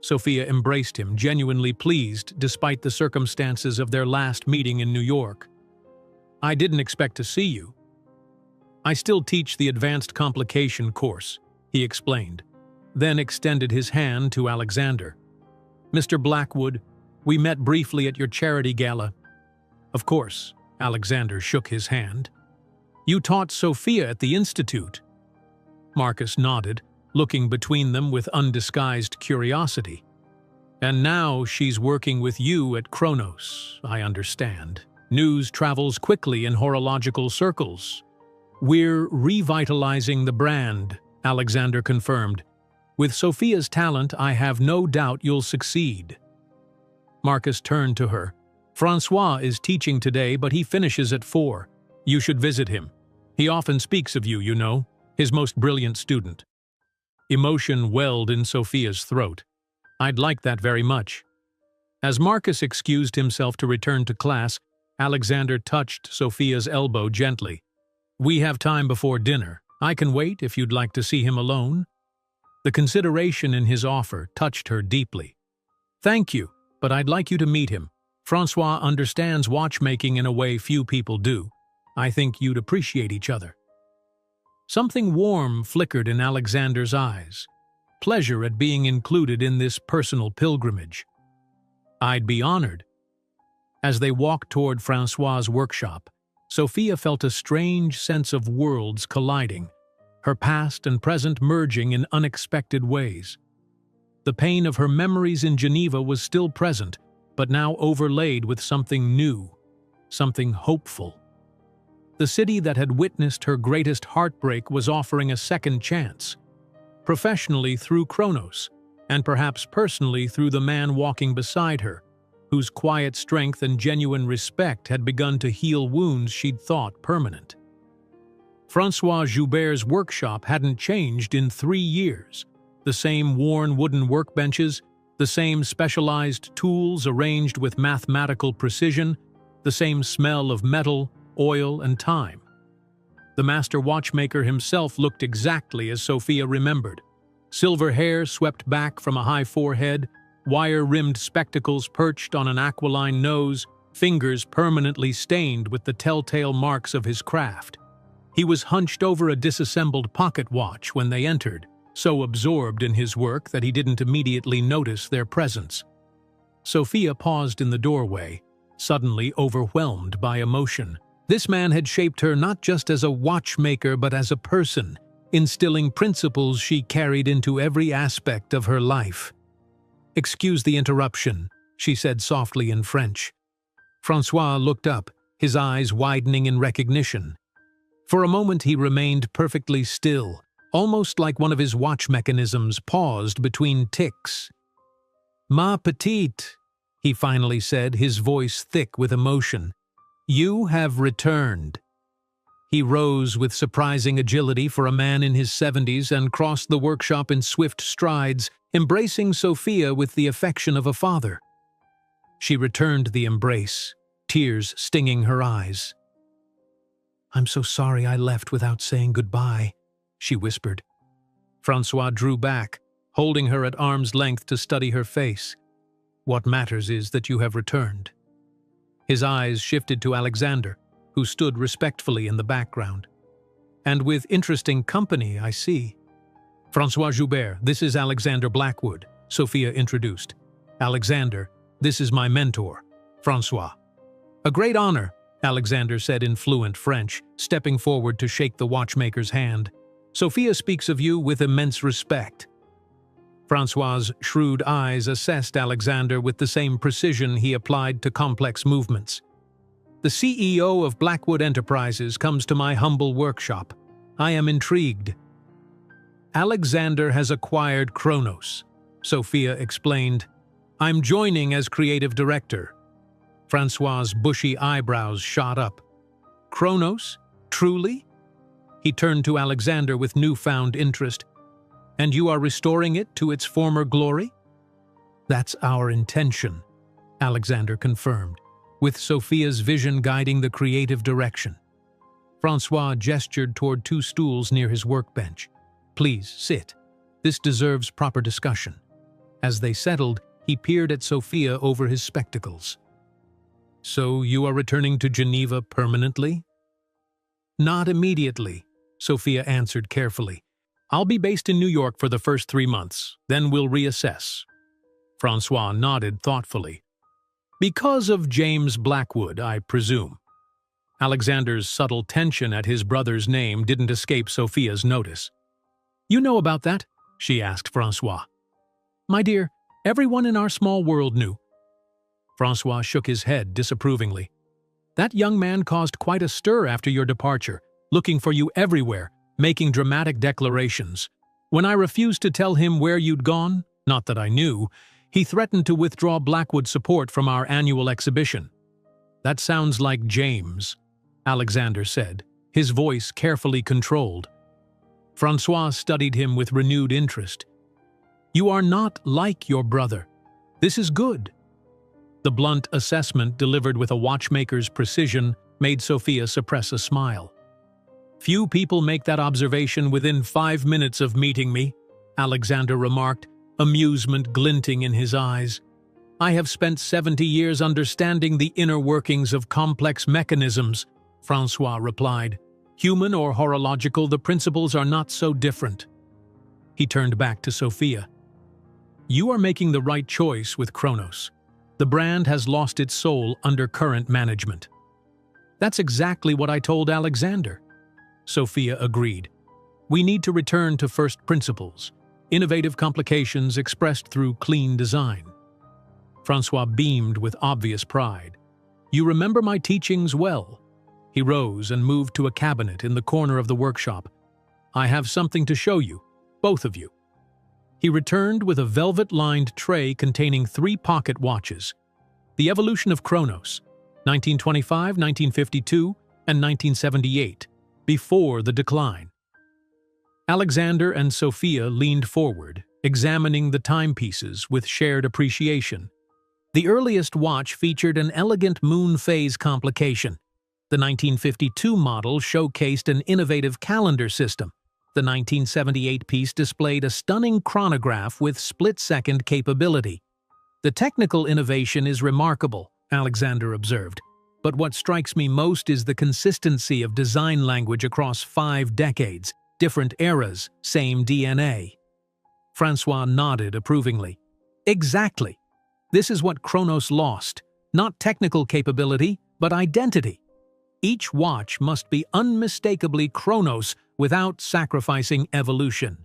Sophia embraced him, genuinely pleased despite the circumstances of their last meeting in New York. "I didn't expect to see you." "I still teach the advanced complication course," he explained, then extended his hand to Alexander. "Mr. Blackwood, we met briefly at your charity gala." "Of course," Alexander shook his hand. "You taught Sophia at the Institute." Marcus nodded, looking between them with undisguised curiosity. And now she's working with you at Kronos, I understand. News travels quickly in horological circles. We're revitalizing the brand, Alexander confirmed. With Sophia's talent, I have no doubt you'll succeed. Marcus turned to her. Francois is teaching today, but he finishes at 4. You should visit him. He often speaks of you, you know, his most brilliant student. Emotion welled in Sophia's throat. I'd like that very much. As Marcus excused himself to return to class, Alexander touched Sophia's elbow gently. We have time before dinner. I can wait if you'd like to see him alone. The consideration in his offer touched her deeply. Thank you, but I'd like you to meet him. Francois understands watchmaking in a way few people do. I think you'd appreciate each other. Something warm flickered in Alexander's eyes. Pleasure at being included in this personal pilgrimage. I'd be honored. As they walked toward Francois's workshop, Sophia felt a strange sense of worlds colliding, her past and present merging in unexpected ways. The pain of her memories in Geneva was still present, but now overlaid with something new, something hopeful. The city that had witnessed her greatest heartbreak was offering a second chance, professionally through Kronos, and perhaps personally through the man walking beside her, whose quiet strength and genuine respect had begun to heal wounds she'd thought permanent. Francois Joubert's workshop hadn't changed in 3 years. The same worn wooden workbenches, the same specialized tools arranged with mathematical precision, the same smell of metal, oil, and time. The master watchmaker himself looked exactly as Sophia remembered. Silver hair swept back from a high forehead, wire-rimmed spectacles perched on an aquiline nose, fingers permanently stained with the telltale marks of his craft. He was hunched over a disassembled pocket watch when they entered, so absorbed in his work that he didn't immediately notice their presence. Sophia paused in the doorway, suddenly overwhelmed by emotion. This man had shaped her not just as a watchmaker but as a person, instilling principles she carried into every aspect of her life. "Excuse the interruption," she said softly in French. Francois looked up, his eyes widening in recognition. For a moment he remained perfectly still, almost like one of his watch mechanisms paused between ticks. "Ma petite," he finally said, his voice thick with emotion. "You have returned." He rose with surprising agility for a man in his 70s and crossed the workshop in swift strides, embracing Sophia with the affection of a father. She returned the embrace, tears stinging her eyes. "I'm so sorry I left without saying goodbye," she whispered. Francois drew back, holding her at arm's length to study her face. "What matters is that you have returned." His eyes shifted to Alexander, who stood respectfully in the background. "And with interesting company, I see." "Francois Joubert, this is Alexander Blackwood," Sophia introduced. "Alexander, this is my mentor, Francois." "A great honor," Alexander said in fluent French, stepping forward to shake the watchmaker's hand. "Sophia speaks of you with immense respect." Francois's shrewd eyes assessed Alexander with the same precision he applied to complex movements. "The CEO of Blackwood Enterprises comes to my humble workshop. I am intrigued." "Alexander has acquired Kronos," Sophia explained. "I'm joining as creative director." Francois's bushy eyebrows shot up. "Kronos? Truly?" He turned to Alexander with newfound interest. "And you are restoring it to its former glory?" "That's our intention," Alexander confirmed, with Sophia's vision guiding the creative direction. Francois gestured toward 2 stools near his workbench. "Please, sit. This deserves proper discussion." As they settled, he peered at Sophia over his spectacles. "So you are returning to Geneva permanently?" "Not immediately," Sophia answered carefully. "I'll be based in New York for the first 3 months, then we'll reassess." Francois nodded thoughtfully. "Because of James Blackwood, I presume." Alexander's subtle tension at his brother's name didn't escape Sophia's notice. "You know about that?" she asked Francois. "My dear, Everyone in our small world knew. Francois shook his head disapprovingly. That young man caused quite a stir after your departure, looking for you everywhere, making dramatic declarations. When I refused to tell him where you'd gone, not that I knew, he threatened to withdraw Blackwood support from our annual exhibition. That sounds like James, Alexander said, his voice carefully controlled. Francois studied him with renewed interest. You are not like your brother. This is good. The blunt assessment delivered with a watchmaker's precision made Sophia suppress a smile. Few people make that observation within 5 minutes of meeting me, Alexander remarked, amusement glinting in his eyes. I have spent 70 years understanding the inner workings of complex mechanisms, Francois replied. Human or horological, the principles are not so different. He turned back to Sophia. You are making the right choice with Kronos. The brand has lost its soul under current management. That's exactly what I told Alexander. Sophia agreed. We need to return to first principles, innovative complications expressed through clean design. Francois beamed with obvious pride. You remember my teachings well. He rose and moved to a cabinet in the corner of the workshop. I have something to show you, both of you. He returned with a velvet-lined tray containing 3 pocket watches. The evolution of Kronos, 1925, 1952, and 1978, before the decline. Alexander and Sophia leaned forward, examining the timepieces with shared appreciation. The earliest watch featured an elegant moon phase complication. The 1952 model showcased an innovative calendar system. The 1978 piece displayed a stunning chronograph with split-second capability. The technical innovation is remarkable, Alexander observed, but what strikes me most is the consistency of design language across 5 decades, different eras, same DNA. Francois nodded approvingly. Exactly. This is what Kronos lost, not technical capability, but identity. Each watch must be unmistakably Kronos without sacrificing evolution.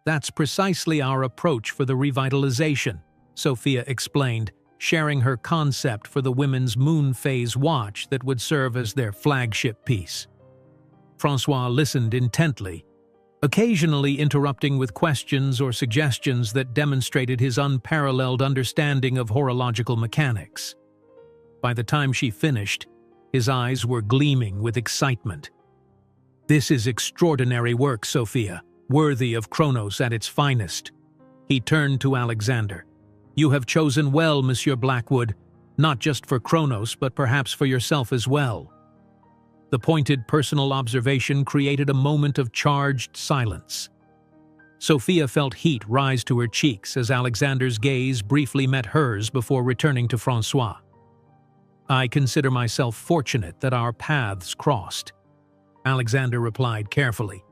That's precisely our approach for the revitalization, Sophia explained, sharing her concept for the women's moon phase watch that would serve as their flagship piece. Francois listened intently, occasionally interrupting with questions or suggestions that demonstrated his unparalleled understanding of horological mechanics. By the time she finished, his eyes were gleaming with excitement. This is extraordinary work, Sophia, worthy of Kronos at its finest. He turned to Alexander. You have chosen well, Monsieur Blackwood, not just for Kronos, but perhaps for yourself as well. The pointed personal observation created a moment of charged silence. Sophia felt heat rise to her cheeks as Alexander's gaze briefly met hers before returning to Francois. I consider myself fortunate that our paths crossed, Alexander replied carefully.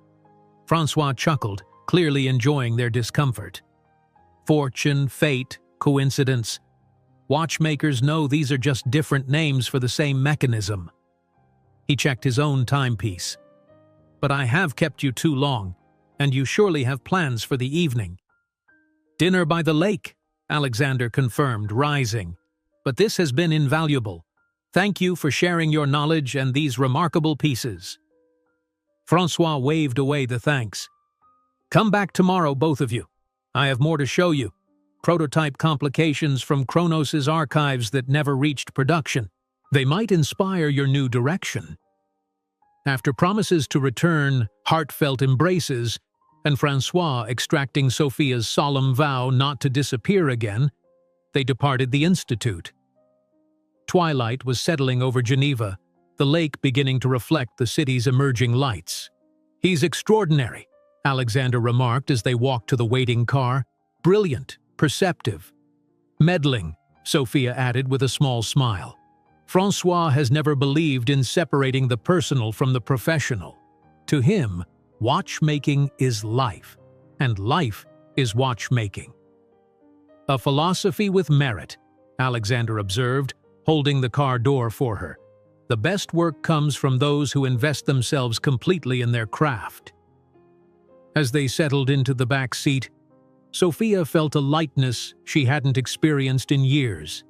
Francois chuckled, clearly enjoying their discomfort. Fortune, fate, coincidence. Watchmakers know these are just different names for the same mechanism. He checked his own timepiece. But I have kept you too long, and you surely have plans for the evening. Dinner by the lake, Alexander confirmed, rising. But this has been invaluable. Thank you for sharing your knowledge and these remarkable pieces. Francois waved away the thanks. Come back tomorrow, both of you. I have more to show you. Prototype complications from Kronos' archives that never reached production. They might inspire your new direction. After promises to return, heartfelt embraces, and Francois extracting Sophia's solemn vow not to disappear again, they departed the Institute. Twilight was settling over Geneva, the lake beginning to reflect the city's emerging lights. He's extraordinary, Alexander remarked as they walked to the waiting car. Brilliant, perceptive. Meddling, Sophia added with a small smile. Francois has never believed in separating the personal from the professional. To him, watchmaking is life, and life is watchmaking. A philosophy with merit, Alexander observed, holding the car door for her. The best work comes from those who invest themselves completely in their craft. As they settled into the back seat, Sophia felt a lightness she hadn't experienced in years.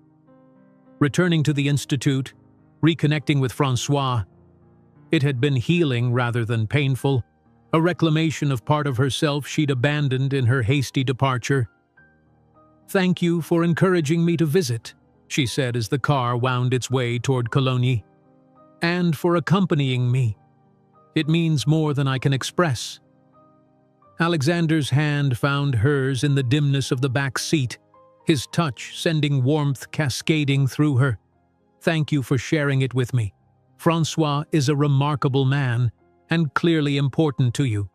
Returning to the institute, reconnecting with Francois, it had been healing rather than painful, a reclamation of part of herself she'd abandoned in her hasty departure. "Thank you for encouraging me to visit," she said as the car wound its way toward Cologne. "And for accompanying me. It means more than I can express." Alexander's hand found hers in the dimness of the back seat, his touch sending warmth cascading through her. "Thank you for sharing it with me. Francois is a remarkable man and clearly important to you."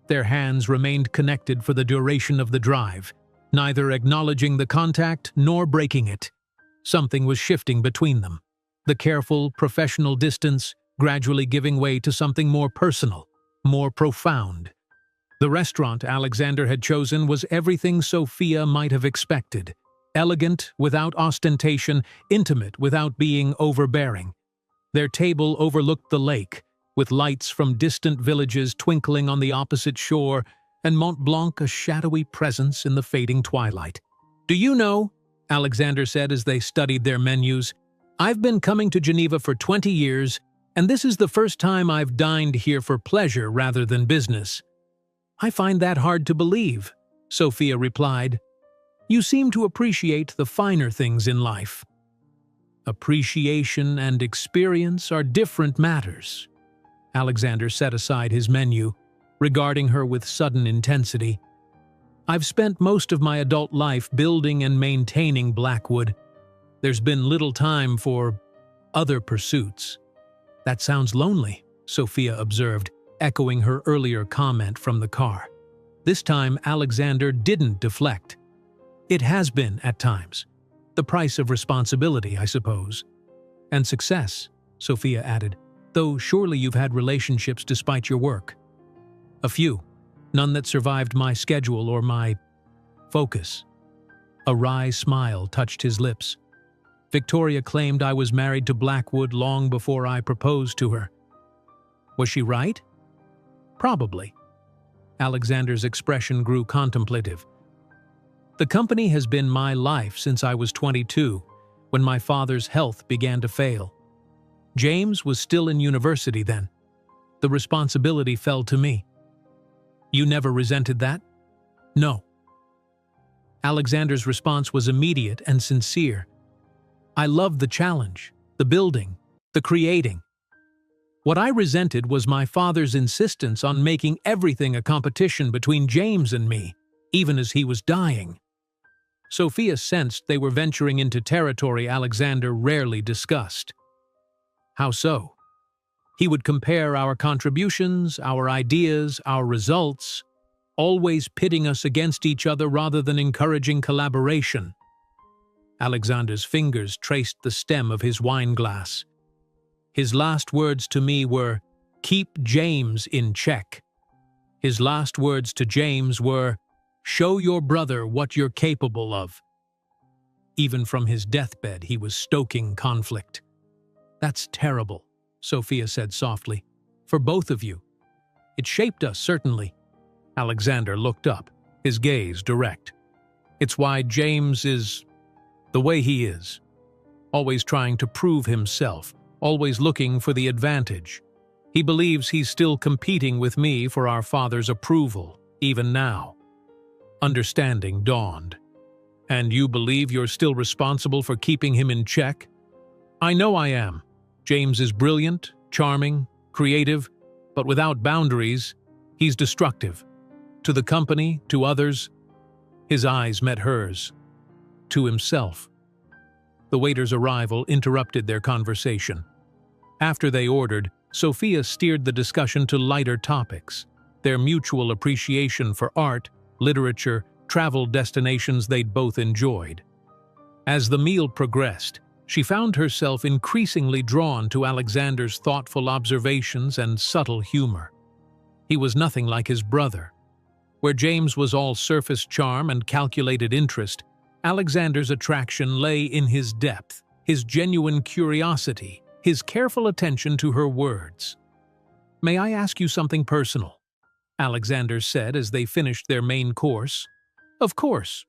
Their hands remained connected for the duration of the drive, neither acknowledging the contact nor breaking it. Something was shifting between them, the careful, professional distance gradually giving way to something more personal, more profound. The restaurant Alexander had chosen was everything Sophia might have expected. Elegant without ostentation, intimate without being overbearing. Their table overlooked the lake, with lights from distant villages twinkling on the opposite shore, and Mont Blanc a shadowy presence in the fading twilight. "Do you know," Alexander said as they studied their menus, "I've been coming to Geneva for 20 years, and this is the first time I've dined here for pleasure rather than business." "I find that hard to believe," Sophia replied. "You seem to appreciate the finer things in life." "Appreciation and experience are different matters." Alexander set aside his menu, regarding her with sudden intensity. "I've spent most of my adult life building and maintaining Blackwood. There's been little time for other pursuits." "That sounds lonely," Sophia observed, echoing her earlier comment from the car. This time, Alexander didn't deflect. "It has been at times. The price of responsibility, I suppose." "And success," Sophia added, "though surely you've had relationships despite your work." "A few. None that survived my schedule or my focus." A wry smile touched his lips. "Victoria claimed I was married to Blackwood long before I proposed to her. Was she right?" "Probably." Alexander's expression grew contemplative. "The company has been my life since I was 22, when my father's health began to fail. James was still in university then. The responsibility fell to me." "You never resented that?" "No." Alexander's response was immediate and sincere. "I loved the challenge, the building, the creating. What I resented was my father's insistence on making everything a competition between James and me, even as he was dying." Sophia sensed they were venturing into territory Alexander rarely discussed. "How so?" "He would compare our contributions, our ideas, our results, always pitting us against each other rather than encouraging collaboration." Alexander's fingers traced the stem of his wine glass. "His last words to me were, 'Keep James in check.' His last words to James were, 'Show your brother what you're capable of.' Even from his deathbed, he was stoking conflict." "That's terrible," Sophia said softly. "For both of you. It shaped us, certainly." Alexander looked up, his gaze direct. "It's why James is the way he is. Always trying to prove himself, always looking for the advantage. He believes he's still competing with me for our father's approval, even now." Understanding dawned. "And you believe you're still responsible for keeping him in check?" "I know I am. James is brilliant, charming, creative, but without boundaries, he's destructive. To the company, to others." His eyes met hers. To himself. The waiter's arrival interrupted their conversation. After they ordered, Sophia steered the discussion to lighter topics, their mutual appreciation for art, literature, travel destinations they'd both enjoyed. As the meal progressed, she found herself increasingly drawn to Alexander's thoughtful observations and subtle humor. He was nothing like his brother. Where James was all surface charm and calculated interest, Alexander's attraction lay in his depth, his genuine curiosity, his careful attention to her words. "May I ask you something personal?" Alexander said as they finished their main course. Of course.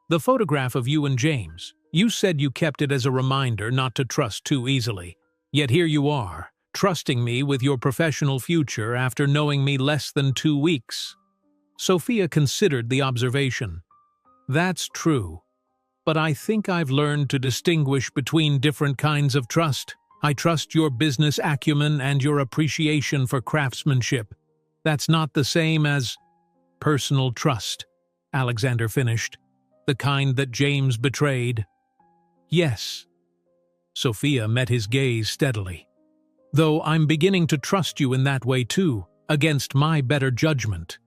The photograph of you and James. You said you kept it as a reminder not to trust too easily. Yet here you are, trusting me with your professional future after knowing me less than 2 weeks. Sophia considered the observation. That's true. But I think I've learned to distinguish between different kinds of trust. I trust your business acumen and your appreciation for craftsmanship. That's not the same as personal trust, Alexander finished. The kind that James betrayed. Yes. Sophia met his gaze steadily. Though I'm beginning to trust you in that way too, against my better judgment.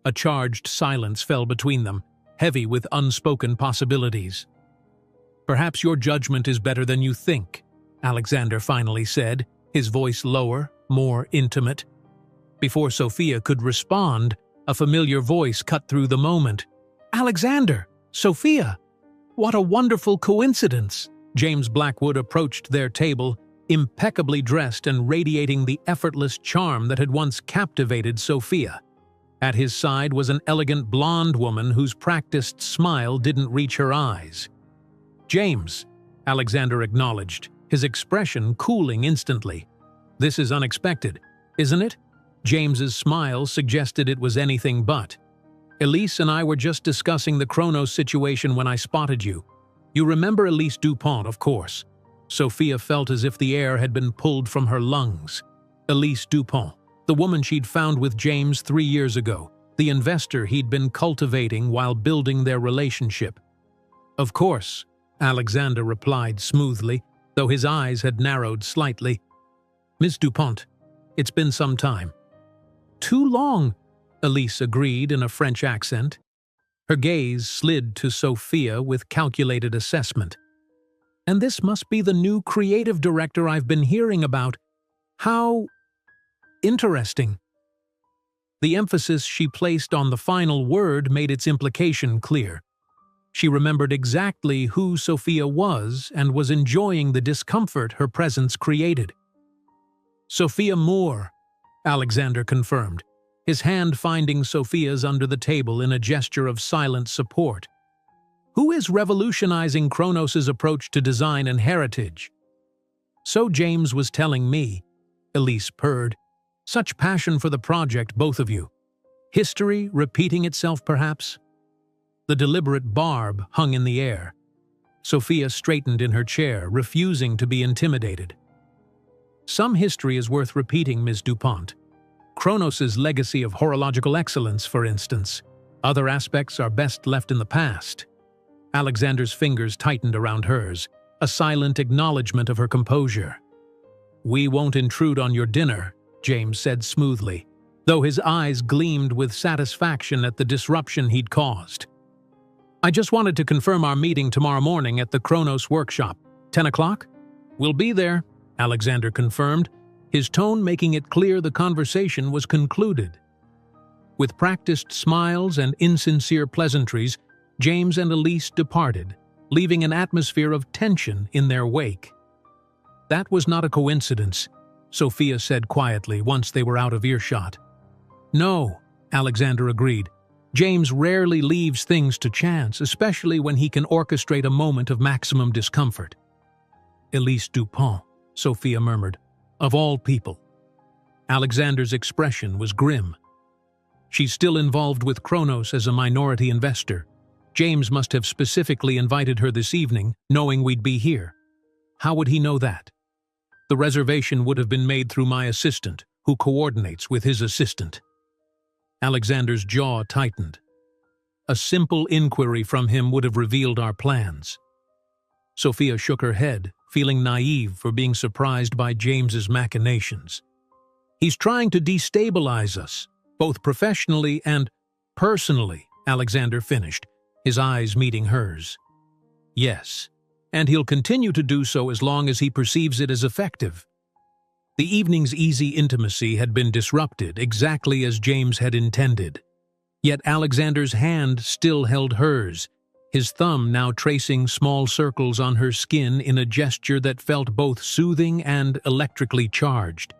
A charged silence fell between them, heavy with unspoken possibilities. Perhaps your judgment is better than you think, Alexander finally said, his voice lower, more intimate. Before Sophia could respond, a familiar voice cut through the moment. Alexander! Sophia! What a wonderful coincidence! James Blackwood approached their table, impeccably dressed and radiating the effortless charm that had once captivated Sophia. At his side was an elegant blonde woman whose practiced smile didn't reach her eyes. James, Alexander acknowledged, his expression cooling instantly. This is unexpected, isn't it? James's smile suggested it was anything but. Elise and I were just discussing the Kronos situation when I spotted you. You remember Elise Dupont, of course. Sophia felt as if the air had been pulled from her lungs. Elise Dupont, the woman she'd found with James 3 years ago, the investor he'd been cultivating while building their relationship. Of course, Alexander replied smoothly, though his eyes had narrowed slightly. Miss Dupont, it's been some time. Too long, Elise agreed in a French accent. Her gaze slid to Sophia with calculated assessment. And this must be the new creative director I've been hearing about. How interesting. The emphasis she placed on the final word made its implication clear. She remembered exactly who Sophia was and was enjoying the discomfort her presence created. Sophia Moore, Alexander confirmed, his hand finding Sophia's under the table in a gesture of silent support. Who is revolutionizing Kronos' approach to design and heritage? So James was telling me, Elise purred. Such passion for the project, both of you. History repeating itself, perhaps? The deliberate barb hung in the air. Sophia straightened in her chair, refusing to be intimidated. Some history is worth repeating, Ms. Dupont. Kronos' legacy of horological excellence, for instance. Other aspects are best left in the past. Alexander's fingers tightened around hers, a silent acknowledgement of her composure. We won't intrude on your dinner, James said smoothly, though his eyes gleamed with satisfaction at the disruption he'd caused. I just wanted to confirm our meeting tomorrow morning at the Kronos workshop. 10 o'clock? We'll be there, Alexander confirmed, his tone making it clear the conversation was concluded. With practiced smiles and insincere pleasantries, James and Elise departed, leaving an atmosphere of tension in their wake. That was not a coincidence, Sophia said quietly once they were out of earshot. No, Alexander agreed. James rarely leaves things to chance, especially when he can orchestrate a moment of maximum discomfort. Elise Dupont, Sophia murmured. Of all people. Alexander's expression was grim. She's still involved with Kronos as a minority investor. James must have specifically invited her this evening, knowing we'd be here. How would he know that? The reservation would have been made through my assistant, who coordinates with his assistant. Alexander's jaw tightened. A simple inquiry from him would have revealed our plans. Sophia shook her head, feeling naive for being surprised by James's machinations. He's trying to destabilize us, both professionally and personally, Alexander finished, his eyes meeting hers. Yes, and he'll continue to do so as long as he perceives it as effective. The evening's easy intimacy had been disrupted exactly as James had intended. Yet Alexander's hand still held hers, his thumb now tracing small circles on her skin in a gesture that felt both soothing and electrically charged.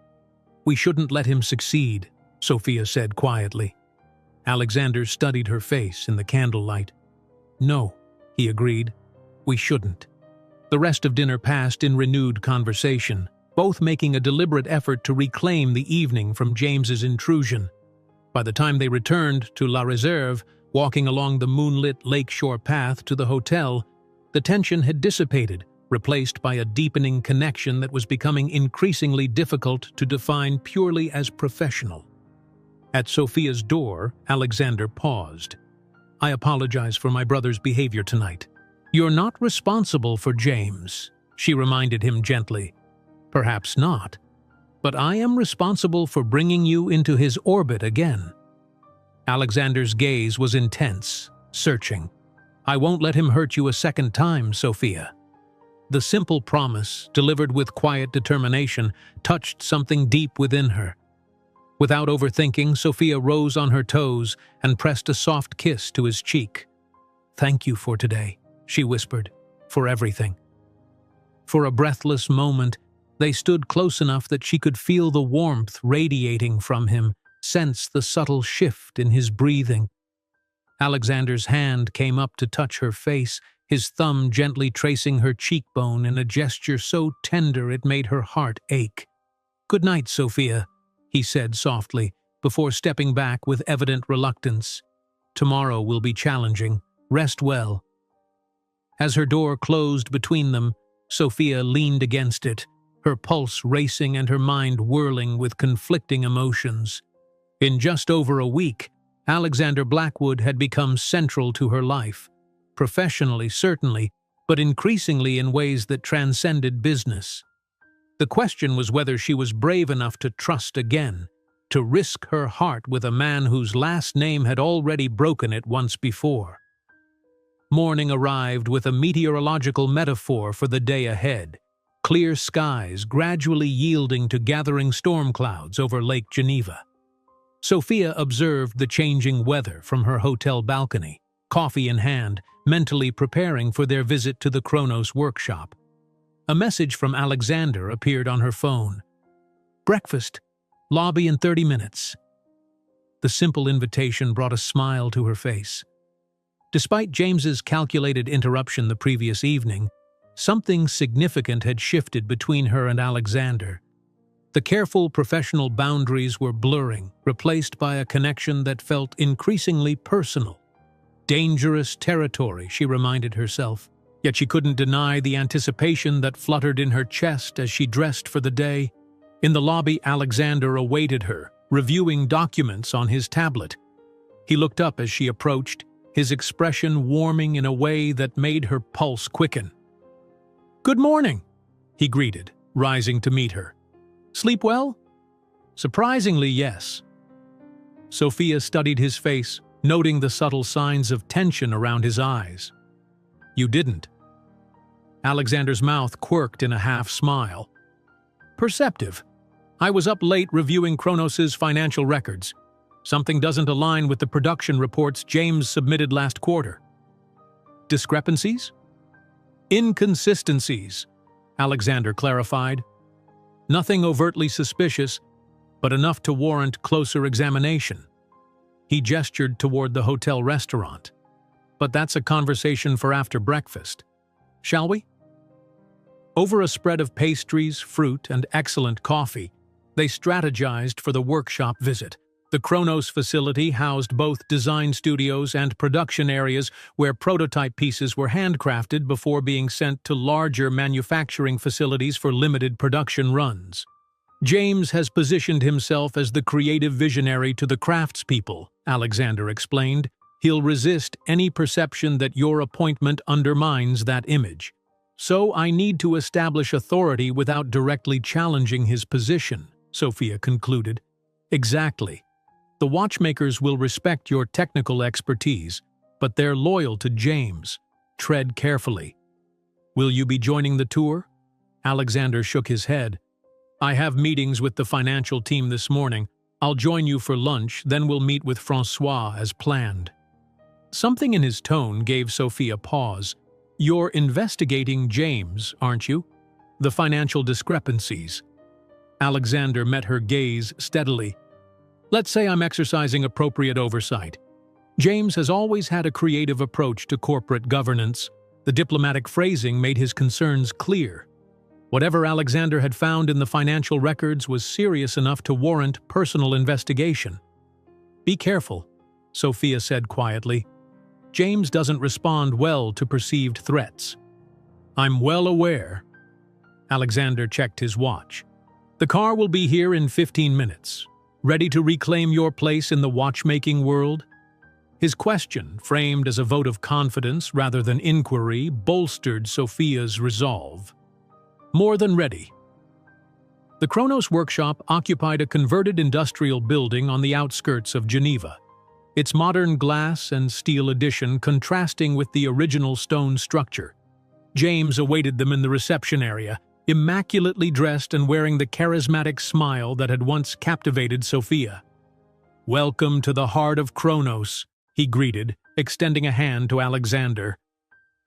We shouldn't let him succeed, Sophia said quietly. Alexander studied her face in the candlelight. "No," he agreed. "We shouldn't." The rest of dinner passed in renewed conversation, both making a deliberate effort to reclaim the evening from James's intrusion. By the time they returned to La Réserve, walking along the moonlit lakeshore path to the hotel, the tension had dissipated, replaced by a deepening connection that was becoming increasingly difficult to define purely as professional. At Sophia's door, Alexander paused. "I apologize for my brother's behavior tonight." "You're not responsible for James," she reminded him gently. "Perhaps not, but I am responsible for bringing you into his orbit again." Alexander's gaze was intense, searching. "I won't let him hurt you a second time, Sophia." The simple promise, delivered with quiet determination, touched something deep within her. Without overthinking, Sophia rose on her toes and pressed a soft kiss to his cheek. "Thank you for today," she whispered, "for everything." For a breathless moment, they stood close enough that she could feel the warmth radiating from him, sense the subtle shift in his breathing. Alexander's hand came up to touch her face, his thumb gently tracing her cheekbone in a gesture so tender it made her heart ache. "Good night, Sophia," he said softly, before stepping back with evident reluctance. "Tomorrow will be challenging. Rest well." As her door closed between them, Sophia leaned against it, her pulse racing and her mind whirling with conflicting emotions. In just over a week, Alexander Blackwood had become central to her life. Professionally, certainly, but increasingly in ways that transcended business. The question was whether she was brave enough to trust again, to risk her heart with a man whose last name had already broken it once before. Morning arrived with a meteorological metaphor for the day ahead, clear skies gradually yielding to gathering storm clouds over Lake Geneva. Sophia observed the changing weather from her hotel balcony, coffee in hand, mentally preparing for their visit to the Kronos workshop. A message from Alexander appeared on her phone. "Breakfast. Lobby in 30 minutes." The simple invitation brought a smile to her face. Despite James's calculated interruption the previous evening, something significant had shifted between her and Alexander. The careful professional boundaries were blurring, replaced by a connection that felt increasingly personal. Dangerous territory, she reminded herself, yet she couldn't deny the anticipation that fluttered in her chest as she dressed for the day. In the lobby, Alexander awaited her, reviewing documents on his tablet. He looked up as she approached, his expression warming in a way that made her pulse quicken. "Good morning," he greeted, rising to meet her. "Sleep well?" "Surprisingly, yes." Sophia studied his face, noting the subtle signs of tension around his eyes. "You didn't." Alexander's mouth quirked in a half-smile. "Perceptive. I was up late reviewing Kronos's financial records. Something doesn't align with the production reports James submitted last quarter." "Discrepancies?" "Inconsistencies," Alexander clarified. "Nothing overtly suspicious, but enough to warrant closer examination." He gestured toward the hotel restaurant. "But that's a conversation for after breakfast. Shall we?" Over a spread of pastries, fruit, and excellent coffee, they strategized for the workshop visit. The Kronos facility housed both design studios and production areas where prototype pieces were handcrafted before being sent to larger manufacturing facilities for limited production runs. "James has positioned himself as the creative visionary to the craftspeople," Alexander explained. "He'll resist any perception that your appointment undermines that image. So I need to establish authority without directly challenging his position," Sophia concluded. "Exactly. The watchmakers will respect your technical expertise, but they're loyal to James. Tread carefully." "Will you be joining the tour?" Alexander shook his head. "I have meetings with the financial team this morning. I'll join you for lunch, then we'll meet with Francois as planned." Something in his tone gave Sophia pause. "You're investigating James, aren't you? The financial discrepancies." Alexander met her gaze steadily. "Let's say I'm exercising appropriate oversight. James has always had a creative approach to corporate governance. The diplomatic phrasing made his concerns clear. Whatever Alexander had found in the financial records was serious enough to warrant personal investigation. "Be careful," Sophia said quietly. "James doesn't respond well to perceived threats." "I'm well aware." Alexander checked his watch. "The car will be here in 15 minutes. Ready to reclaim your place in the watchmaking world?" His question, framed as a vote of confidence rather than inquiry, bolstered Sophia's resolve. "More than ready." The Kronos workshop occupied a converted industrial building on the outskirts of Geneva, its modern glass and steel addition contrasting with the original stone structure. James awaited them in the reception area, immaculately dressed and wearing the charismatic smile that had once captivated Sophia. "Welcome to the heart of Kronos," he greeted, extending a hand to Alexander.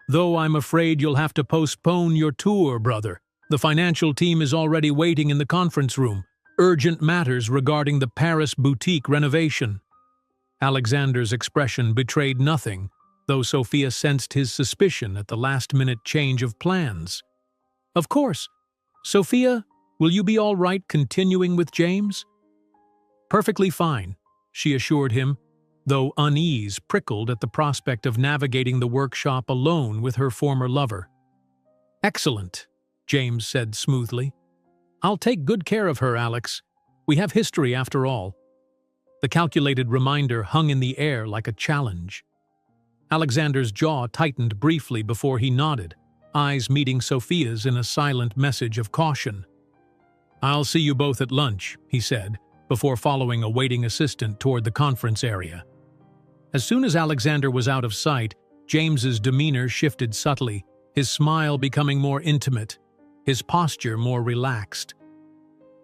"Though I'm afraid you'll have to postpone your tour, brother. The financial team is already waiting in the conference room. Urgent matters regarding the Paris boutique renovation." Alexander's expression betrayed nothing, though Sophia sensed his suspicion at the last-minute change of plans. "Of course. Sophia, will you be all right continuing with James?" "Perfectly fine," she assured him, though unease prickled at the prospect of navigating the workshop alone with her former lover. "Excellent," James said smoothly. "I'll take good care of her, Alex. We have history after all." The calculated reminder hung in the air like a challenge. Alexander's jaw tightened briefly before he nodded, eyes meeting Sophia's in a silent message of caution. "I'll see you both at lunch," he said, before following a waiting assistant toward the conference area. As soon as Alexander was out of sight, James's demeanor shifted subtly, his smile becoming more intimate, his posture more relaxed.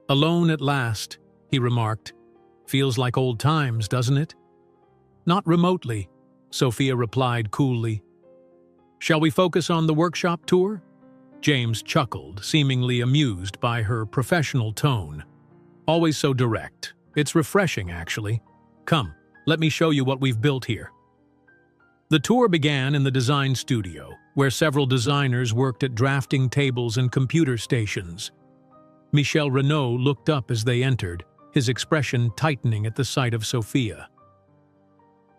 "Alone at last," he remarked. "Feels like old times, doesn't it?" "Not remotely," Sophia replied coolly. "Shall we focus on the workshop tour?" James chuckled, seemingly amused by her professional tone. "Always so direct. It's refreshing, actually. Come, let me show you what we've built here." The tour began in the design studio, where several designers worked at drafting tables and computer stations. Michel Renaud looked up as they entered, his expression tightening at the sight of Sophia.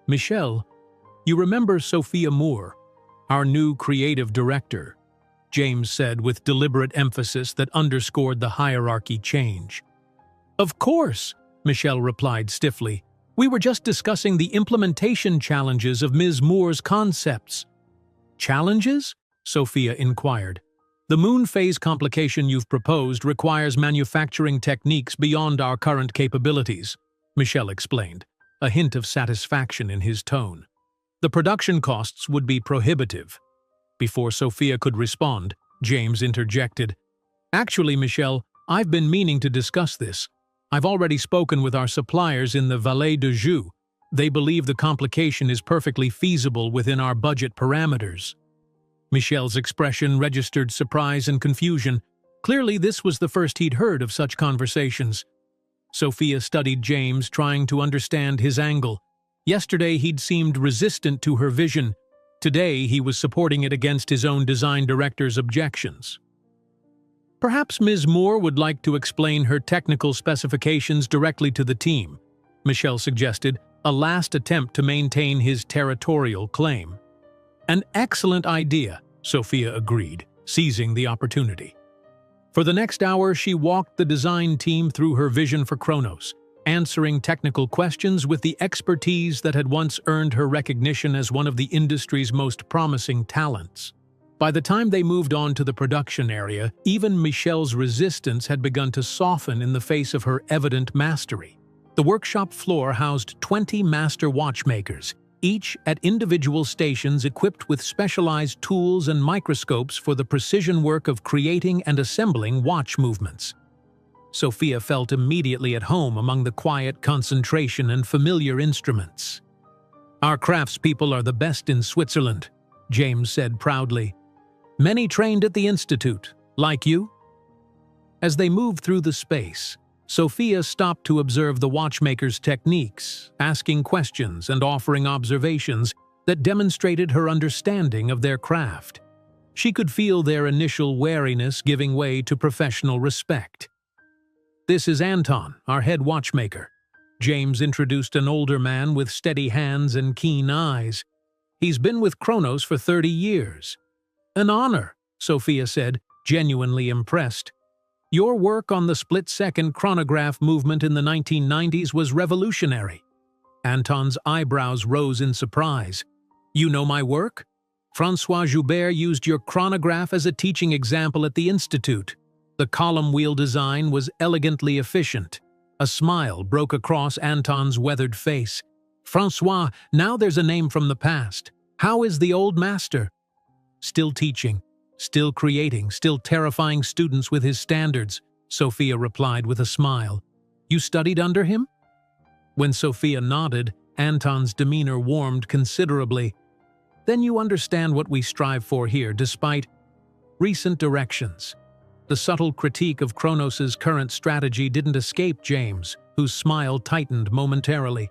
"Michel, you remember Sophia Moore, our new creative director," James said with deliberate emphasis that underscored the hierarchy change. "Of course," Michel replied stiffly. "We were just discussing the implementation challenges of Ms. Moore's concepts." "Challenges?" Sophia inquired. "The moon phase complication you've proposed requires manufacturing techniques beyond our current capabilities," Michel explained, a hint of satisfaction in his tone. "The production costs would be prohibitive." Before Sophia could respond, James interjected. "Actually, Michel, I've been meaning to discuss this. I've already spoken with our suppliers in the Vallée de Joux. They believe the complication is perfectly feasible within our budget parameters." Michel's expression registered surprise and confusion. Clearly, this was the first he'd heard of such conversations. Sophia studied James, trying to understand his angle. Yesterday, he'd seemed resistant to her vision. Today, he was supporting it against his own design director's objections. "Perhaps Ms. Moore would like to explain her technical specifications directly to the team," Michel suggested, a last attempt to maintain his territorial claim. "An excellent idea," Sophia agreed, seizing the opportunity. For the next hour, she walked the design team through her vision for Kronos, answering technical questions with the expertise that had once earned her recognition as one of the industry's most promising talents. By the time they moved on to the production area, even Michel's resistance had begun to soften in the face of her evident mastery. The workshop floor housed 20 master watchmakers, each at individual stations equipped with specialized tools and microscopes for the precision work of creating and assembling watch movements. Sophia felt immediately at home among the quiet concentration and familiar instruments. "Our craftspeople are the best in Switzerland," James said proudly. "Many trained at the Institute, like you?" As they moved through the space, Sophia stopped to observe the watchmaker's techniques, asking questions and offering observations that demonstrated her understanding of their craft. She could feel their initial wariness giving way to professional respect. "This is Anton, our head watchmaker." James introduced an older man with steady hands and keen eyes. "He's been with Kronos for 30 years. "An honor," Sophia said, genuinely impressed. "Your work on the split-second chronograph movement in the 1990s was revolutionary." Anton's eyebrows rose in surprise. "You know my work? François Joubert used your chronograph as a teaching example at the Institute. The column wheel design was elegantly efficient." A smile broke across Anton's weathered face. "François, now there's a name from the past. How is the old master?" "Still teaching, still creating, still terrifying students with his standards," Sophia replied with a smile. "You studied under him?" When Sophia nodded, Anton's demeanor warmed considerably. "Then you understand what we strive for here, despite recent directions." The subtle critique of Kronos's current strategy didn't escape James, whose smile tightened momentarily.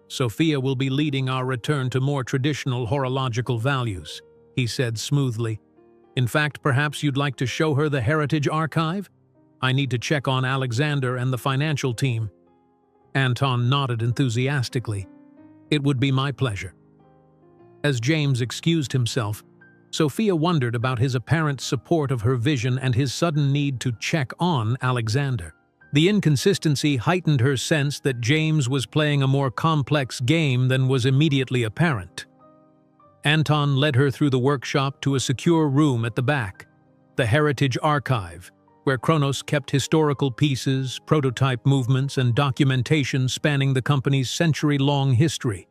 "Sophia will be leading our return to more traditional horological values," he said smoothly. "In fact, perhaps you'd like to show her the Heritage Archive? I need to check on Alexander and the financial team." Anton nodded enthusiastically. "It would be my pleasure." As James excused himself, Sophia wondered about his apparent support of her vision and his sudden need to check on Alexander. The inconsistency heightened her sense that James was playing a more complex game than was immediately apparent. Anton led her through the workshop to a secure room at the back, the Heritage Archive, where Kronos kept historical pieces, prototype movements, and documentation spanning the company's century-long history.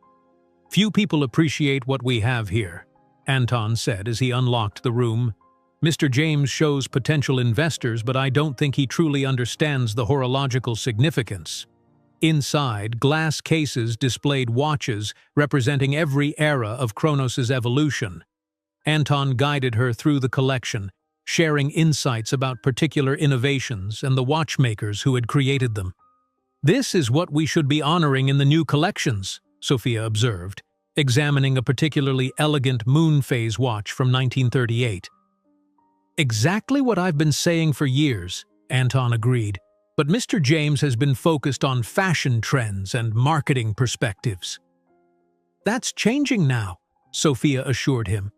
"Few people appreciate what we have here," Anton said as he unlocked the room. "Mr. James shows potential investors, but I don't think he truly understands the horological significance." Inside, glass cases displayed watches representing every era of Kronos's evolution. Anton guided her through the collection, sharing insights about particular innovations and the watchmakers who had created them. "This is what we should be honoring in the new collections," Sophia observed, examining a particularly elegant moon phase watch from 1938. "Exactly what I've been saying for years," Anton agreed, "but Mr. James has been focused on fashion trends and marketing perspectives." "That's changing now," Sophia assured him.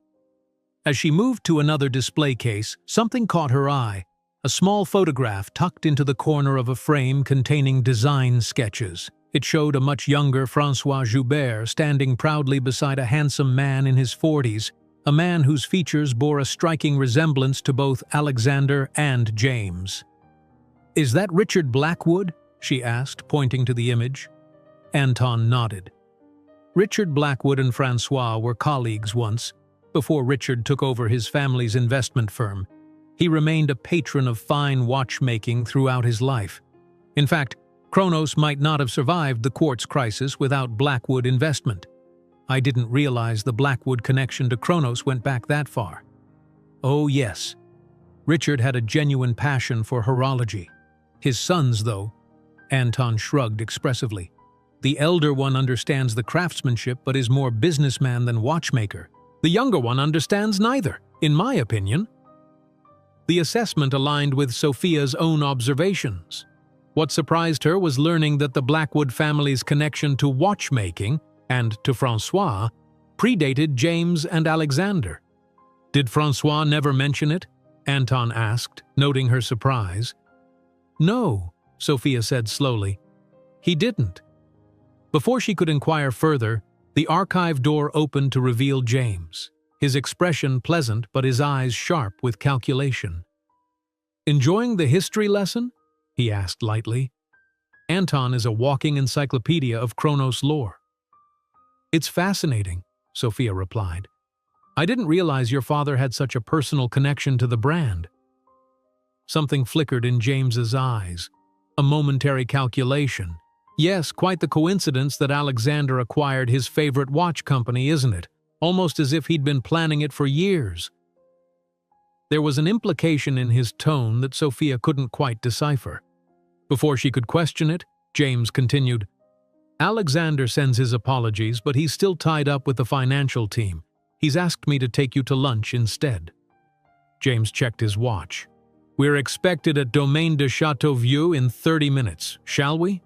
As she moved to another display case, something caught her eye, a small photograph tucked into the corner of a frame containing design sketches. It showed a much younger François Joubert standing proudly beside a handsome man in his 40s, a man whose features bore a striking resemblance to both Alexander and James. "Is that Richard Blackwood?" she asked, pointing to the image. Anton nodded. Richard Blackwood and François were colleagues once, before Richard took over his family's investment firm. He remained a patron of fine watchmaking throughout his life. In fact, Kronos might not have survived the quartz crisis without Blackwood investment. I didn't realize the Blackwood connection to Kronos went back that far. Oh yes, Richard had a genuine passion for horology. His sons, though, Anton shrugged expressively. The elder one understands the craftsmanship but is more businessman than watchmaker. The younger one understands neither, in my opinion. The assessment aligned with Sophia's own observations. What surprised her was learning that the Blackwood family's connection to watchmaking, and to François, predated James and Alexander. "Did François never mention it?" Anton asked, noting her surprise. "No," Sophia said slowly. "He didn't." Before she could inquire further, the archive door opened to reveal James, his expression pleasant but his eyes sharp with calculation. "Enjoying the history lesson?" he asked lightly. "Anton is a walking encyclopedia of Kronos lore." "It's fascinating," Sophia replied. "I didn't realize your father had such a personal connection to the brand." Something flickered in James's eyes. A momentary calculation. "Yes, quite the coincidence that Alexander acquired his favorite watch company, isn't it? Almost as if he'd been planning it for years." There was an implication in his tone that Sophia couldn't quite decipher. Before she could question it, James continued, "Alexander sends his apologies, but he's still tied up with the financial team. He's asked me to take you to lunch instead." James checked his watch. "We're expected at Domaine de Châteauvieux in 30 minutes, shall we?"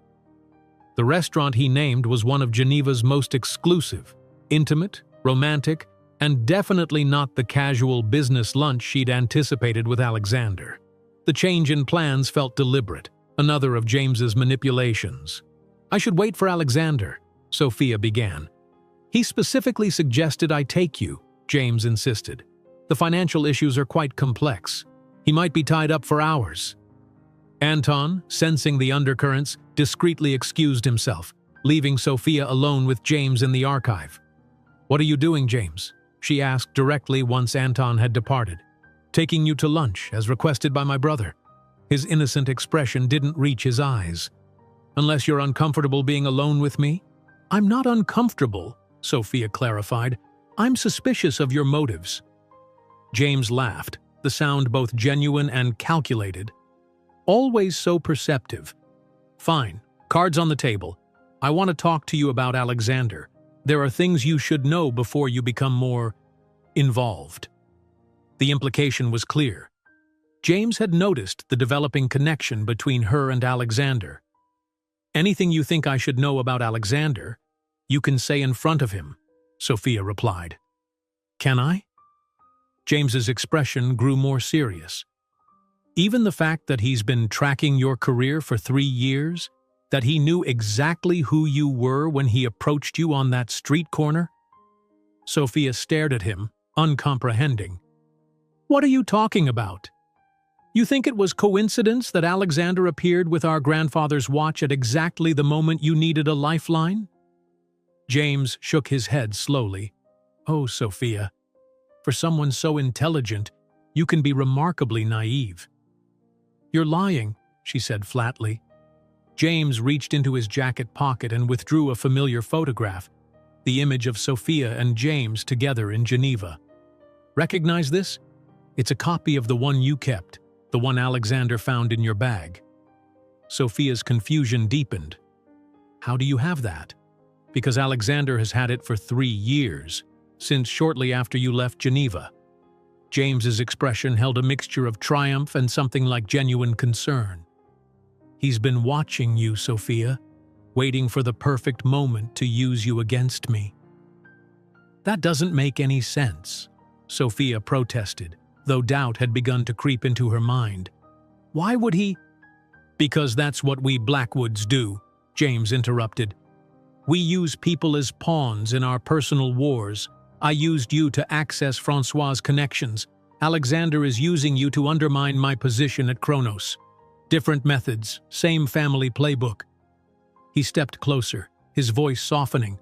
The restaurant he named was one of Geneva's most exclusive, intimate, romantic, and definitely not the casual business lunch she'd anticipated with Alexander. The change in plans felt deliberate, another of James's manipulations. "I should wait for Alexander," Sophia began. "He specifically suggested I take you," James insisted. "The financial issues are quite complex. He might be tied up for hours." Anton, sensing the undercurrents, discreetly excused himself, leaving Sophia alone with James in the archive. "What are you doing, James?" she asked directly once Anton had departed. "Taking you to lunch, as requested by my brother." His innocent expression didn't reach his eyes. "Unless you're uncomfortable being alone with me?" "I'm not uncomfortable," Sophia clarified. "I'm suspicious of your motives." James laughed, the sound both genuine and calculated. "Always so perceptive. Fine, cards on the table. I want to talk to you about Alexander. There are things you should know before you become more involved." The implication was clear. James had noticed the developing connection between her and Alexander. "Anything you think I should know about Alexander, you can say in front of him," Sophia replied. "Can I?" James's expression grew more serious. "Even the fact that he's been tracking your career for 3 years, that he knew exactly who you were when he approached you on that street corner?" Sophia stared at him, uncomprehending. "What are you talking about? You think it was coincidence that Alexander appeared with our grandfather's watch at exactly the moment you needed a lifeline?" James shook his head slowly. "Oh, Sophia, for someone so intelligent, you can be remarkably naive." "You're lying," she said flatly. James reached into his jacket pocket and withdrew a familiar photograph, the image of Sophia and James together in Geneva. "Recognize this? It's a copy of the one you kept, the one Alexander found in your bag." Sophia's confusion deepened. "How do you have that?" "Because Alexander has had it for 3 years, since shortly after you left Geneva." James's expression held a mixture of triumph and something like genuine concern. "He's been watching you, Sophia, waiting for the perfect moment to use you against me." "That doesn't make any sense," Sophia protested, though doubt had begun to creep into her mind. "Why would he—" "Because that's what we Blackwoods do," James interrupted. "We use people as pawns in our personal wars. I used you to access Francois's connections. Alexander is using you to undermine my position at Kronos. Different methods, same family playbook." He stepped closer, his voice softening.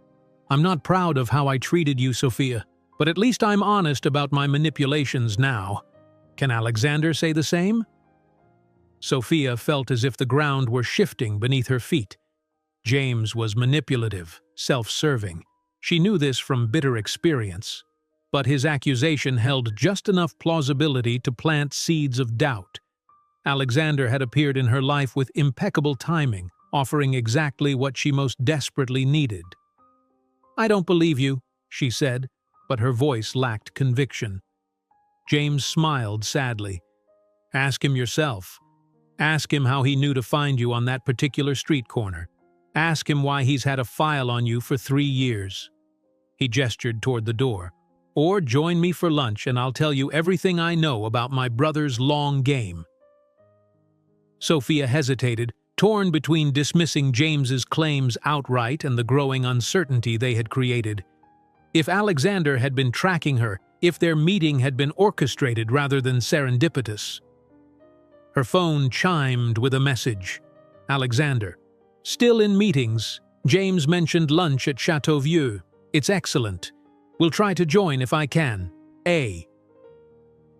"I'm not proud of how I treated you, Sophia, but at least I'm honest about my manipulations now. Can Alexander say the same?" Sophia felt as if the ground were shifting beneath her feet. James was manipulative, self-serving. She knew this from bitter experience, but his accusation held just enough plausibility to plant seeds of doubt. Alexander had appeared in her life with impeccable timing, offering exactly what she most desperately needed. "I don't believe you," she said, but her voice lacked conviction. James smiled sadly. "Ask him yourself. Ask him how he knew to find you on that particular street corner. Ask him why he's had a file on you for 3 years. He gestured toward the door. "Or join me for lunch and I'll tell you everything I know about my brother's long game." Sophia hesitated, torn between dismissing James's claims outright and the growing uncertainty they had created. If Alexander had been tracking her, if their meeting had been orchestrated rather than serendipitous. Her phone chimed with a message. Alexander. "Still in meetings. James mentioned lunch at Châteauvieux. It's excellent. Will try to join if I can. A."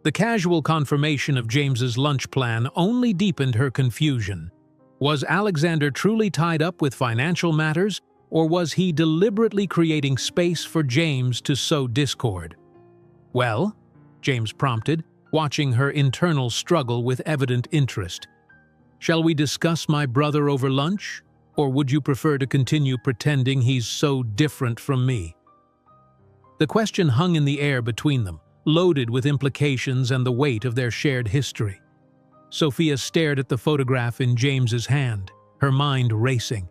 The casual confirmation of James's lunch plan only deepened her confusion. Was Alexander truly tied up with financial matters, or was he deliberately creating space for James to sow discord? "Well?" James prompted, watching her internal struggle with evident interest. Shall we discuss my brother over lunch? Or would you prefer to continue pretending he's so different from me? The question hung in the air between them, loaded with implications and the weight of their shared history. Sophia stared at the photograph in James's hand, her mind racing.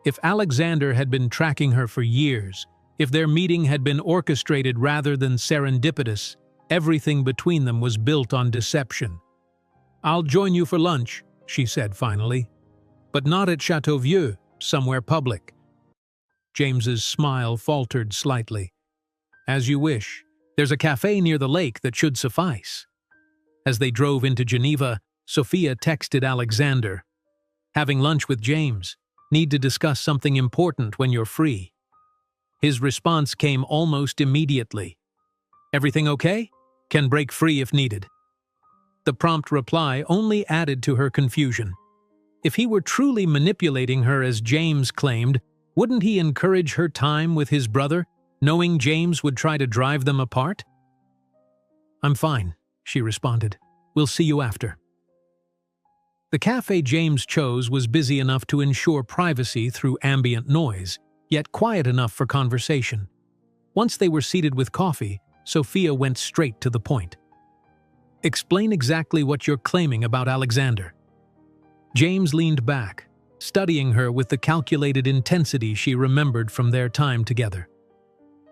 If Alexander had been tracking her for years, if their meeting had been orchestrated rather than serendipitous, everything between them was built on deception. "I'll join you for lunch," she said finally. "But not at Chateauvieux, somewhere public." James's smile faltered slightly. "As you wish. There's a cafe near the lake that should suffice." As they drove into Geneva, Sophia texted Alexander, "Having lunch with James. Need to discuss something important when you're free." His response came almost immediately. "Everything okay? Can break free if needed." The prompt reply only added to her confusion. If he were truly manipulating her as James claimed, wouldn't he encourage her time with his brother, knowing James would try to drive them apart? "I'm fine," she responded. "We'll see you after." The cafe James chose was busy enough to ensure privacy through ambient noise, yet quiet enough for conversation. Once they were seated with coffee, Sophia went straight to the point. "Explain exactly what you're claiming about Alexander." James leaned back, studying her with the calculated intensity she remembered from their time together.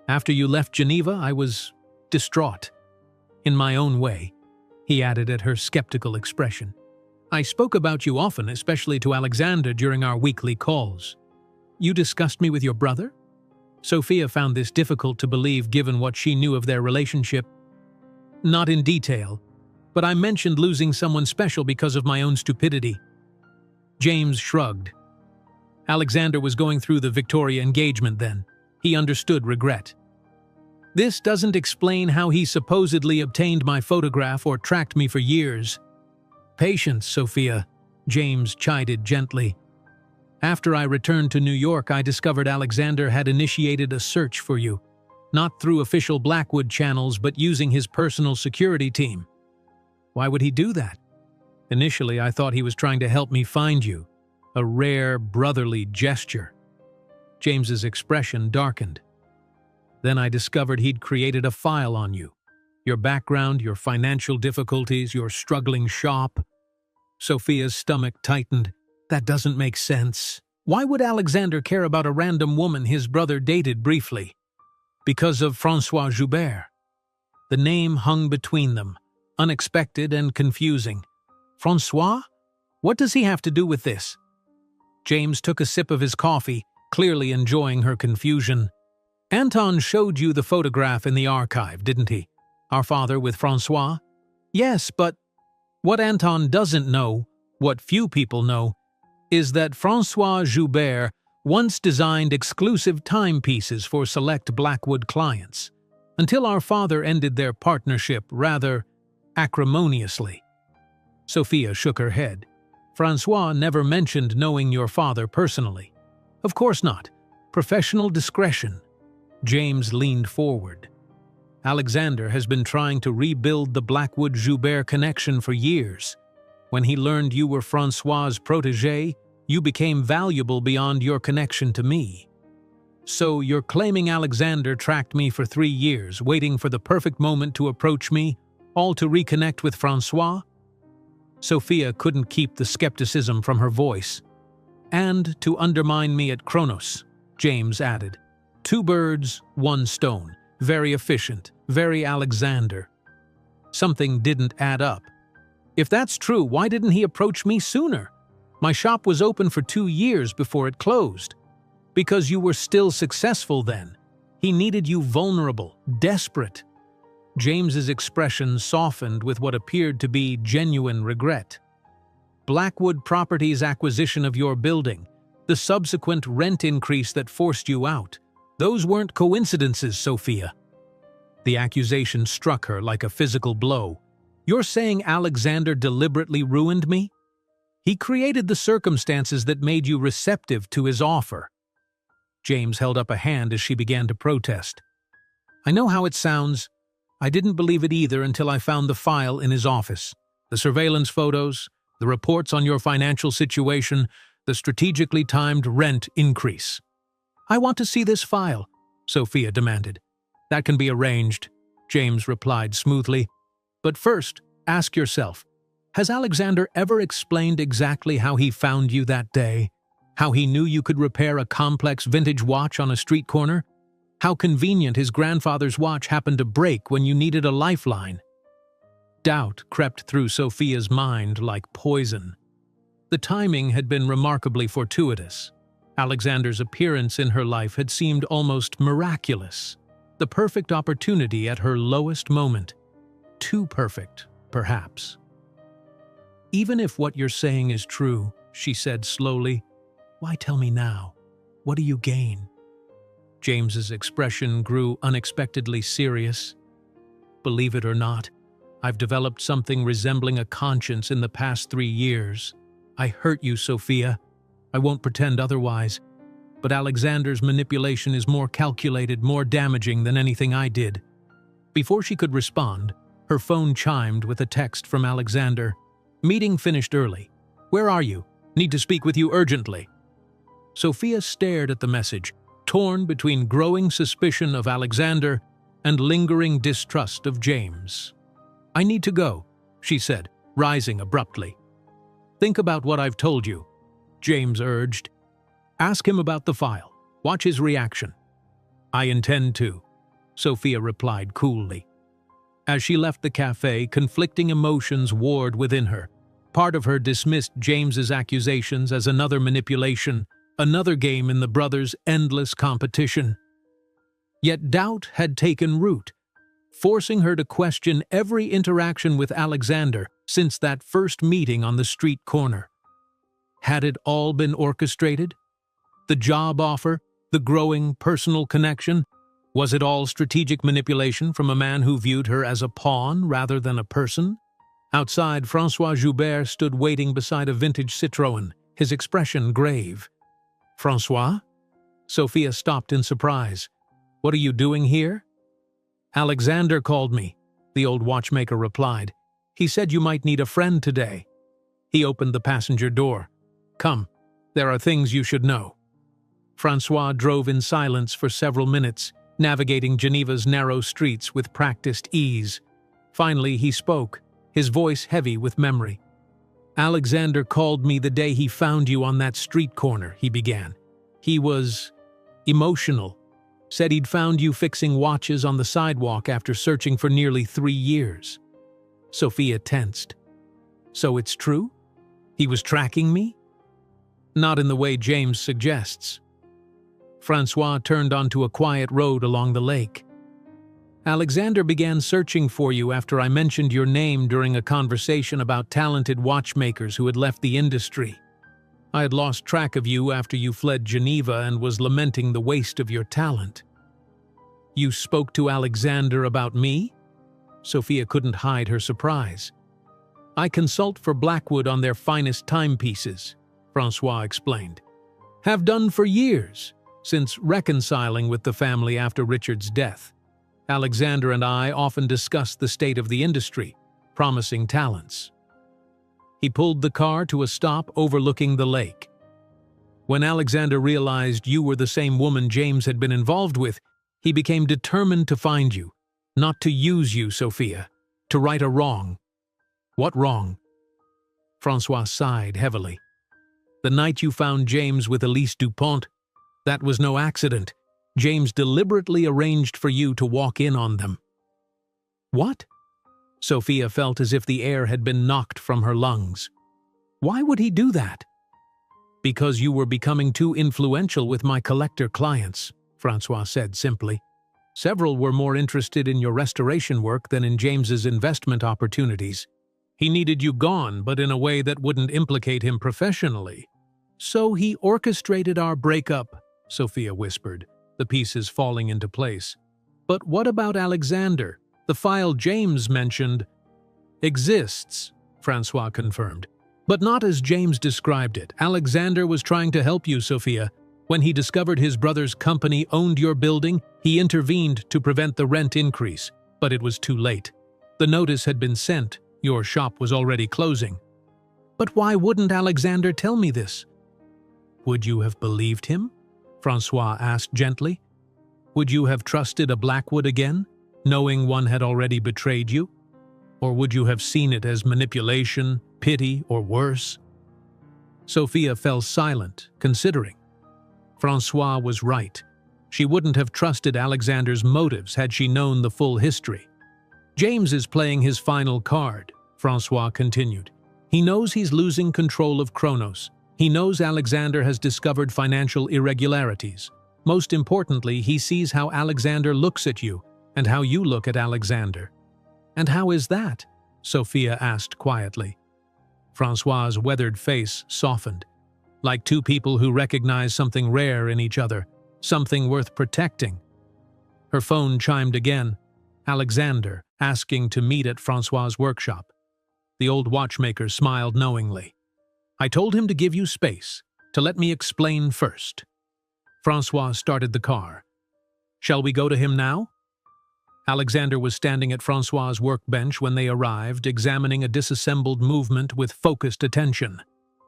"After you left Geneva, I was distraught. In my own way," he added at her skeptical expression. "I spoke about you often, especially to Alexander during our weekly calls." "You discussed me with your brother?" Sophia found this difficult to believe given what she knew of their relationship. "Not in detail, but I mentioned losing someone special because of my own stupidity." James shrugged. Alexander was going through the Victoria engagement then. He understood regret. "This doesn't explain how he supposedly obtained my photograph or tracked me for years." "Patience, Sophia," James chided gently. "After I returned to New York, I discovered Alexander had initiated a search for you, not through official Blackwood channels but using his personal security team." "Why would he do that?" "Initially, I thought he was trying to help me find you, a rare brotherly gesture." James's expression darkened. "Then I discovered he'd created a file on you. Your background, your financial difficulties, your struggling shop." Sophia's stomach tightened. "That doesn't make sense. Why would Alexander care about a random woman his brother dated briefly?" "Because of François Joubert." The name hung between them, unexpected and confusing. "François? What does he have to do with this?" James took a sip of his coffee, clearly enjoying her confusion. "Anton showed you the photograph in the archive, didn't he? Our father with François?" "Yes, but what Anton doesn't know, what few people know, is that François Joubert once designed exclusive timepieces for select Blackwood clients, until our father ended their partnership rather acrimoniously." Sophia shook her head. "François never mentioned knowing your father personally." "Of course not. Professional discretion." James leaned forward. "Alexander has been trying to rebuild the Blackwood-Joubert connection for years. When he learned you were François' protégé, you became valuable beyond your connection to me. So you're claiming Alexander tracked me for 3 years, waiting for the perfect moment to approach me, all to reconnect with François?" Sophia couldn't keep the skepticism from her voice. "And to undermine me at Kronos," James added. "2 birds, 1 stone. Very efficient, very Alexander." Something didn't add up. "If that's true, why didn't he approach me sooner? My shop was open for 2 years before it closed." "Because you were still successful then. He needed you vulnerable, desperate." James's expression softened with what appeared to be genuine regret. "Blackwood Properties' acquisition of your building, the subsequent rent increase that forced you out, those weren't coincidences, Sophia." The accusation struck her like a physical blow. "You're saying Alexander deliberately ruined me? He created the circumstances that made you receptive to his offer." James held up a hand as she began to protest. "I know how it sounds. I didn't believe it either until I found the file in his office. The surveillance photos, the reports on your financial situation, the strategically timed rent increase. "I want to see this file," Sophia demanded. "That can be arranged," James replied smoothly. "But first, ask yourself, has Alexander ever explained exactly how he found you that day? How he knew you could repair a complex vintage watch on a street corner? How convenient his grandfather's watch happened to break when you needed a lifeline?" Doubt crept through Sophia's mind like poison. The timing had been remarkably fortuitous. Alexander's appearance in her life had seemed almost miraculous. The perfect opportunity at her lowest moment. Too perfect, perhaps. "Even if what you're saying is true," she said slowly, "why tell me now? What do you gain?" James's expression grew unexpectedly serious. "Believe it or not, I've developed something resembling a conscience in the past 3 years. I hurt you, Sophia. I won't pretend otherwise. But Alexander's manipulation is more calculated, more damaging than anything I did." Before she could respond, her phone chimed with a text from Alexander. "Meeting finished early. Where are you? Need to speak with you urgently." Sophia stared at the message, torn between growing suspicion of Alexander and lingering distrust of James. "I need to go," she said, rising abruptly. "Think about what I've told you," James urged. "Ask him about the file. Watch his reaction." "I intend to," Sophia replied coolly. As she left the cafe, conflicting emotions warred within her. Part of her dismissed James's accusations as another manipulation, another game in the brothers' endless competition. Yet doubt had taken root, forcing her to question every interaction with Alexander since that first meeting on the street corner. Had it all been orchestrated? The job offer, the growing personal connection, was it all strategic manipulation from a man who viewed her as a pawn rather than a person? Outside, François Joubert stood waiting beside a vintage Citroën, his expression grave. "François?" Sophia stopped in surprise. "What are you doing here?" "Alexander called me," the old watchmaker replied. "He said you might need a friend today." He opened the passenger door. "Come, there are things you should know." François drove in silence for several minutes, navigating Geneva's narrow streets with practiced ease. Finally, he spoke, his voice heavy with memory. "Alexander called me the day he found you on that street corner," he began. "He was emotional. Said he'd found you fixing watches on the sidewalk after searching for nearly 3 years. Sophia tensed. "So it's true? He was tracking me?" "Not in the way James suggests." François turned onto a quiet road along the lake. "Alexander began searching for you after I mentioned your name during a conversation about talented watchmakers who had left the industry. I had lost track of you after you fled Geneva and was lamenting the waste of your talent." "You spoke to Alexander about me?" Sophia couldn't hide her surprise. "I consult for Blackwood on their finest timepieces," François explained. "Have done for years, since reconciling with the family after Richard's death. Alexander and I often discuss the state of the industry, promising talents." He pulled the car to a stop overlooking the lake. "When Alexander realized you were the same woman James had been involved with, he became determined to find you, not to use you, Sophia, to right a wrong." "What wrong?" François sighed heavily. "The night you found James with Elise Dupont, that was no accident. James deliberately arranged for you to walk in on them." "What?" Sophia felt as if the air had been knocked from her lungs. "Why would he do that?" "Because you were becoming too influential with my collector clients," François said simply. "Several were more interested in your restoration work than in James's investment opportunities. He needed you gone, but in a way that wouldn't implicate him professionally. So he orchestrated our breakup," Sophia whispered, the pieces falling into place. "But what about Alexander? The file James mentioned exists," François confirmed. "But not as James described it. Alexander was trying to help you, Sophia. When he discovered his brother's company owned your building, he intervened to prevent the rent increase, but it was too late. The notice had been sent. Your shop was already closing." But why wouldn't Alexander tell me this? Would you have believed him? Francois asked gently. Would you have trusted a Blackwood again, knowing one had already betrayed you? Or would you have seen it as manipulation, pity, or worse? Sophia fell silent, considering. Francois was right. She wouldn't have trusted Alexander's motives had she known the full history. James is playing his final card, Francois continued. He knows he's losing control of Kronos. He knows Alexander has discovered financial irregularities. Most importantly, he sees how Alexander looks at you and how you look at Alexander. And how is that? Sophia asked quietly. Francois's weathered face softened, like two people who recognize something rare in each other, something worth protecting. Her phone chimed again. Alexander, asking to meet at Francois's workshop. The old watchmaker smiled knowingly. I told him to give you space, to let me explain first. Francois started the car. Shall we go to him now? Alexander was standing at Francois's workbench when they arrived, examining a disassembled movement with focused attention.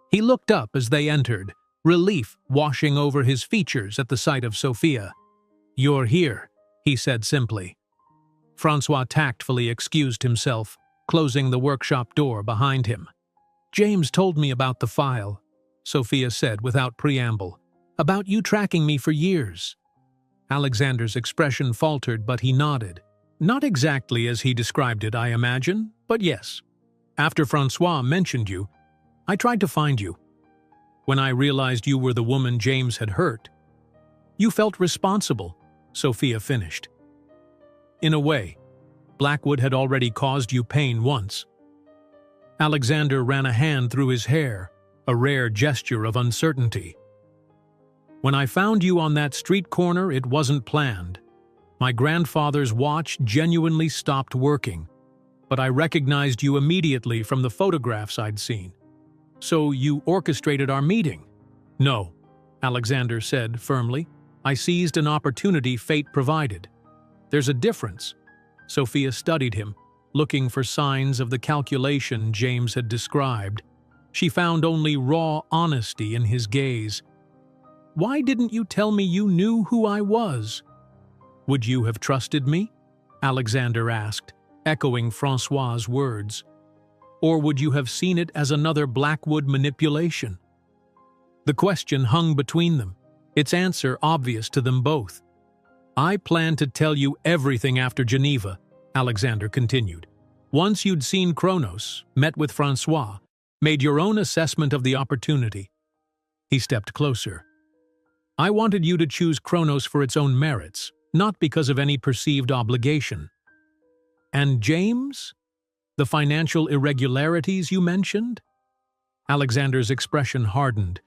He looked up as they entered, relief washing over his features at the sight of Sophia. You're here, he said simply. Francois tactfully excused himself, closing the workshop door behind him. James told me about the file, Sophia said without preamble, about you tracking me for years. Alexander's expression faltered, but he nodded. Not exactly as he described it, I imagine, but yes. After Francois mentioned you, I tried to find you. When I realized you were the woman James had hurt, you felt responsible, Sophia finished. In a way, Blackwood had already caused you pain once. Alexander ran a hand through his hair, a rare gesture of uncertainty. When I found you on that street corner, it wasn't planned. My grandfather's watch genuinely stopped working, but I recognized you immediately from the photographs I'd seen. So you orchestrated our meeting? No, Alexander said firmly. I seized an opportunity fate provided. There's a difference. Sophia studied him, looking for signs of the calculation James had described. She found only raw honesty in his gaze. Why didn't you tell me you knew who I was? Would you have trusted me? Alexander asked, echoing Francois's words. Or would you have seen it as another Blackwood manipulation? The question hung between them, its answer obvious to them both. I planned to tell you everything after Geneva, Alexander continued. Once you'd seen Kronos, met with Francois, made your own assessment of the opportunity. He stepped closer. I wanted you to choose Kronos for its own merits, not because of any perceived obligation. And James? The financial irregularities you mentioned? Alexander's expression hardened.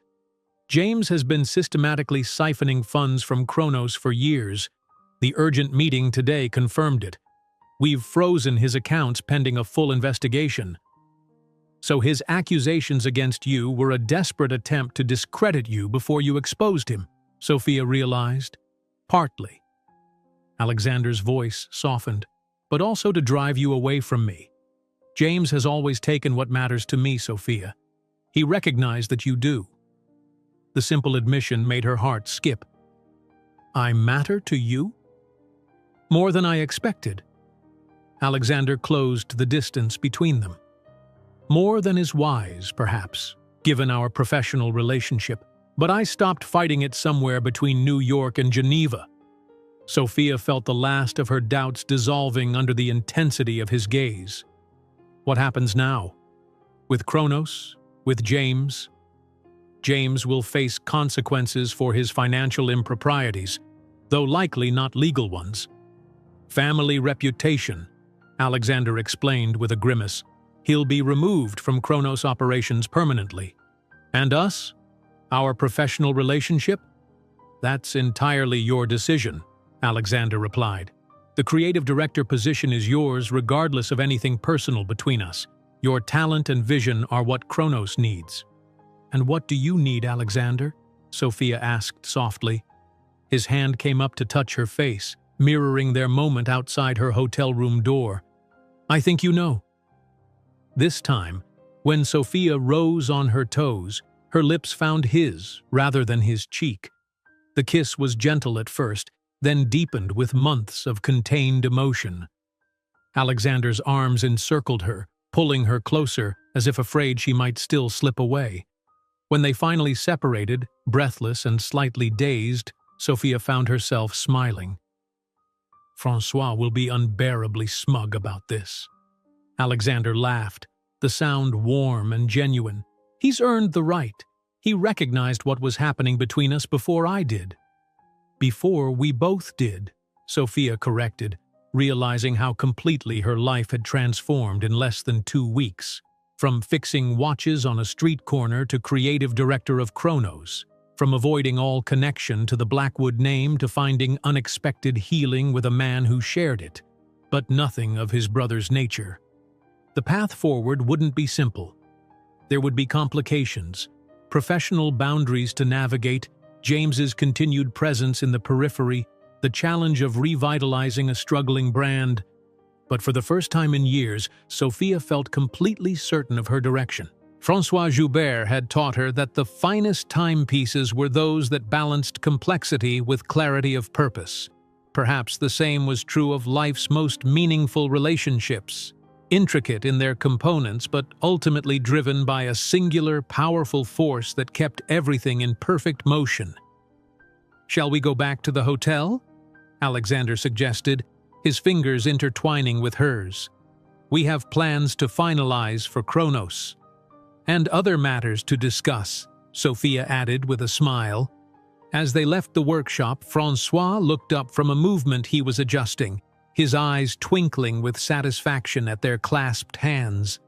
James has been systematically siphoning funds from Kronos for years. The urgent meeting today confirmed it. We've frozen his accounts pending a full investigation. So his accusations against you were a desperate attempt to discredit you before you exposed him, Sophia realized. Partly. Alexander's voice softened, but also to drive you away from me. James has always taken what matters to me, Sophia. He recognized that you do. The simple admission made her heart skip. I matter to you? More than I expected. Alexander closed the distance between them. More than is wise, perhaps, given our professional relationship, but I stopped fighting it somewhere between New York and Geneva. Sophia felt the last of her doubts dissolving under the intensity of his gaze. What happens now? With Kronos? With James? James will face consequences for his financial improprieties, though likely not legal ones. Family reputation, Alexander explained with a grimace. He'll be removed from Kronos operations permanently. And us? Our professional relationship? That's entirely your decision, Alexander replied. The creative director position is yours regardless of anything personal between us. Your talent and vision are what Kronos needs. And what do you need, Alexander? Sophia asked softly. His hand came up to touch her face, mirroring their moment outside her hotel room door. I think you know. This time, When Sophia rose on her toes, her lips found his rather than his cheek. The kiss was gentle at first, then deepened with months of contained emotion. Alexander's arms encircled her, pulling her closer as if afraid she might still slip away. When they finally separated, breathless and slightly dazed, Sophia found herself smiling. "Francois will be unbearably smug about this." Alexander laughed, the sound warm and genuine. "He's earned the right. He recognized what was happening between us before I did." "Before we both did," Sophia corrected, realizing how completely her life had transformed in less than 2 weeks. From fixing watches on a street corner to creative director of Chronos. From avoiding all connection to the Blackwood name to finding unexpected healing with a man who shared it, but nothing of his brother's nature. The path forward wouldn't be simple. There would be complications, professional boundaries to navigate, James's continued presence in the periphery, the challenge of revitalizing a struggling brand. But for the first time in years, Sophia felt completely certain of her direction. François Joubert had taught her that the finest timepieces were those that balanced complexity with clarity of purpose. Perhaps the same was true of life's most meaningful relationships, intricate in their components but ultimately driven by a singular, powerful force that kept everything in perfect motion. "Shall we go back to the hotel?" Alexander suggested, his fingers intertwining with hers. "We have plans to finalize for Chronos." "And other matters to discuss," Sophia added with a smile. As they left the workshop, Francois looked up from a movement he was adjusting, his eyes twinkling with satisfaction at their clasped hands.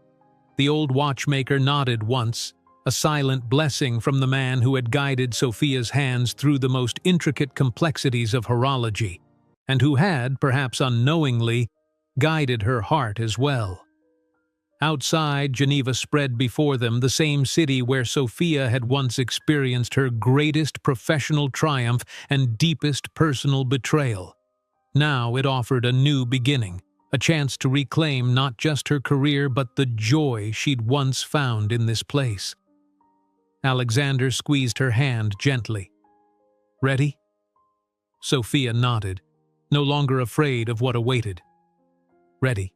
The old watchmaker nodded once, a silent blessing from the man who had guided Sophia's hands through the most intricate complexities of horology, and who had, perhaps unknowingly, guided her heart as well. Outside, Geneva spread before them, the same city where Sophia had once experienced her greatest professional triumph and deepest personal betrayal. Now it offered a new beginning, a chance to reclaim not just her career but the joy she'd once found in this place. Alexander squeezed her hand gently. "Ready?" Sophia nodded, no longer afraid of what awaited. "Ready."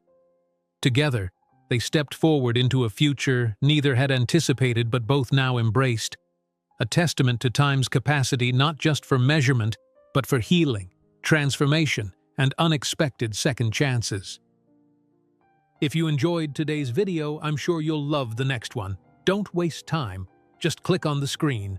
Together, they stepped forward into a future neither had anticipated but both now embraced, a testament to time's capacity not just for measurement, but for healing, transformation, and unexpected second chances. If you enjoyed today's video, I'm sure you'll love the next one. Don't waste time. Just click on the screen.